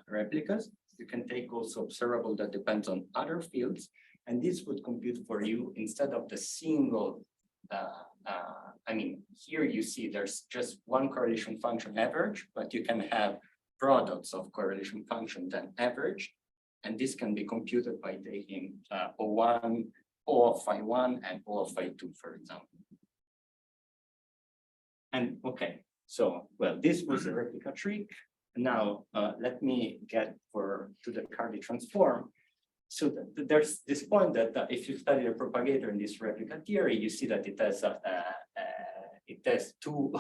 replicas, you can take also observable that depends on other fields. And this would compute for you instead of the single, I mean, here you see there's just one correlation function average, but you can have products of correlation function then average. And this can be computed by taking O1, O of phi 1 and O of phi 2, for example. And okay, so, well, this was a replica trick. Now, let me get to the Cardi transform. So there's this point that if you study the propagator in this replica theory, you see that it has two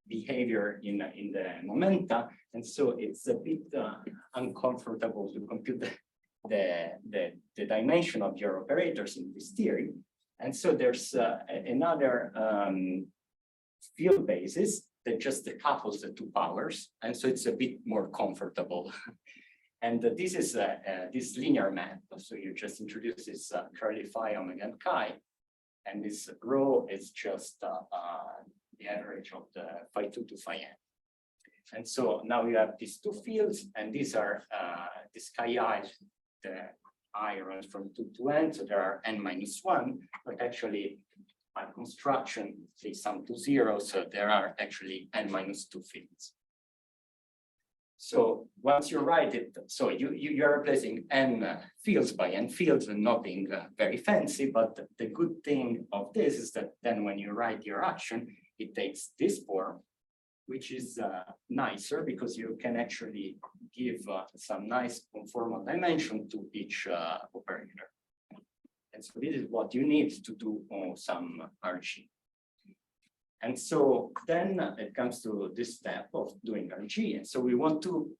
behavior in the momenta, and so it's a bit uncomfortable to compute the dimension of your operators in this theory. And so there's another field basis that just decouples the two powers, and so it's a bit more comfortable. And this is this linear map. So you just introduce this curly phi omega and chi, and this rho is just the average of the phi 2 to phi n. And so now you have these two fields, and these are this chi I, the I runs from 2 to n, so there are n minus 1, but actually by construction they sum to 0, so there are actually n minus 2 fields. So once you write it, so you're replacing n fields by n fields and nothing very fancy, but the good thing of this is that then when you write your action, it takes this form, which is nicer because you can actually give some nice conformal dimension to each operator. And so this is what you need to do some RG. And so then it comes to this step of doing RG. And so we want to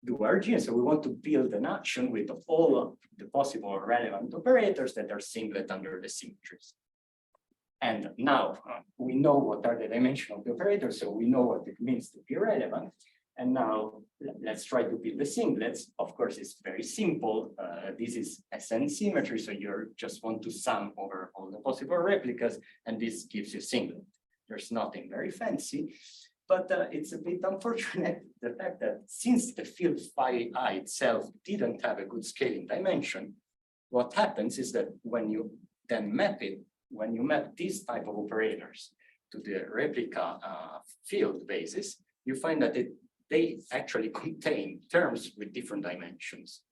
do RG, and so we want to build an action with all of the possible relevant operators that are singlet under the symmetries. And now we know what are the dimensions of the operators, so we know what it means to be relevant. And now let's try to build the singlets. Of course, it's very simple. This is SN symmetry, so you just want to sum over all the possible replicas, and this gives you singlet. There's nothing very fancy, but it's a bit unfortunate the fact that since the field phi I itself didn't have a good scaling dimension, what happens is that when you then map it, when you map these type of operators to the replica field basis, you find that they actually contain terms with different dimensions.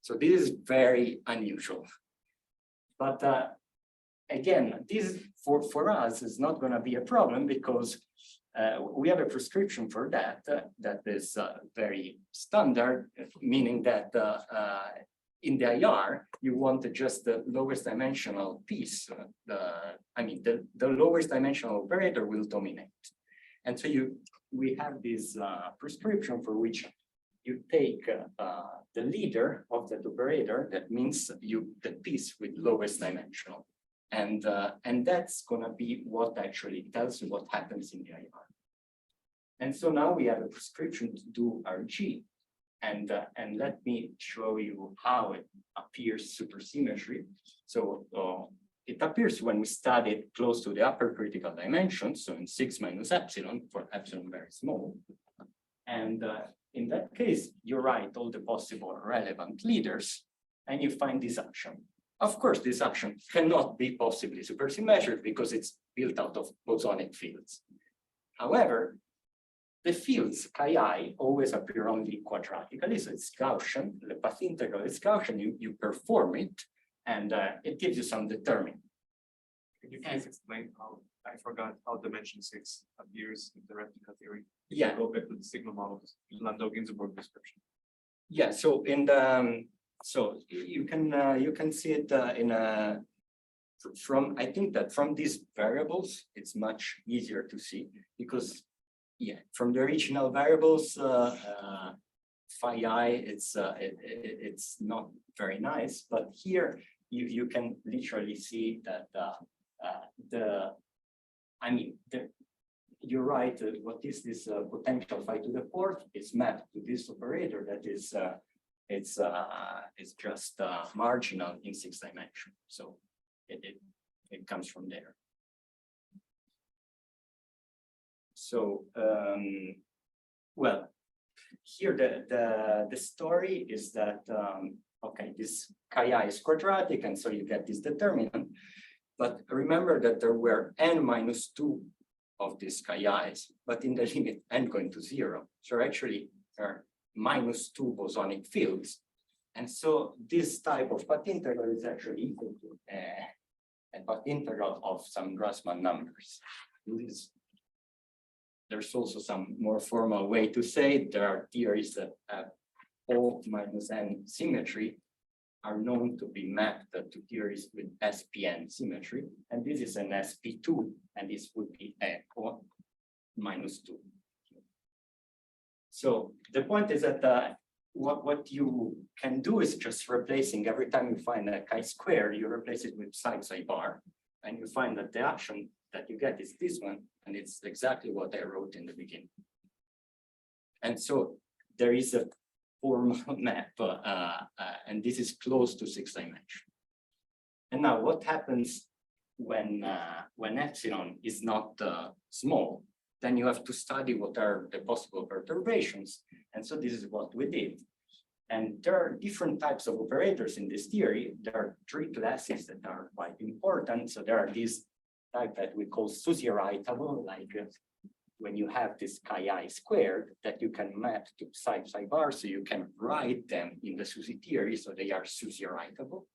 So this is very unusual. But again, this for us is not going to be a problem because we have a prescription for that that is very standard, meaning that in the IR, you want just the lowest dimensional piece. The lowest dimensional operator will dominate. And so we have this prescription for which you take the leader of that operator, that means the piece with lowest dimensional. And that's gonna be what actually tells you what happens in the IR. And so now we have a prescription to do RG. And let me show you how it appears supersymmetry. So it appears when we study it close to the upper critical dimension, so in 6 minus epsilon, for epsilon very small. And in that case, you write all the possible relevant leaders, and you find this action. Of course, this action cannot be possibly supersymmetric because it's built out of bosonic fields. However, the fields chi I always appear only quadratically, so it's Gaussian. The path integral is Gaussian. You perform it, and it gives you some determinant. Can you please explain how, I forgot how dimension 6 appears in the replica theory? Yeah. Go back to the signal models, Landau-Ginzburg description. Yeah, so in the so you can see it in a I think that from these variables it's much easier to see because from the original variables phi I it's not very nice, but here you can literally see that I mean, you're right. What is this potential phi to the fourth? It's mapped to this operator that is it's just marginal in 6 dimension. So it comes from there. So well, here the story is that okay, this chi is quadratic, and so you get this determinant. But remember that there were n-2 of these chi-i's, but in the limit n going to 0. So actually there are -2 bosonic fields. And so this type of path integral is actually equal to a path integral of some Grassmann numbers. There's also some more formal way to say it. There are theories that have O minus n symmetry are known to be mapped to theories with SPN symmetry. And this is an SP2, and this would be a O minus 2. So the point is that what you can do is just replacing every time you find a chi-square, you replace it with psi bar, and you find that the action that you get is this one, and it's exactly what I wrote in the beginning. And so there is a formal map, and this is close to 6 dimension. And now what happens when epsilon is not small? Then you have to study what are the possible perturbations. And so this is what we did. And there are different types of operators in this theory. There are 3 classes that are quite important. So there are these type that we call SUSY writable, like when you have this chi-i squared that you can map to psi bar, so you can write them in the SUSY theory, so they are SUSY writable.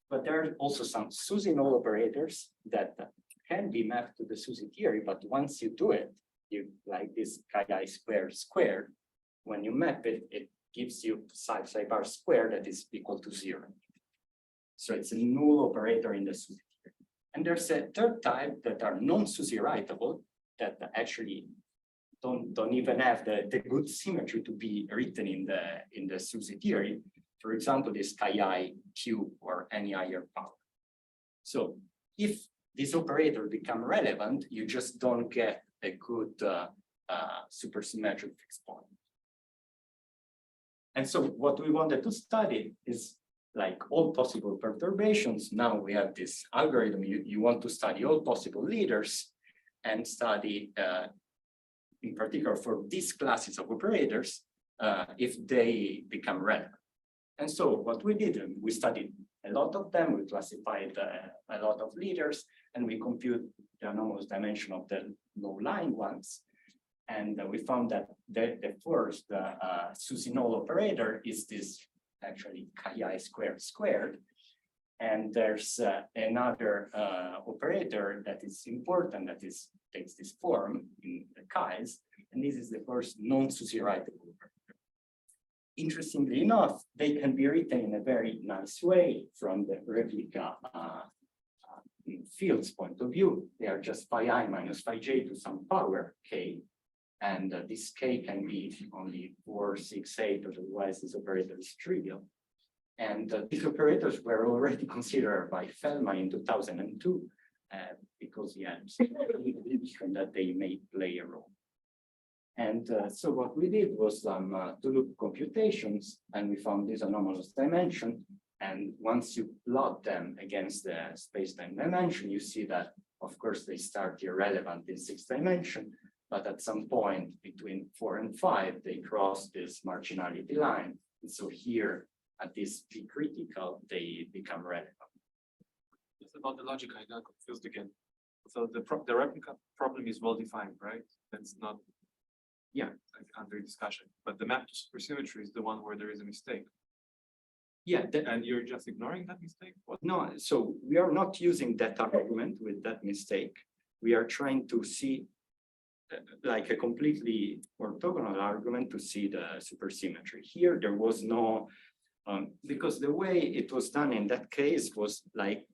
But there are also some SUSY null operators that can be mapped to the SUSY theory, but once you do it, you like this chi-i squared, when you map it, it gives you psi bar squared that is equal to 0. So it's a null operator in the SUSY theory. And there's a third type that are non-SUSY writable, that actually don't even have the good symmetry to be written in the SUSY theory. For example, this chi-i cube or any higher power. So if this operator become relevant, you just don't get a good supersymmetric fixed point. And so what we wanted to study is like all possible perturbations. Now we have this algorithm. You want to study all possible leaders and study, in particular for these classes of operators, if they become relevant. And so what we did, we studied a lot of them, we classified a lot of leaders, and we compute the anomalous dimension of the low-lying ones. And we found that the first SUSY null operator is this actually chi-i squared. And there's another operator that is important that takes this form in the chi's, and this is the first non-SUSY writable operator. Interestingly enough, they can be written in a very nice way from the replica fields point of view. They are just phi I minus phi j to some power k, and this k can be only 4, 6, 8, otherwise this operator is trivial. And these operators were already considered by Feldman in 2002 because he had that they may play a role. And so what we did was some two-loop computations, and we found this anomalous dimension. And once you plot them against the space-time dimension, you see that, of course, they start irrelevant in 6 dimension, but at some point between 4 and 5, they cross this marginality line. And so here, at this P critical, they become relevant. It's about the logic. I got confused again. So the replica problem is well defined, right? That's not, yeah, under discussion. But the map to supersymmetry is the one where there is a mistake. Yeah, and you're just ignoring that mistake? What? No, so we are not using that argument with that mistake. We are trying to see like a completely orthogonal argument to see the supersymmetry. Here, there was no, because the way it was done in that case was like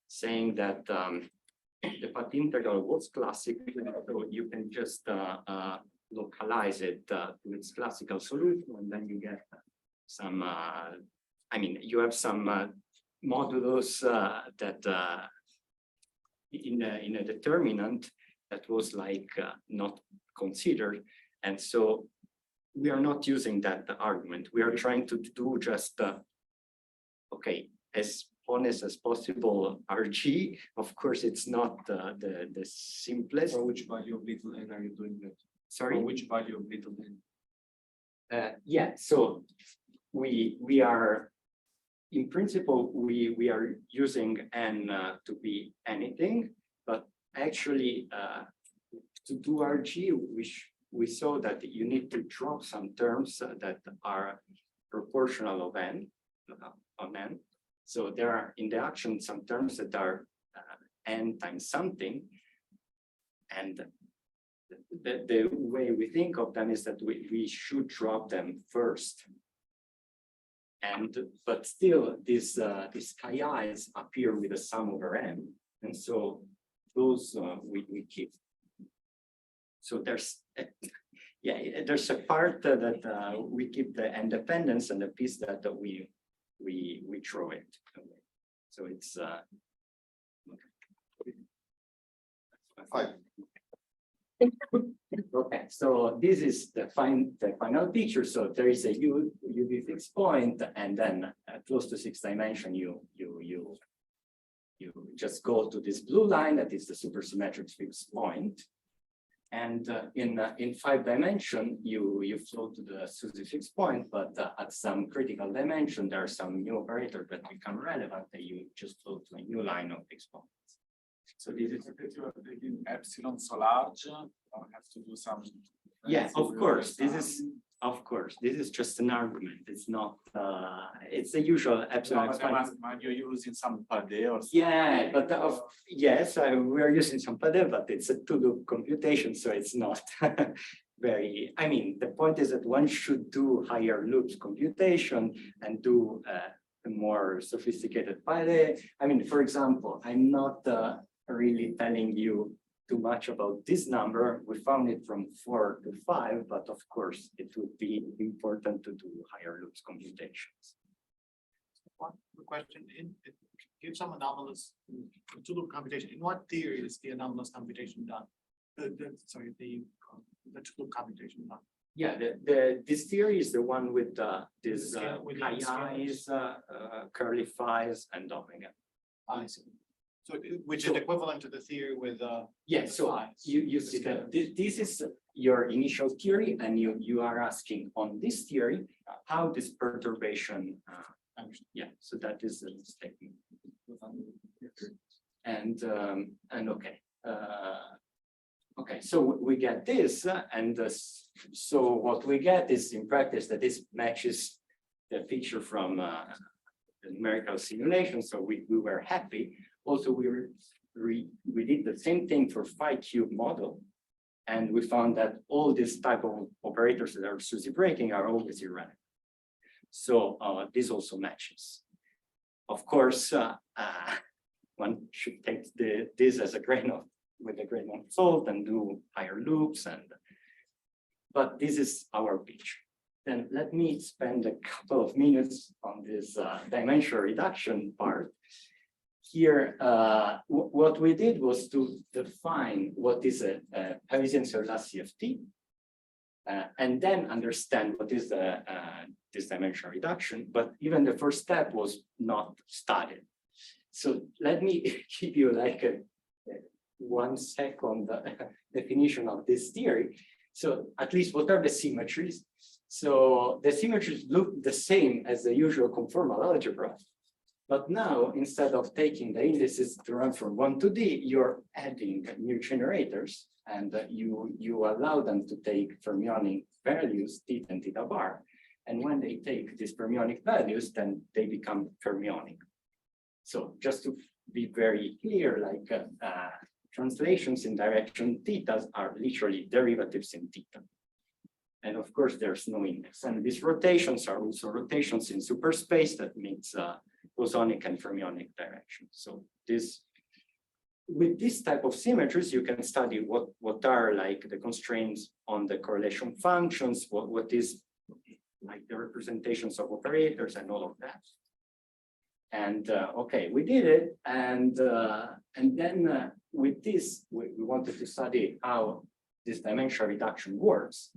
saying that the path integral was classical, so you can just localize it to its classical solution, and then you get some, I mean, you have some modulus that in a determinant, that was like not considered. And so we are not using that argument. We are trying to do just, okay, as honest as possible RG. Of course, it's not the simplest. For which value of little n are you doing that? Sorry? For which value of little n? Yeah, so we are, in principle, we are using n to be anything, but actually to do RG, we saw that you need to drop some terms that are proportional of n on n. So there are in the action some terms that are n times something, and the way we think of them is that we should drop them first. And but still, these chi i's appear with a sum over n, and so those we keep. So there's there's a part that we keep the independence, and the piece that we throw it away. So it's Fine. okay. So this is the final picture. So there is a UV fixed point, and then close to 6 dimension, you just go to this blue line that is the supersymmetric fixed point. And in 5 dimension, you flow to the SUSY fixed point, but at some critical dimension, there are some new operators that become relevant, and you just flow to a new line of fixed points. So this is If you are taking epsilon so large, you have to do some. yeah, of course. This is just an argument. It's not. It's the usual epsilon. Are you using some PADE or something? Yeah, but yes, we are using some PADE, but it's a to-do computation, so it's not very. I mean, the point is that one should do higher loops computation and do a more sophisticated PADE. I mean, for example, I'm not really telling you too much about this number. We found it from 4 to 5, but of course it would be important to do higher loops computations. One question, give some anomalous two-loop computation. In what theory is the anomalous computation done? The two-loop computation done? Yeah, this theory is the one with this chi i's, curly phi's, and omega. I see. So which is equivalent to the theory with yeah, so you see that this is your initial theory, and you are asking on this theory how this perturbation yeah, so that is the statement. And okay. Okay, so we get this, and so what we get is in practice that this matches the picture from the numerical simulation. So we were happy. Also, we did the same thing for phi cube model, and we found that all these type of operators that are SUSY breaking are always irrelevant. So this also matches. Of course, one should take this as with a grain of salt and do higher loops, but this is our picture. Then let me spend a couple of minutes on this dimensional reduction part. Here, what we did was to define what is a Parisi-Sourlas CFT, and then understand what is this dimensional reduction. But even the first step was not studied. So let me give you like a 1 second definition of this theory. So at least what are the symmetries? So the symmetries look the same as the usual conformal algebra. But now, instead of taking the indices to run from 1 to D, you're adding new generators, and you allow them to take fermionic values, θ and θ bar. And when they take these fermionic values, then they become fermionic. So just to be very clear, like translations in direction θ are literally derivatives in θ. And of course, there's no index. And these rotations are also rotations in superspace that means bosonic and fermionic direction. So with this type of symmetries, you can study what are like the constraints on the correlation functions, what is like the representations of operators and all of that. And okay, we did it, and then with this, we wanted to study how this dimensional reduction works.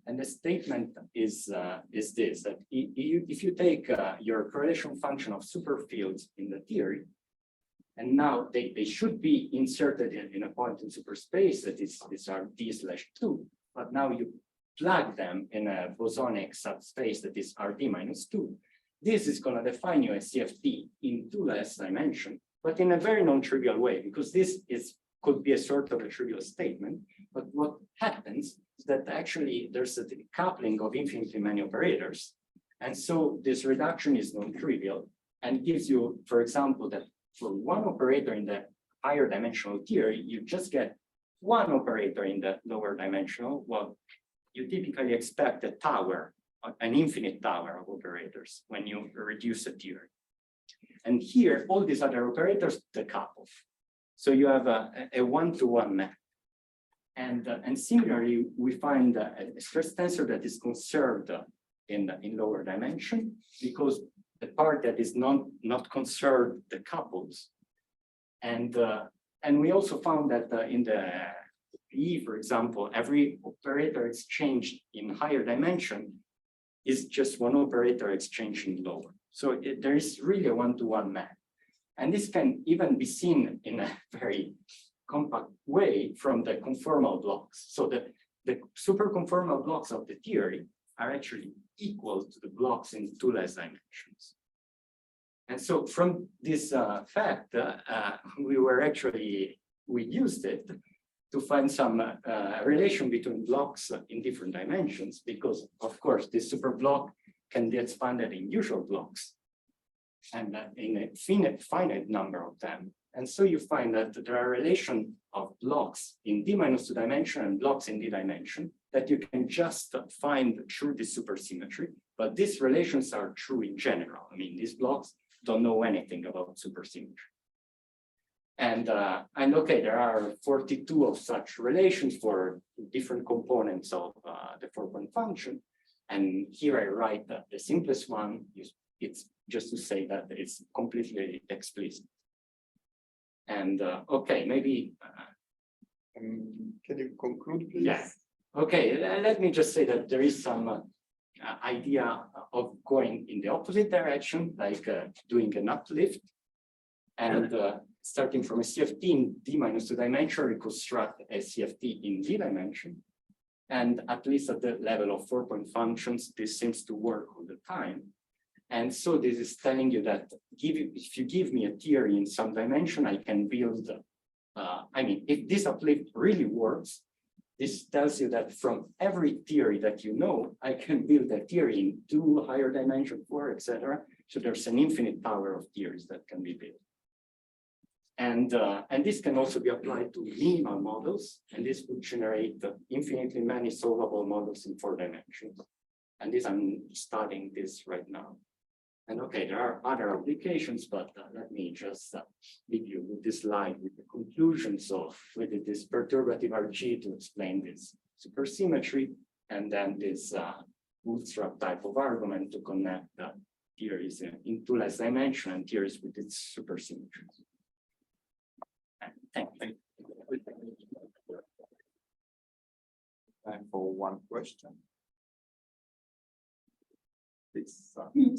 And the statement is this, that if you take your correlation function of superfields in the theory, and now they should be inserted in a point in superspace that is these are d/2, but now you plug them in a bosonic subspace that is Rd-2. This is going to define you a SCFT in 2 less dimension, but in a very non-trivial way, because this could be a sort of a trivial statement. But what happens is that actually there's a decoupling of infinitely many operators. And so this reduction is non-trivial and gives you, for example, that for one operator in the higher dimensional theory, you just get one operator in the lower dimensional. Well, you typically expect a tower, an infinite tower of operators when you reduce a theory. And here, all these other operators decouple. So you have a one-to-one map. And similarly, we find a stress tensor that is conserved in lower dimension, because the part that is not conserved decouples. And we also found that in the PE, for example, every operator exchanged in higher dimension is just one operator exchanged in lower. So there is really a one-to-one map. And this can even be seen in a very compact way from the conformal blocks. So the superconformal blocks of the theory are actually equal to the blocks in 2 less dimensions. And so from this fact, we used it to find some relation between blocks in different dimensions, because of course this super block can be expanded in usual blocks and in a finite number of them. And so you find that there are relations of blocks in d-2 dimension and blocks in d dimension that you can just find through this supersymmetry. But these relations are true in general. I mean, these blocks don't know anything about supersymmetry. And okay, there are 42 of such relations for different components of the 4-point function. And here I write that the simplest one is, it's just to say that it's completely explicit. And okay, maybe. Can you conclude, please? Yeah. Okay, let me just say that there is some idea of going in the opposite direction, like doing an uplift, and starting from a CFT in d-2 dimension, reconstruct a CFT in d dimension. And at least at the level of 4-point functions, this seems to work all the time. And so this is telling you that if you give me a theory in some dimension, I can build, if this uplift really works, this tells you that from every theory that you know, I can build a theory in 2 higher dimension, 4, etc. So there's an infinite power of theories that can be built. And this can also be applied to minimal models, and this would generate infinitely many solvable models in 4 dimensions. And I'm studying this right now. And okay, there are other applications, but let me just leave you with this slide with the conclusions of this perturbative RG to explain this supersymmetry, and then this bootstrap type of argument to connect theories in 2 less dimension and theories with its supersymmetries. Thank you. Time for one question. Please.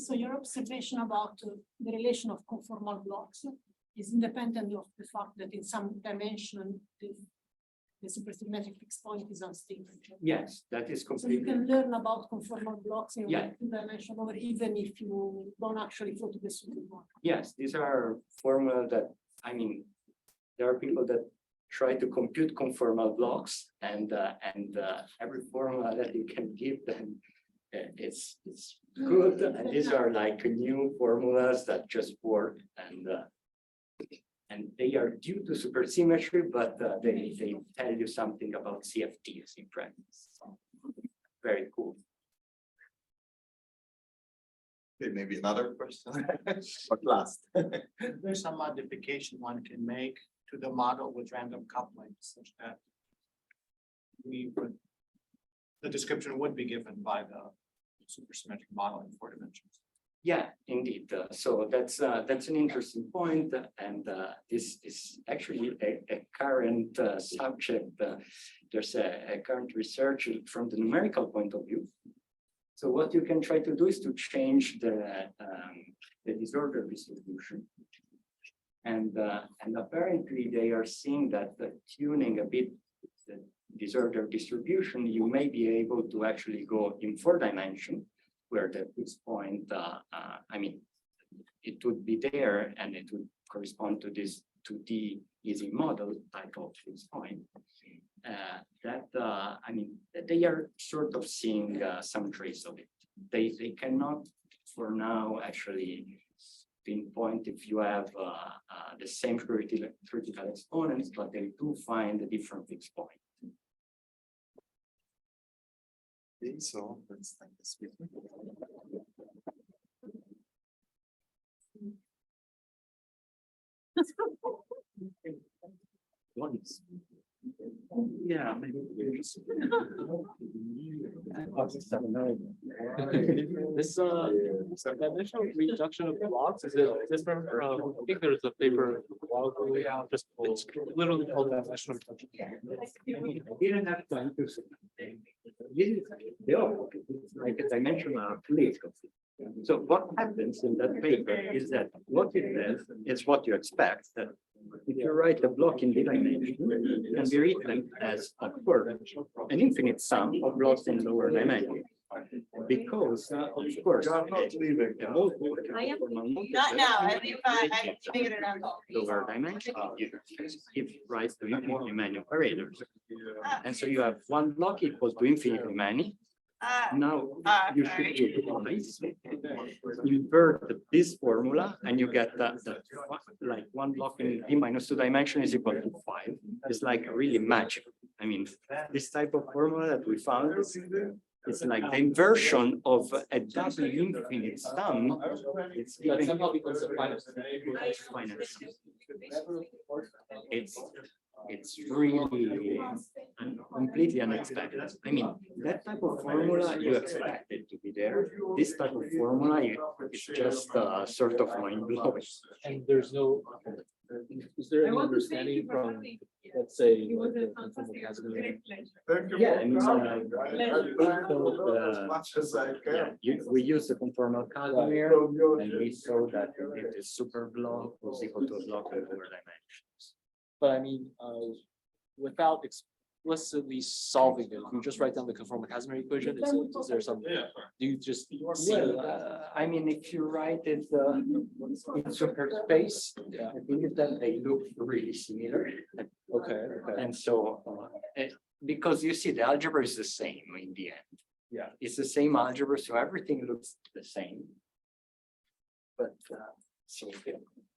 So your observation about the relation of conformal blocks is independent of the fact that in some dimension the supersymmetric fixed point is unstable. Yes, that is So completely. you can learn about conformal blocks in Yeah. 2-dimensional, or even if you don't actually go to the super block. Yes, these are formulas that, there are people that try to compute conformal blocks, and every formula that you can give them, it's good. And these are like new formulas that just work, and they are due to supersymmetry, but they tell you something about CFTs in practice. So, very cool. Okay, maybe another question, but last. There's some modification one can make to the model with random coupling such that the description would be given by the supersymmetric model in 4 dimensions. Yeah, indeed. So that's an interesting point, and this is actually a current subject. There's a current research from the numerical point of view. So what you can try to do is to change the disorder distribution, and apparently they are seeing that tuning a bit the disorder distribution, you may be able to actually go in 4-dimension, where the fixed point, I mean, it would be there and it would correspond to this 2D easy model type of fixed point. I mean, they are sort of seeing some trace of it. They cannot, for now, actually pinpoint if you have the same critical exponents, but they do find a different fixed point. Okay, so let's thank the speaker. Yeah, maybe. This dimensional reduction of blocks, is it different from, I think there's a paper a while ago, just it's literally called dimensional reduction. I didn't have time to say. Like a dimensional plate. So what happens in that paper is that what it says is what you expect, that if you write a block in D dimension, it can be written as, of course, an infinite sum of blocks in lower dimension. Because, of course, You are not leaving. the most I am not now, I'm leaving it around. lower dimension, you give rise to infinitely many operators. And so you have one block equals to infinitely many. Now you should do twice. Invert this formula and you get that like one block in D minus 2 dimension is equal to 5. It's like really magic. I mean, this type of formula that we found, it's like the inversion of a double infinite sum. It's giving finite sum. It's really completely unexpected. I mean, that type of formula you expect it to be there. This type of formula, it's just sort of mind blowing. And there's no, is there any understanding from, let's say, like the conformal Casimir? Thank you. Yeah, I mean, As much as I can. we use the conformal Casimir, and we saw that the super block was equal to a block of lower dimensions. But I mean, without explicitly solving it, you just write down the conformal Casimir equation, is there some, do you just see? I mean, if you write it in super space, I think that they look really similar. Okay. And so, because you see, the algebra is the same in the end. Yeah. It's the same algebra, so everything looks the same. But, so,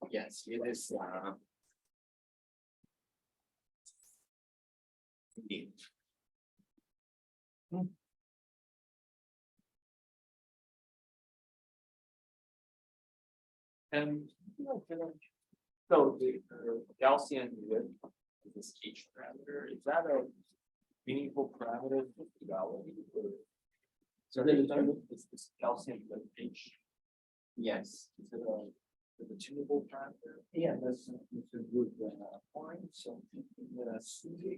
yes, it is, indeed. And so the Gaussian width, this H parameter, is that a meaningful parameter for duality? So is this Gaussian width H? Yes. Is it a tunable parameter? Yeah, that's a good point. So, SUSY